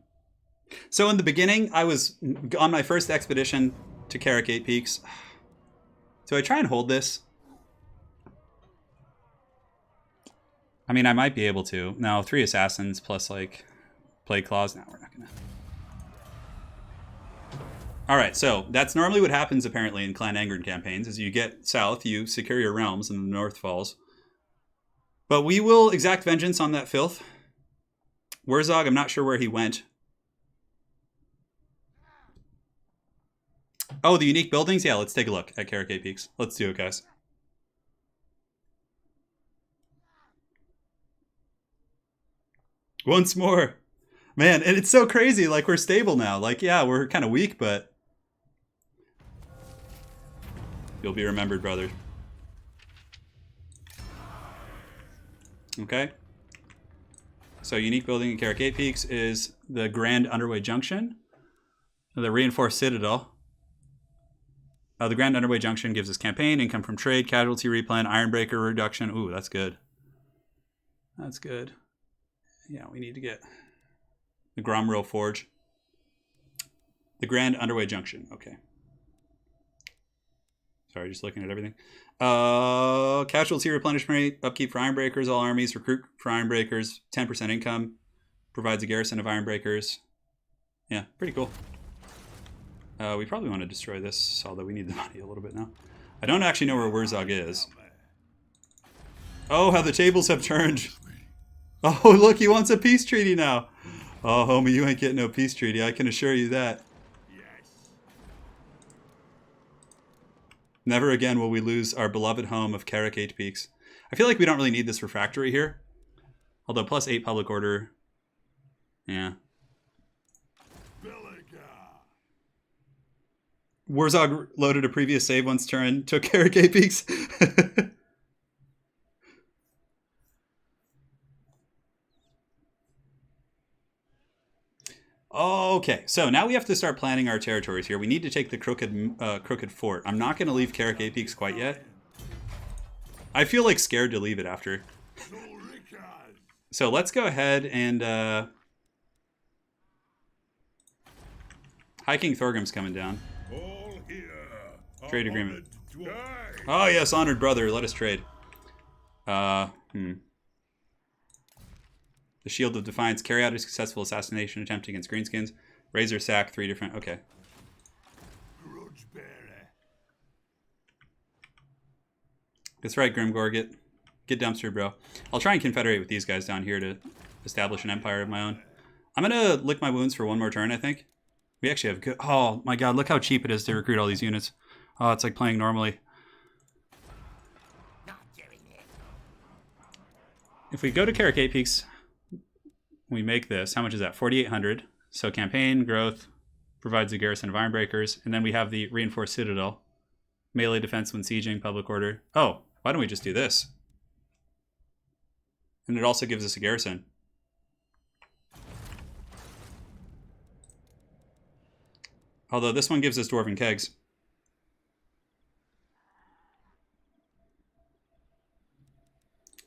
So in the beginning, I was on my first expedition to KARAK 8 peaks. Do I try and hold this? I mean, I might be able to. No, 3 assassins plus, like, plague claws. No, we're not gonna. All right, so that's normally what happens, apparently, in Clan Angren campaigns, is you get south, you secure your realms, and the north falls. But we will exact vengeance on that filth. Wurzog, I'm not sure where he went. Oh, the unique buildings? Yeah, let's take a look at KARAK 8 peaks. Let's do it, guys. Once more. Man, and it's so crazy. Like, we're stable now. Like, yeah, we're kind of weak, but You'll be remembered, brother. Okay. So unique building in KARAK 8 Peaks is the Grand Underway Junction. The Reinforced Citadel. The Grand Underway Junction gives us campaign, income from trade, casualty replan, Ironbreaker reduction. Ooh, that's good. That's good. Yeah, we need to get the Gromrill Forge. The Grand Underway Junction. Okay. Sorry, just looking at everything. Casualty replenishment rate, upkeep for Ironbreakers, all armies, recruit for Ironbreakers, 10% income, provides a garrison of Ironbreakers. Yeah, pretty cool. We probably want to destroy this, although we need the money a little bit now. I don't actually know where Wurzog is. Oh, how the tables have turned. Oh, look, he wants a peace treaty now. Oh, homie, you ain't getting no peace treaty. I can assure you that. Never again will we lose our beloved home of KARAK 8 Peaks. I feel like we don't really need this refractory here. Although plus 8 public order. Yeah. Wurzog loaded a previous save once Turin took KARAK 8 Peaks. Okay, so now we have to start planning our territories here. We need to take the Crooked Fort. I'm not going to leave KARAK 8 Peaks quite yet. I feel like scared to leave it after. So let's go ahead and... High King Thorgrim's coming down. Trade agreement. Oh yes, honored brother, let us trade. The Shield of Defiance. Carry out a successful assassination attempt against Greenskins. Razor sack, 3 different... Okay. That's right, Grimgor. Get dumpster, bro. I'll try and confederate with these guys down here to establish an empire of my own. I'm going to lick my wounds for one more turn, I think. We actually have good... Oh, my God. Look how cheap it is to recruit all these units. Oh, it's like playing normally. If we go to KARAK 8 Peaks... We make this. How much is that? 4,800. So campaign, growth, provides a garrison of Ironbreakers. And then we have the Reinforced Citadel. Melee defense when sieging, public order. Oh, why don't we just do this? And it also gives us a garrison. Although this one gives us Dwarven Kegs.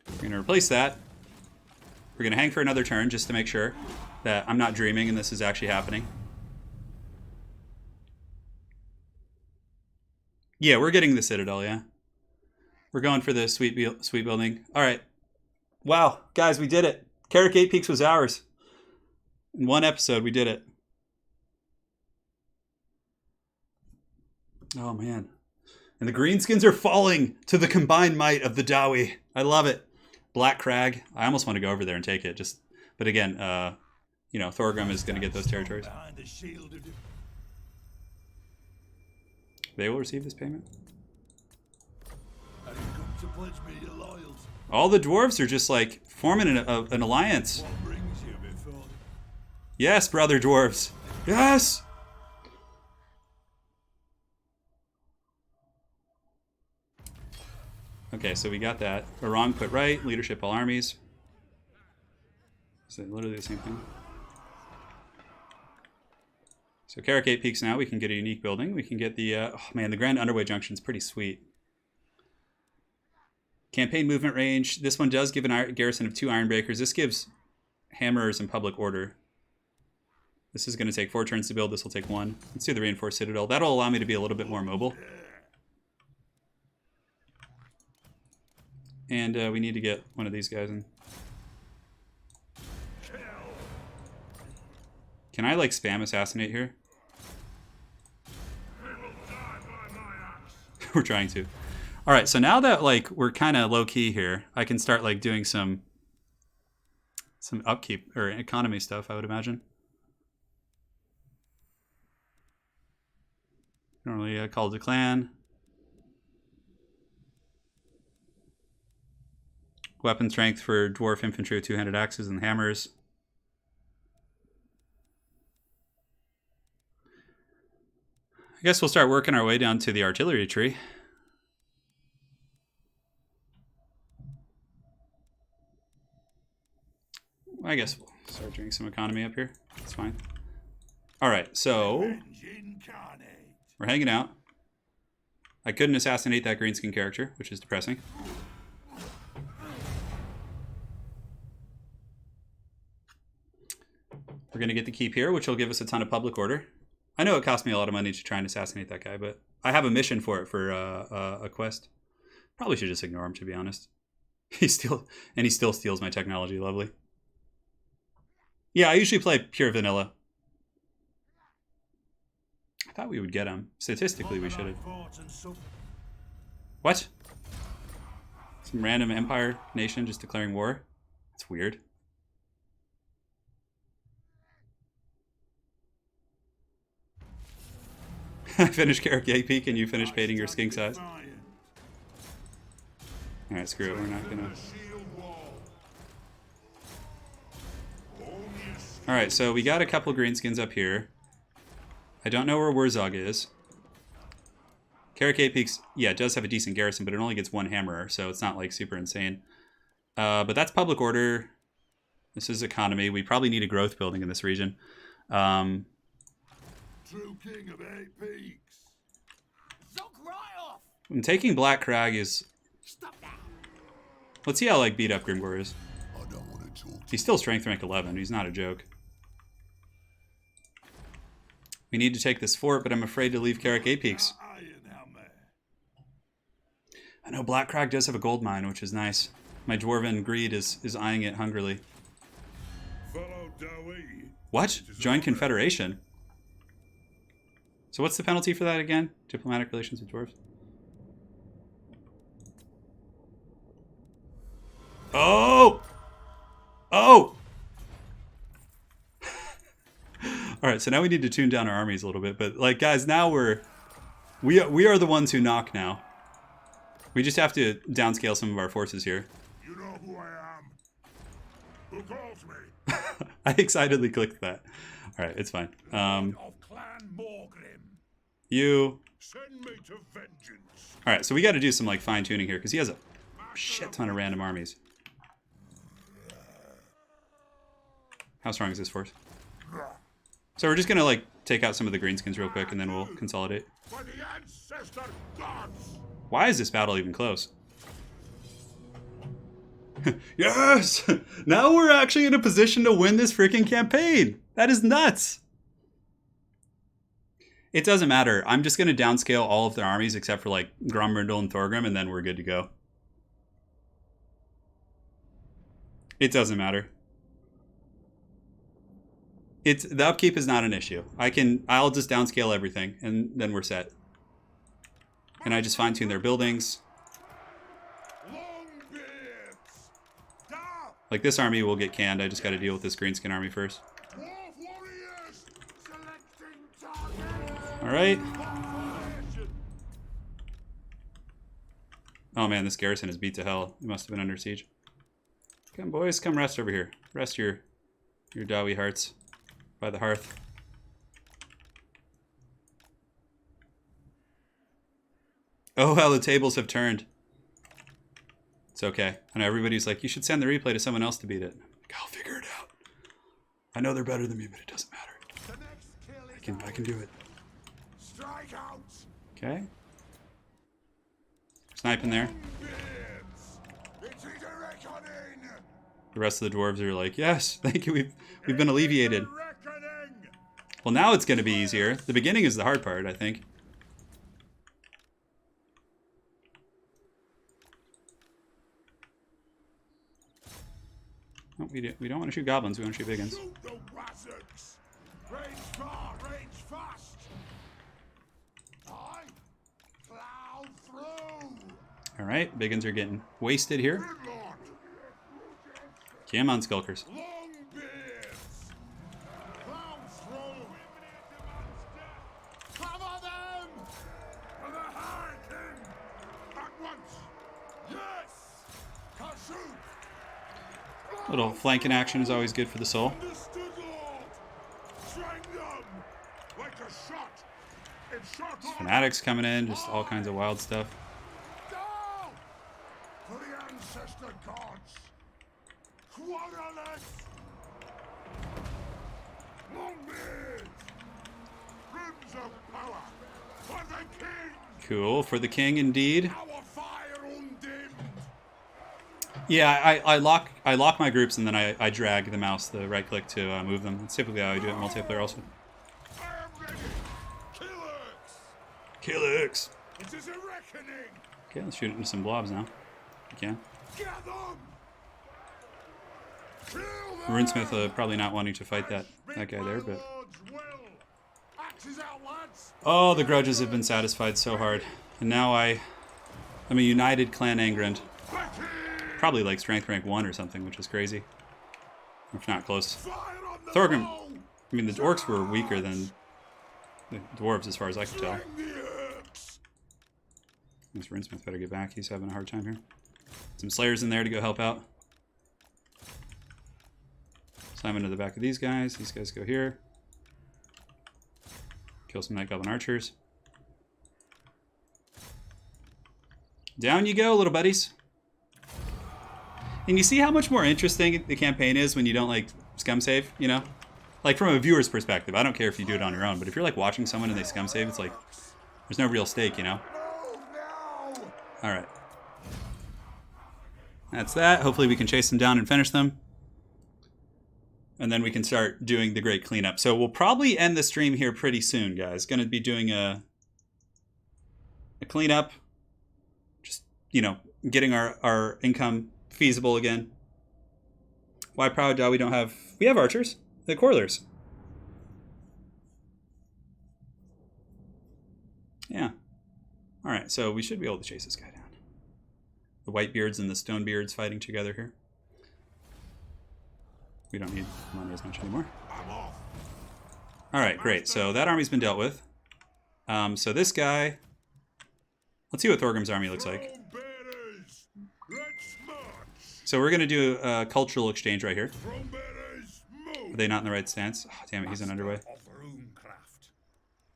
We're going to replace that. We're going to hang for another turn just to make sure that I'm not dreaming and this is actually happening. Yeah, we're getting the Citadel, yeah. We're going for the sweet building. All right. Wow, guys, we did it. KARAK 8 Peaks was ours. In one episode, we did it. Oh, man. And the Greenskins are falling to the combined might of the Dawi. I love it. Black Crag. I almost want to go over there and take it. But again, you know, Thorgrim is going to get those territories. They will receive this payment. All the dwarves are just like forming an alliance. Yes, brother dwarves. Yes. Okay, so we got that. Wrong put right. Leadership all armies. So literally the same thing. So KARAK 8 Peaks now. We can get a unique building. We can get the... oh man, the Grand Underway Junction is pretty sweet. Campaign movement range. This one does give a garrison of 2 Ironbreakers. This gives Hammerers and public order. This is going to take 4 turns to build. This will take 1. Let's do the Reinforced Citadel. That'll allow me to be a little bit more mobile. And we need to get one of these guys in. Can I, like, spam assassinate here? We're trying to. All right, so now that, like, we're kind of low-key here, I can start, like, doing some upkeep or economy stuff, I would imagine. Normally call to clan. Weapon strength for dwarf infantry with 2-handed axes and hammers. I guess we'll start working our way down to the artillery tree. I guess we'll start doing some economy up here. That's fine. All right, so we're hanging out. I couldn't assassinate that greenskin character, which is depressing. We're going to get the keep here, which will give us a ton of public order. I know it cost me a lot of money to try and assassinate that guy, but I have a mission for it for a quest. Probably should just ignore him, to be honest. He still steals my technology. Lovely. Yeah, I usually play pure vanilla. I thought we would get him. Statistically, we should have. What? Some random empire nation just declaring war? That's weird. I finished KARAK 8 peak and you finished painting your skink size. Alright, screw it. We're not gonna... Alright, so we got a couple greenskins up here. I don't know where Wurzog is. KARAK 8 peaks, yeah, it does have a decent garrison, but it only gets one hammerer, so it's not like super insane. But that's public order. This is economy. We probably need a growth building in this region. True king of 8 peaks. I'm taking Black Crag is... Let's see how like beat up Grimgor is. I don't want to talk. He's still strength rank 11. He's not a joke. We need to take this fort, but I'm afraid to leave KARAK 8 peaks. I know Black Crag does have a gold mine, which is nice. My dwarven greed is eyeing it hungrily. What? Join Confederation? So what's the penalty for that again? Diplomatic relations with dwarves? Oh! Oh! Alright, so now we need to tune down our armies a little bit. But, like, guys, now we are the ones who knock now. We just have to downscale some of our forces here. You know who I am? Who calls me? I excitedly clicked that. Alright, it's fine. You... Send me to vengeance. Alright, so we got to do some like fine-tuning here, because he has a shit ton of random armies. How strong is this force? So we're just going to like take out some of the greenskins real quick, and then we'll consolidate. By the ancestor gods. Why is this battle even close? Yes! Now we're actually in a position to win this freaking campaign! That is nuts! It doesn't matter. I'm just going to downscale all of their armies except for like Gromrindal and Thorgrim, and then we're good to go. It doesn't matter. The upkeep is not an issue. I'll just downscale everything, and then we're set. And I just fine-tune their buildings. Like this army will get canned. I just got to deal with this greenskin army first. Alright. Oh man, this garrison is beat to hell. It must have been under siege. Come boys, come rest over here. Rest your dowie hearts by the hearth. Oh, how the tables have turned. It's okay. I know everybody's like, you should send the replay to someone else to beat it. Like, I'll figure it out. I know they're better than me, but it doesn't matter. I can do it. Okay. Sniping there. The rest of the dwarves are like, yes, thank you, we've been alleviated. Well, now it's going to be easier. The beginning is the hard part, I think. Oh, we don't want to shoot goblins, we want to shoot biggins. Alright, biggins are getting wasted here. Come on, skulkers. Little flanking action is always good for the soul. Fanatics coming in, just all kinds of wild stuff. Runes of power for the king. Cool, for the king indeed. Our fire undimmed. Yeah, I lock my groups and then I drag the mouse, the right click to move them. That's typically how I do it in multiplayer also. I am ready. Killers. Killix! It is a reckoning. Okay, let's shoot into some blobs now. You can. Get them. Kill them. Runesmith probably not wanting to fight that guy there, but... Warlord's will. Axes out, lads. Oh, the grudges have been satisfied so hard. And now I'm a united Clan Angrand. Probably like strength rank 1 or something, which is crazy. If not close. Fire on the Thorgrim, bow. I mean, the orcs were weaker than the dwarves as far as I could tell. Swing the axe. This Runesmith better get back. He's having a hard time here. Some Slayers in there to go help out. Slam into the back of these guys. These guys go here. Kill some Night Goblin archers. Down you go, little buddies. And you see how much more interesting the campaign is when you don't, like, scum save, you know? Like, from a viewer's perspective. I don't care if you do it on your own, but if you're, like, watching someone and they scum save, it's like, there's no real stake, you know? Alright. That's that. Hopefully we can chase them down and finish them. And then we can start doing the great cleanup. So we'll probably end the stream here pretty soon, guys. Going to be doing a cleanup. Just, you know, getting our income feasible again. Why proud we don't have... We have archers. The Coilers. Yeah. Alright, so we should be able to chase this guy down. The Whitebeards and the Stonebeards fighting together here. We don't need money as much anymore. Alright, great. So that army's been dealt with. So this guy... Let's see what Thorgrim's army looks like. So we're going to do a cultural exchange right here. Are they not in the right stance? Oh, damn it, he's in underway.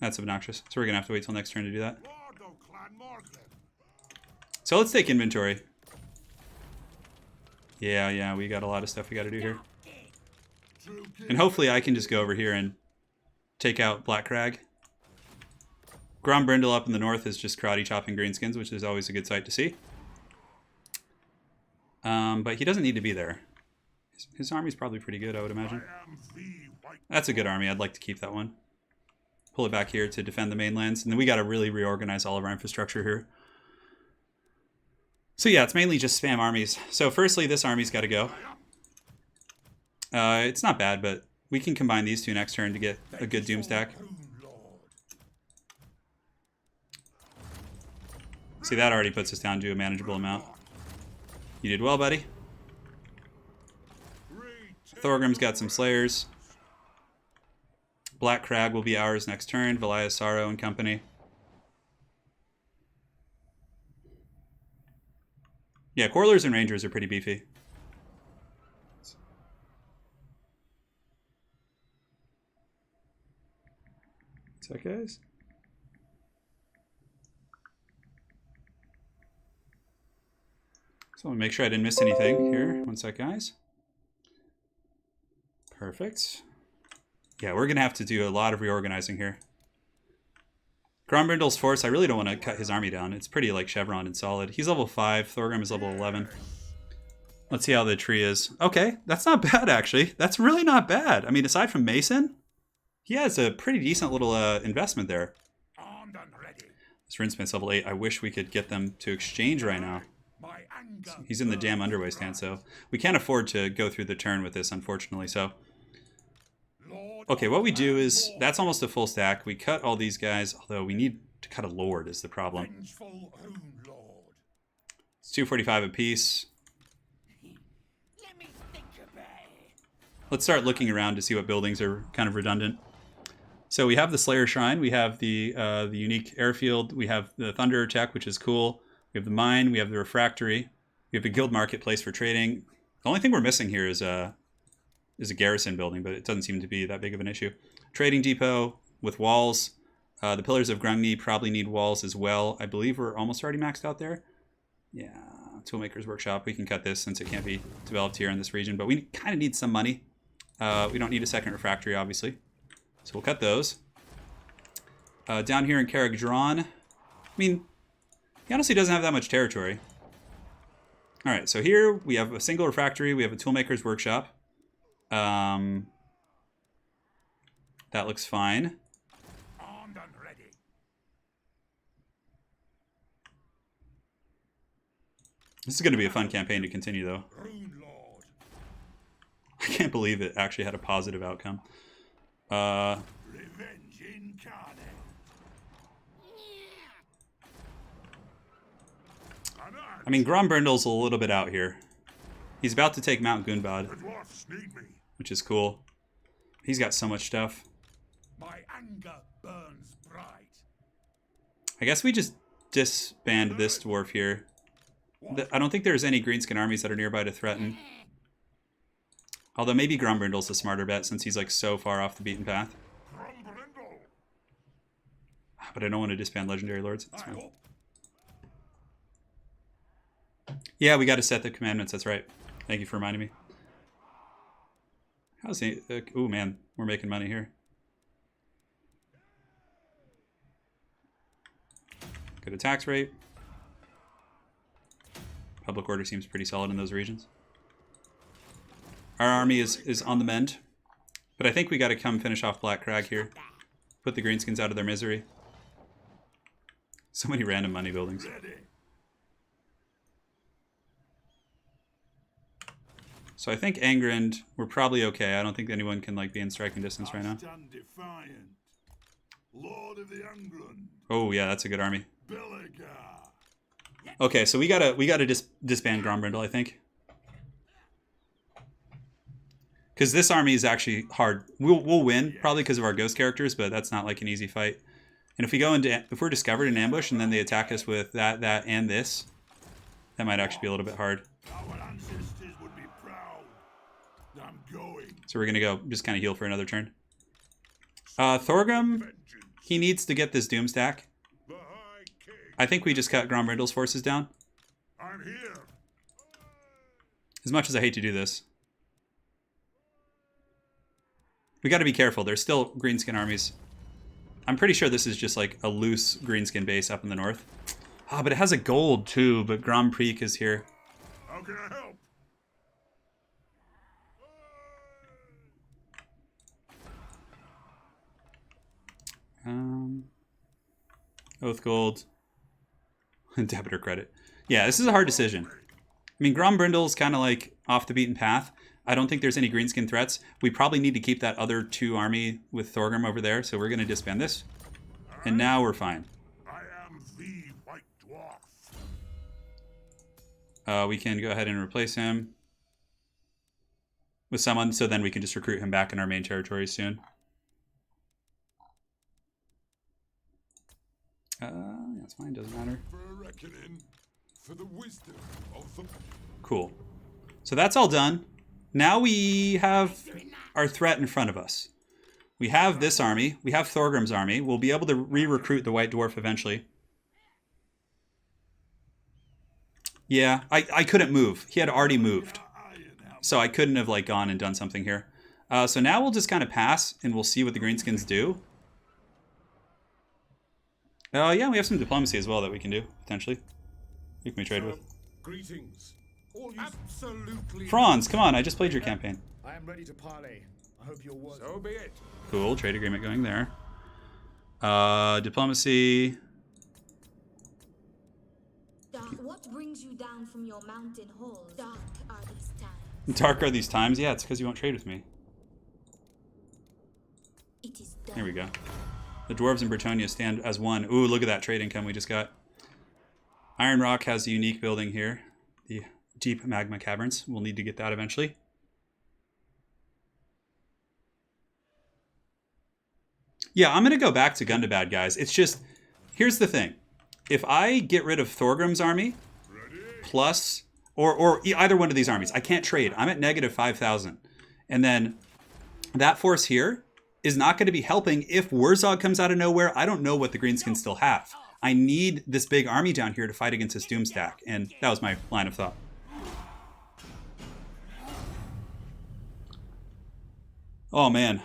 That's obnoxious. So we're going to have to wait till next turn to do that. So let's take inventory. Yeah, we got a lot of stuff we got to do here. And hopefully I can just go over here and take out Black Crag. Grombrindle up in the north is just karate chopping greenskins, which is always a good sight to see. But he doesn't need to be there. His army's probably pretty good, I would imagine. That's a good army. I'd like to keep that one. Pull it back here to defend the mainlands. And then we got to really reorganize all of our infrastructure here. So yeah, it's mainly just spam armies. So firstly, this army's got to go. It's not bad, but we can combine these two next turn to get a good doom stack. See, that already puts us down to a manageable amount. You did well, buddy. Thorgrim's got some Slayers. Black Crag will be ours next turn. Valia's Sorrow and company. Yeah, Coilers and Rangers are pretty beefy. What's that, guys? So I want to make sure I didn't miss anything here. One sec, guys. Perfect. Yeah, we're going to have to do a lot of reorganizing here. Grombrindle's force, I really don't want to cut his army down. It's pretty like Chevron and solid. He's level 5. Thorgrim is level 11. Let's see how the tree is. Okay, that's not bad, actually. That's really not bad. I mean, aside from Mason, he has a pretty decent little investment there. This Rinsmith's level 8. I wish we could get them to exchange right now. He's in the damn underway stand, so we can't afford to go through the turn with this, unfortunately. So, okay, what we do is, that's almost a full stack. We cut all these guys, although we need to cut a Lord is the problem. It's 245 apiece. Let's start looking around to see what buildings are kind of redundant. So we have the Slayer Shrine, we have the unique airfield, we have the Thunder Tech, which is cool. We have the mine, we have the refractory, we have the guild marketplace for trading. The only thing we're missing here is a garrison building, but it doesn't seem to be that big of an issue. Trading depot with walls. The Pillars of Grungni probably need walls as well. I believe we're almost already maxed out there. Yeah, Toolmaker's Workshop. We can cut this since it can't be developed here in this region, but we kind of need some money. We don't need a second refractory, obviously. So we'll cut those. Down here in KARAK drawn. I mean, he honestly doesn't have that much territory. All right, so here we have a single refractory. We have a toolmaker's workshop. That looks fine. Armed and ready. This is going to be a fun campaign to continue, though. Rune Lord. I can't believe it actually had a positive outcome. Revenge incarnate. I mean, Grombrindle's a little bit out here. He's about to take Mount Gunbad, The dwarfs need me. which is cool. He's got so much stuff. My anger burns bright. I guess we just disband this dwarf here. I don't think there's any greenskin armies that are nearby to threaten. Although maybe Grombrindle's a smarter bet since he's like so far off the beaten path. Grombrindle. But I don't want to disband legendary lords. That's I fine. hope. Yeah, we got to set the commandments. That's right. Thank you for reminding me. How's he? Oh man, we're making money here. Good attacks rate. Public order seems pretty solid in those regions. Our army is on the mend, but I think we got to come finish off Black Crag here. Put the greenskins out of their misery. So many random money buildings. Ready. So I think Angrand, we're probably okay. I don't think anyone can like be in striking distance right now. Stand defiant. Lord of the England. Oh yeah, that's a good army. Belegar. Okay, so we gotta disband Grombrindle, I think, because this army is actually hard. We'll win probably because of our ghost characters, but that's not like an easy fight. And if we're discovered in ambush and then they attack us with that and this, that might actually be a little bit hard. Our ancestors would be proud. I'm going. So we're gonna go just kind of heal for another turn. Thorgrim, he needs to get this Doom stack. The High King. I think we just cut Grombrindle's forces down. I'm here. As much as I hate to do this. We got to be careful. There's still greenskin armies. I'm pretty sure this is just like a loose greenskin base up in the north. Ah, but it has a gold too, but Grand Prix is here. How can I help? Oath gold. Debit or credit. Yeah, this is a hard decision. I mean, Grombrindle's kind of like off the beaten path. I don't think there's any greenskin threats. We probably need to keep that other 2 army with Thorgrim over there, so we're going to disband this. And now we're fine. I am the White Dwarf. We can go ahead and replace him with someone, so then we can just recruit him back in our main territory soon. That's fine, doesn't matter. For a reckoning, for the wisdom of the... Cool. So that's all done. Now we have our threat in front of us. We have this army. We have Thorgrim's army. We'll be able to re-recruit the White Dwarf eventually. Yeah, I couldn't move. He had already moved. So I couldn't have like gone and done something here. So now we'll just kind of pass and we'll see what the greenskins do. Yeah, we have some diplomacy as well that we can do, potentially. Who can we trade with? Greetings. All you absolutely... Franz, come on, I just played your campaign. I am ready to parley. I hope you're worth... So be it. Cool, trade agreement going there. Diplomacy. What brings you down from your mountain halls? Dark are these times. Dark are these times? Yeah, it's because you won't trade with me. It is done. There we go. The dwarves in Bretonnia stand as one. Ooh, look at that trade income we just got. Iron Rock has a unique building here. The deep magma caverns. We'll need to get that eventually. Yeah, I'm going to go back to Gundabad, guys. It's just, here's the thing. If I get rid of Thorgrim's army, plus, or either one of these armies, I can't trade. I'm at negative 5,000. And then that force here is not going to be helping if Wurzog comes out of nowhere. I don't know what the greenskins still have. I need this big army down here to fight against this Doomstack. And that was my line of thought. Oh, man.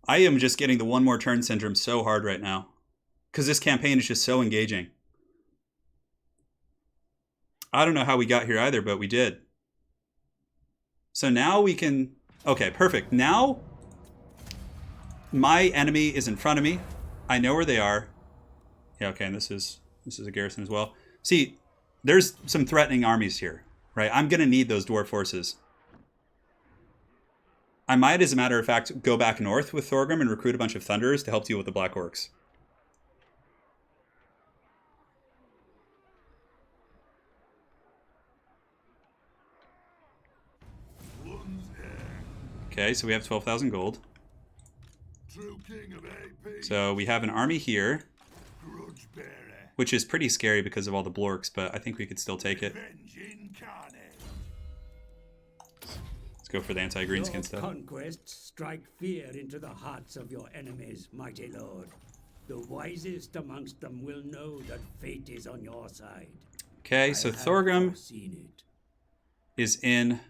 I am just getting the one more turn syndrome so hard right now. Because this campaign is just so engaging. I don't know how we got here either, but we did. So now we can... Okay, perfect. Now, my enemy is in front of me. I know where they are. Yeah, okay, and this is a garrison as well. See, there's some threatening armies here, right? I'm going to need those dwarf forces. I might, as a matter of fact, go back north with Thorgrim and recruit a bunch of Thunderers to help deal with the Black Orcs. Okay, so we have 12,000 gold. So we have an army here, which is pretty scary because of all the blorks, but I think we could still take it. Let's go for the anti-greenskin stuff. Conquests strike fear into the hearts of your enemies, mighty lord. The wisest amongst them will know that fate is on your side. Okay, so Thorgrim is in...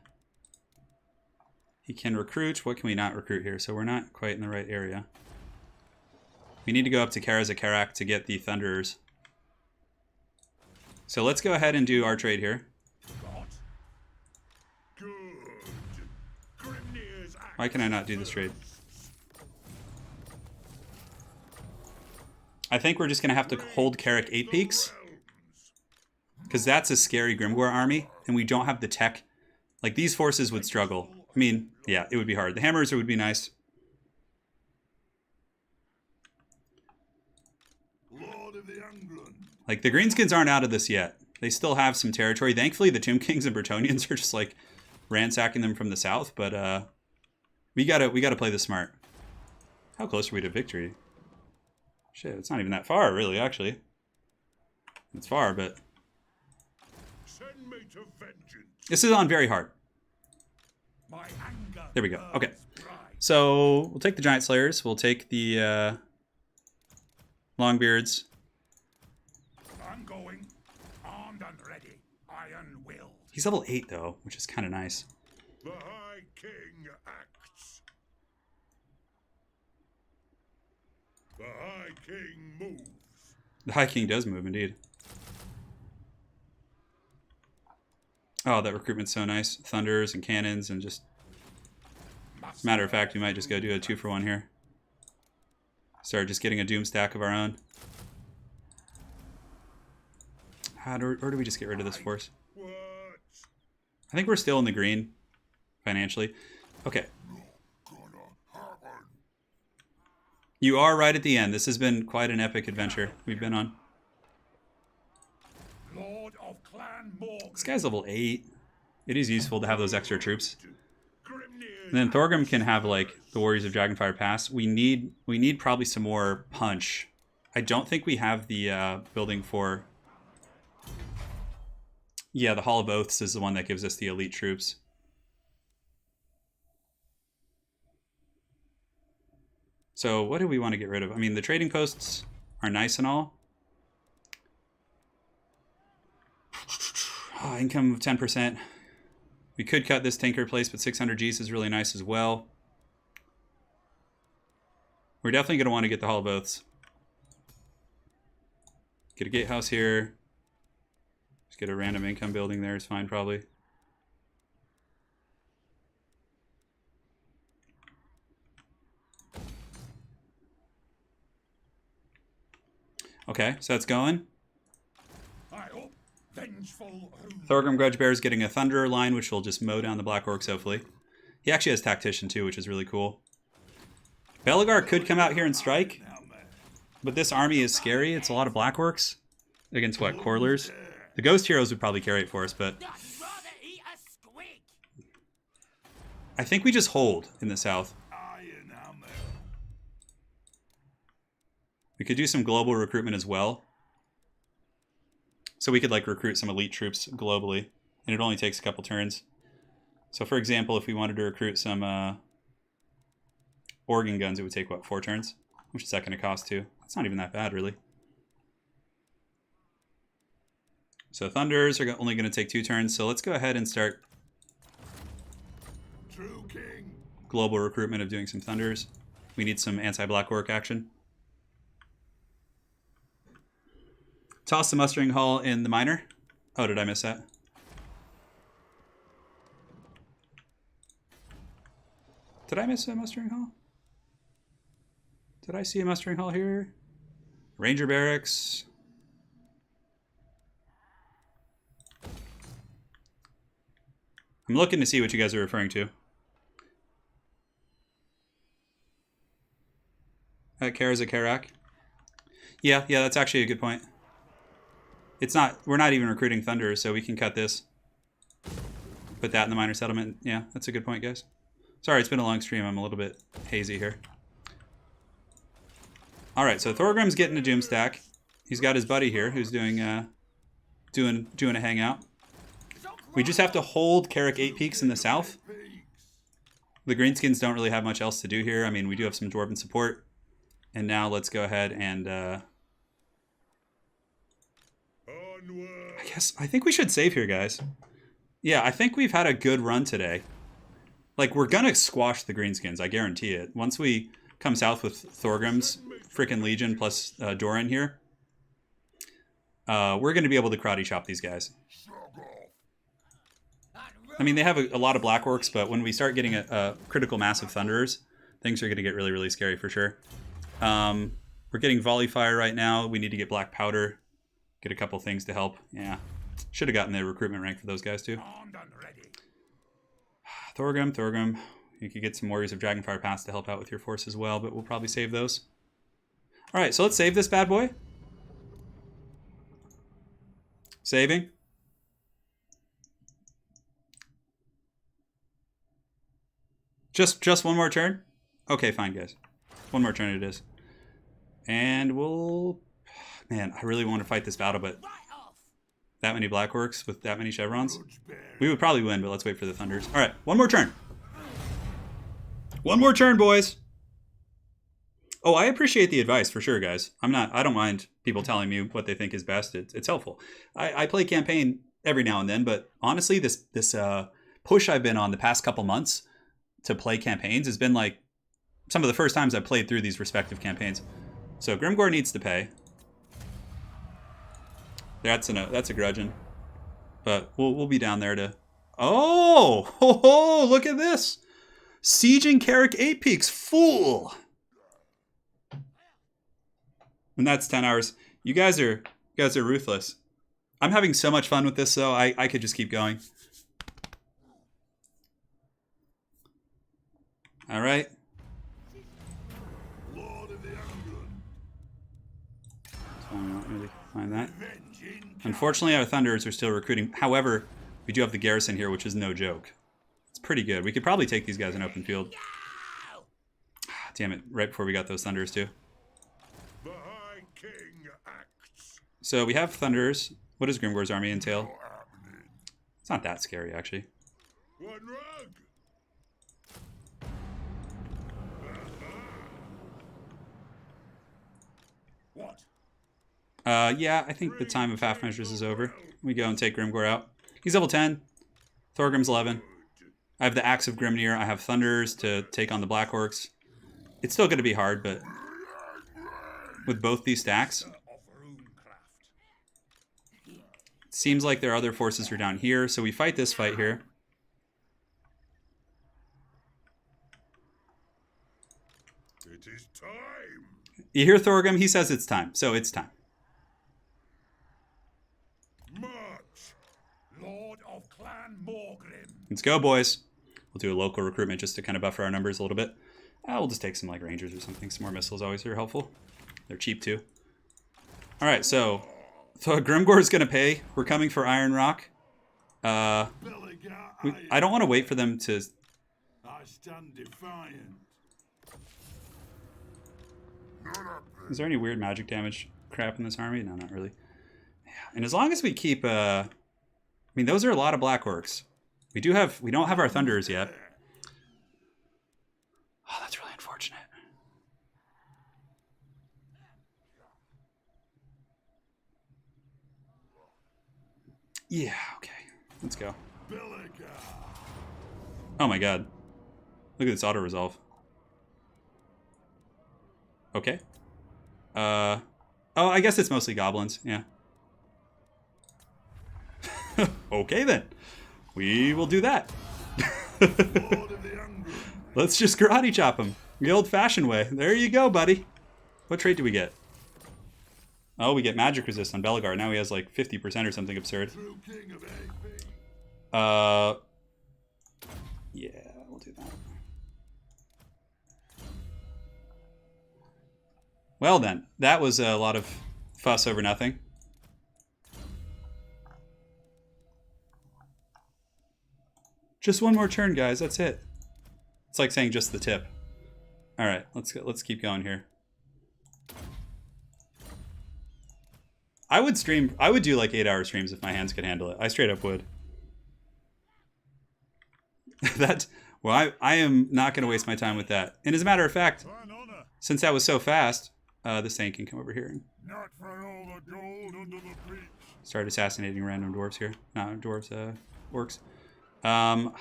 He can recruit. What can we not recruit here? So we're not quite in the right area. We need to go up to KARAK to get the Thunderers. So let's go ahead and do our trade here. Why can I not do this trade? I think we're just going to have to hold KARAK 8 Peaks. Because that's a scary Grimgor army. And we don't have the tech. Like, these forces would struggle. I mean, yeah, it would be hard. The hammers would be nice. Like, the greenskins aren't out of this yet. They still have some territory. Thankfully, the Tomb Kings and Bretonnians are just, like, ransacking them from the south. But we gotta play this smart. How close are we to victory? Shit, it's not even that far, really, actually. It's far, but... This is on very hard. There we go. Okay. So we'll take the Giant Slayers. We'll take the Longbeards. I'm going. Armed and ready. Iron will. He's level 8 though, which is kind of nice. The High King acts. The High King moves. The High King does move, indeed. Oh, that recruitment's so nice. Thunders and cannons and just... As a matter of fact, we might just go do a 2-for-1 here. Start just getting a doom stack of our own. Or do we just get rid of this force? I think we're still in the green, financially. Okay. You are right at the end. This has been quite an epic adventure we've been on. Lord of Clan Morgan. This guy's level 8. It is useful to have those extra troops. And then Thorgrim can have, like, the Warriors of Dragonfire Pass. We need probably some more punch. I don't think we have the building for... Yeah, the Hall of Oaths is the one that gives us the elite troops. So what do we want to get rid of? I mean, the trading posts are nice and all. Oh, income of 10%. We could cut this Tinker place, but 600 Gs is really nice as well. We're definitely going to want to get the Hall of Oaths. Get a gatehouse here. Just get a random income building there is fine, probably. Okay, so that's going. Thorgrim Grudgebear is getting a Thunderer line, which will just mow down the Black Orcs, hopefully. He actually has Tactician, too, which is really cool. Belegar could come out here and strike, but this army is scary. It's a lot of Black Orcs against, what, Corlers? The Ghost Heroes would probably carry it for us, but... I think we just hold in the south. We could do some global recruitment as well. So we could, like, recruit some elite troops globally, and it only takes a couple turns. So, for example, if we wanted to recruit some organ guns, it would take, what, 4 turns? Which is that going to cost, too? That's not even that bad, really. So Thunders are only going to take 2 turns, so let's go ahead and start global recruitment of doing some Thunders. We need some anti-black orc action. Toss the mustering hall in the miner. Oh, did I miss that? Did I miss a mustering hall? Did I see a mustering hall here? Ranger barracks. I'm looking to see what you guys are referring to. Kara's a KARAK. Yeah, that's actually a good point. It's not, we're not even recruiting Thunderers, so we can cut this. Put that in the miner settlement. Yeah, that's a good point, guys. Sorry, it's been a long stream. I'm a little bit hazy here. All right, so Thorgrim's getting a Doomstack. He's got his buddy here who's doing a hangout. We just have to hold KARAK 8 Peaks in the south. The Greenskins don't really have much else to do here. I mean, we do have some Dwarven support. And now let's go ahead and... I think we should save here, guys. Yeah, I think we've had a good run today. Like, we're going to squash the Greenskins, I guarantee it. Once we come south with Thorgrim's freaking Legion plus Doran here, we're going to be able to karate chop these guys. I mean, they have a lot of Black Orcs, but when we start getting a critical mass of Thunderers, things are going to get really, really scary for sure. We're getting Volley Fire right now. We need to get Black Powder. Get a couple things to help. Yeah. Should have gotten the recruitment rank for those guys, too. Thorgrim. You could get some Warriors of Dragonfire Pass to help out with your force as well, but we'll probably save those. All right, so let's save this bad boy. Saving. Just one more turn? Okay, fine, guys. One more turn it is. And we'll... Man, I really want to fight this battle, but... That many Black Orcs with that many Chevrons? We would probably win, but let's wait for the Thunders. All right, one more turn. One more turn, boys. Oh, I appreciate the advice for sure, guys. I don't mind people telling me what they think is best. It's helpful. I play campaign every now and then, but honestly, this push I've been on the past couple months to play campaigns has been like some of the first times I've played through these respective campaigns. So Grimgor needs to pay. That's a grudging, but we'll be down there to. Oh, look at this, sieging KARAK 8 Peaks, fool. And that's 10 hours. You guys are ruthless. I'm having so much fun with this, though. I could just keep going. All right. So I'm not really find that. Unfortunately, our Thunderers are still recruiting. However, we do have the garrison here, which is no joke. It's pretty good. We could probably take these guys in open field. Damn it, right before we got those Thunderers, too. So we have Thunderers. What does Grimgor's army entail? It's not that scary, actually. Yeah, I think the time of half measures is over. We go and take Grimgor out. He's level 10. Thorgrim's 11. I have the Axe of Grimnir. I have Thunderers to take on the Black Orcs. It's still going to be hard, but with both these stacks, it seems like there are other forces who are down here. So we fight this fight here. It is time. You hear Thorgrim? He says it's time. So it's time. March, Lord of Clan Morgrim. Let's go, boys. We'll do a local recruitment just to kind of buffer our numbers a little bit. We'll just take some like Rangers or something. Some more missiles always are helpful. They're cheap too. All right, so Grimgor is going to pay. We're coming for Iron Rock. I don't want to wait for them to... I stand defiant. Is there any weird magic damage crap in this army? No, not really. Yeah. And as long as we keep... I mean, those are a lot of Black Orcs. We don't have our Thunderers yet. Oh, that's really unfortunate. Yeah, okay. Let's go. Belegar. Oh my god. Look at this auto-resolve. Okay. Oh, I guess it's mostly goblins. Yeah. Okay, then. We will do that. Let's just karate chop him. The old-fashioned way. There you go, buddy. What trait do we get? Oh, we get magic resist on Belegar. Now he has like 50% or something absurd. Yeah, we'll do that. Well then, that was a lot of fuss over nothing. Just one more turn, guys. That's it. It's like saying just the tip. All right, let's keep going here. I would do like 8-hour streams if my hands could handle it. I straight up would. Well, I am not going to waste my time with that. And as a matter of fact, since that was so fast, this thing can come over here and Not for all the gold under the beach. start assassinating random dwarves here. No, dwarves, orcs.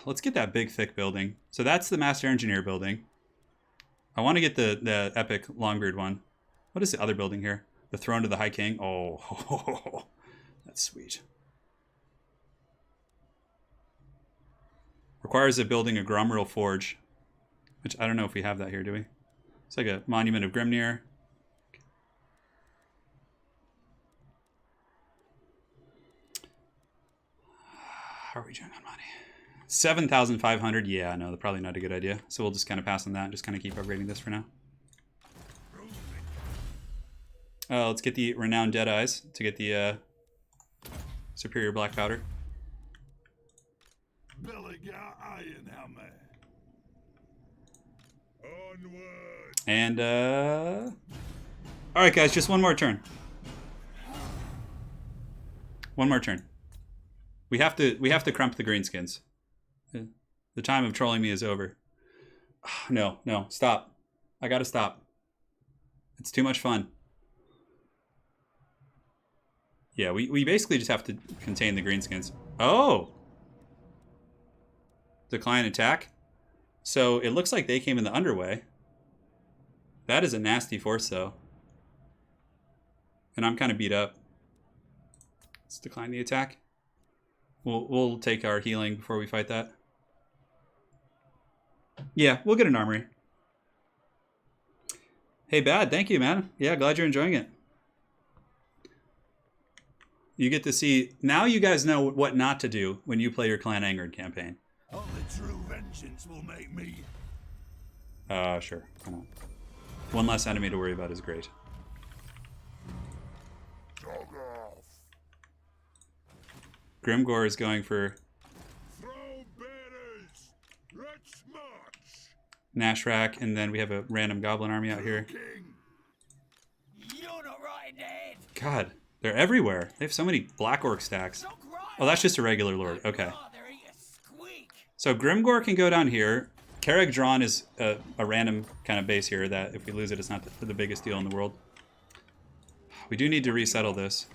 Let's get that big, thick building. So that's the Master Engineer building. I want to get the epic Longbeard one. What is the other building here? The Throne of the High King. Oh, that's sweet. Requires a building a Gromril Forge, which I don't know if we have that here, do we? It's like a Monument of Grimnir. How are we doing on money? 7,500. Yeah, no, probably not a good idea. So we'll just kind of pass on that and just kind of keep upgrading this for now. Let's get the Renowned Deadeyes to get the Superior Black Powder. Belegar Ironhammer. Onward. And all right, guys, just one more turn. One more turn. We have to crump the greenskins. The time of trolling me is over. No, stop. I gotta stop. It's too much fun. Yeah, we basically just have to contain the greenskins. Oh! Decline attack. So it looks like they came in the underway. That is a nasty force, though. And I'm kind of beat up. Let's decline the attack. We'll take our healing before we fight that. Yeah, we'll get an armory. Hey, Bad, thank you, man. Yeah, glad you're enjoying it. You get to see... Now you guys know what not to do when you play your Clan Angered campaign. Only true vengeance will make me. Sure. Why not? One less enemy to worry about is great. Dog off. Grimgore is going for Throw bearers. Let's march. Nashrak, and then we have a random goblin army out here. King. You're not right, Ned. God, they're everywhere. They have so many Black Orc stacks. Oh, that's just a regular lord. Okay. So Grimgore can go down here. KARAK drawn is a random kind of base here that if we lose it, it's not the biggest deal in the world. We do need to resettle this.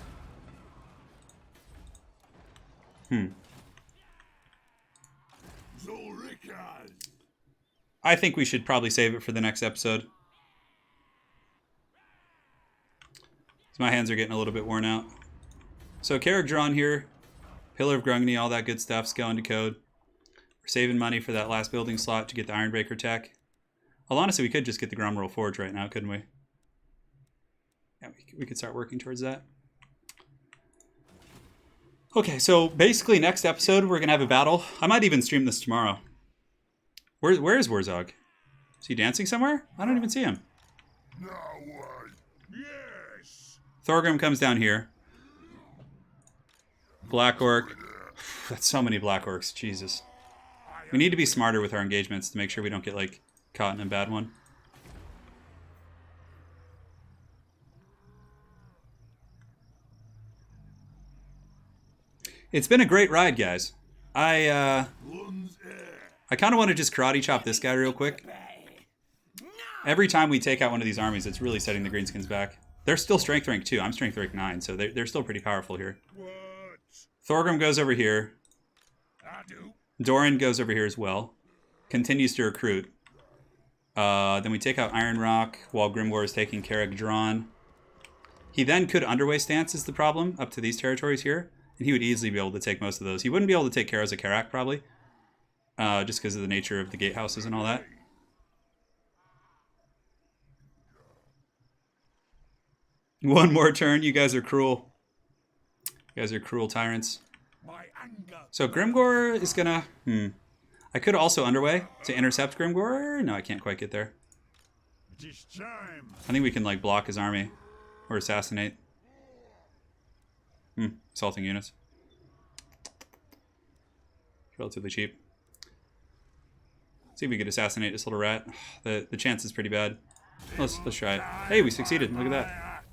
I think we should probably save it for the next episode. So my hands are getting a little bit worn out. So KARAK drawn here. Pillar of Grungni, all that good stuff's going to code. We're saving money for that last building slot to get the Ironbreaker tech. Well, honestly, we could just get the Gromril Forge right now, couldn't we? Yeah, we could start working towards that. Okay, so basically next episode, we're going to have a battle. I might even stream this tomorrow. Where is Warzog? Is he dancing somewhere? I don't even see him. Now what? Yes. Thorgrim comes down here. Black Orc. That's so many Black Orcs, Jesus. We need to be smarter with our engagements to make sure we don't get, like, caught in a bad one. It's been a great ride, guys. I kind of want to just karate chop this guy real quick. Every time we take out one of these armies, it's really setting the greenskins back. They're still strength rank 2. I'm strength rank 9, so they're still pretty powerful here. Thorgrim goes over here. Doran goes over here as well. Continues to recruit. Then we take out Iron Rock while Grimgor is taking KARAK drawn. He then could underway stance is the problem up to these territories here. And he would easily be able to take most of those. He wouldn't be able to take Kara's of KARAK probably. Just because of the nature of the gatehouses and all that. One more turn. You guys are cruel. You guys are cruel tyrants. So Grimgor is gonna... I could also underway to intercept Grimgor. No, I can't quite get there. I think we can like block his army. Or assassinate. Assaulting units. Relatively cheap. See if we could assassinate this little rat. The chance is pretty bad. Let's try it. Hey, we succeeded. Look at that.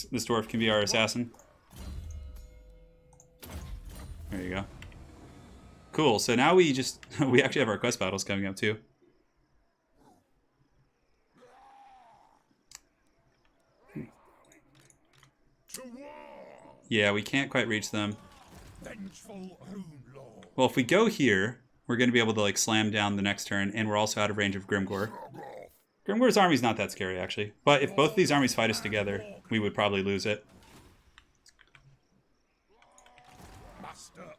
This dwarf can be our assassin. There you go. Cool. So now we just we actually have our quest battles coming up too. Yeah, we can't quite reach them. Well, if we go here, we're going to be able to like slam down the next turn, and we're also out of range of Grimgor. Grimgor's army's not that scary, actually. But if both these armies fight us together, we would probably lose it.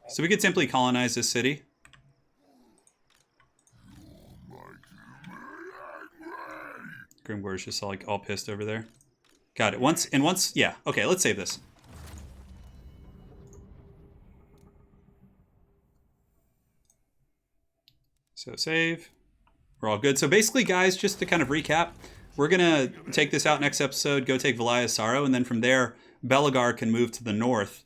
So we could simply colonize this city. Grimgor's just like all pissed over there. Got it. Once, yeah. Okay, let's save this. So save. We're all good. So basically, guys, just to kind of recap, we're going to take this out next episode, go take Velaya's Sorrow, and then from there, Belegar can move to the north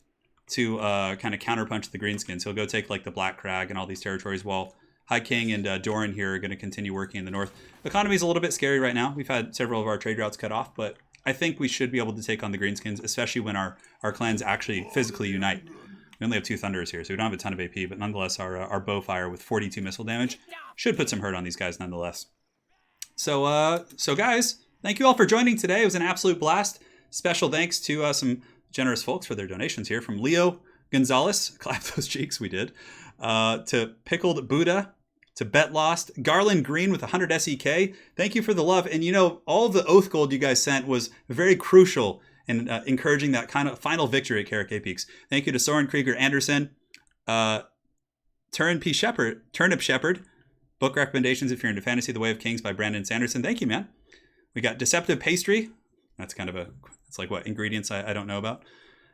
to kind of counterpunch the Greenskins. He'll go take like the Black Crag and all these territories while High King and Doran here are going to continue working in the north. The economy is a little bit scary right now. We've had several of our trade routes cut off, but I think we should be able to take on the Greenskins, especially when our clans actually physically unite. We only have 2 Thunderers here, so we don't have a ton of AP, but nonetheless, our Bowfire with 42 missile damage should put some hurt on these guys nonetheless. So guys, thank you all for joining today. It was an absolute blast. Special thanks to some generous folks for their donations here, from Leo Gonzalez, clap those cheeks, we did, to Pickled Buddha, to Bet Lost, Garland Green with 100 SEK. Thank you for the love. And you know, all of the Oath Gold you guys sent was very crucial in encouraging that kind of final victory at KARAK Peaks. Thank you to Soren Krieger Anderson, Turnip Shepherd, book recommendations if you're into fantasy, The Way of Kings by Brandon Sanderson. Thank you, man. We got Deceptive Pastry. That's kind of it's like what, ingredients I don't know about.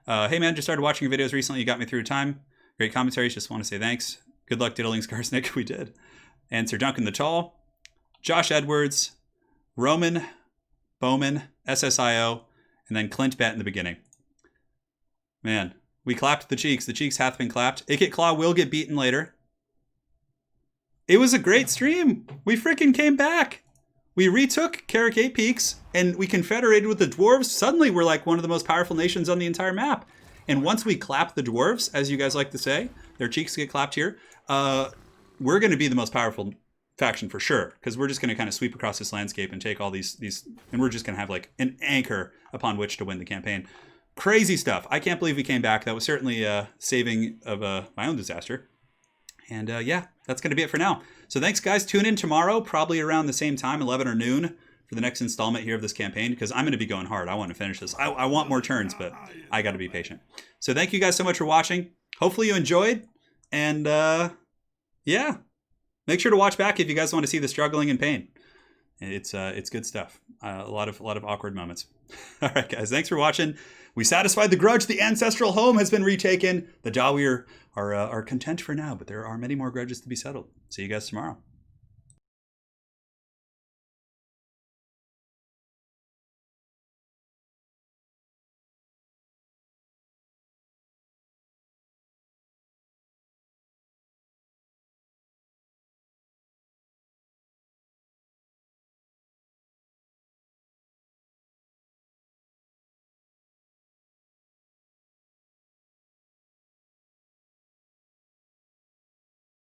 Hey man, just started watching your videos recently. You got me through time. Great commentaries. Just want to say thanks. Good luck diddling Skarsnik. We did. And Sir Duncan the Tall, Josh Edwards, Roman Bowman, SSIO, and then Clint Bet in the beginning. Man, we clapped the cheeks. The cheeks hath been clapped. Ikit Claw will get beaten later. It was a great stream. We freaking came back. We retook KARAK 8 Peaks, and we confederated with the dwarves. Suddenly, we're like one of the most powerful nations on the entire map. And once we clap the dwarves, as you guys like to say, their cheeks get clapped here, we're going to be the most powerful faction for sure, because we're just going to kind of sweep across this landscape and take all these, and we're just going to have like an anchor upon which to win the campaign. Crazy stuff. I can't believe we came back. That was certainly a saving of my own disaster. And yeah, that's going to be it for now. So thanks, guys. Tune in tomorrow, probably around the same time, 11 or noon, for the next installment here of this campaign, because I'm going to be going hard. I want to finish this. I want more turns, but I got to be patient. So thank you guys so much for watching. Hopefully you enjoyed. And yeah, make sure to watch back if you guys want to see the struggling and pain. It's good stuff. A lot of awkward moments. All right, guys. Thanks for watching. We satisfied the grudge. The ancestral home has been retaken. The Dawi are content for now, but there are many more grudges to be settled. See you guys tomorrow.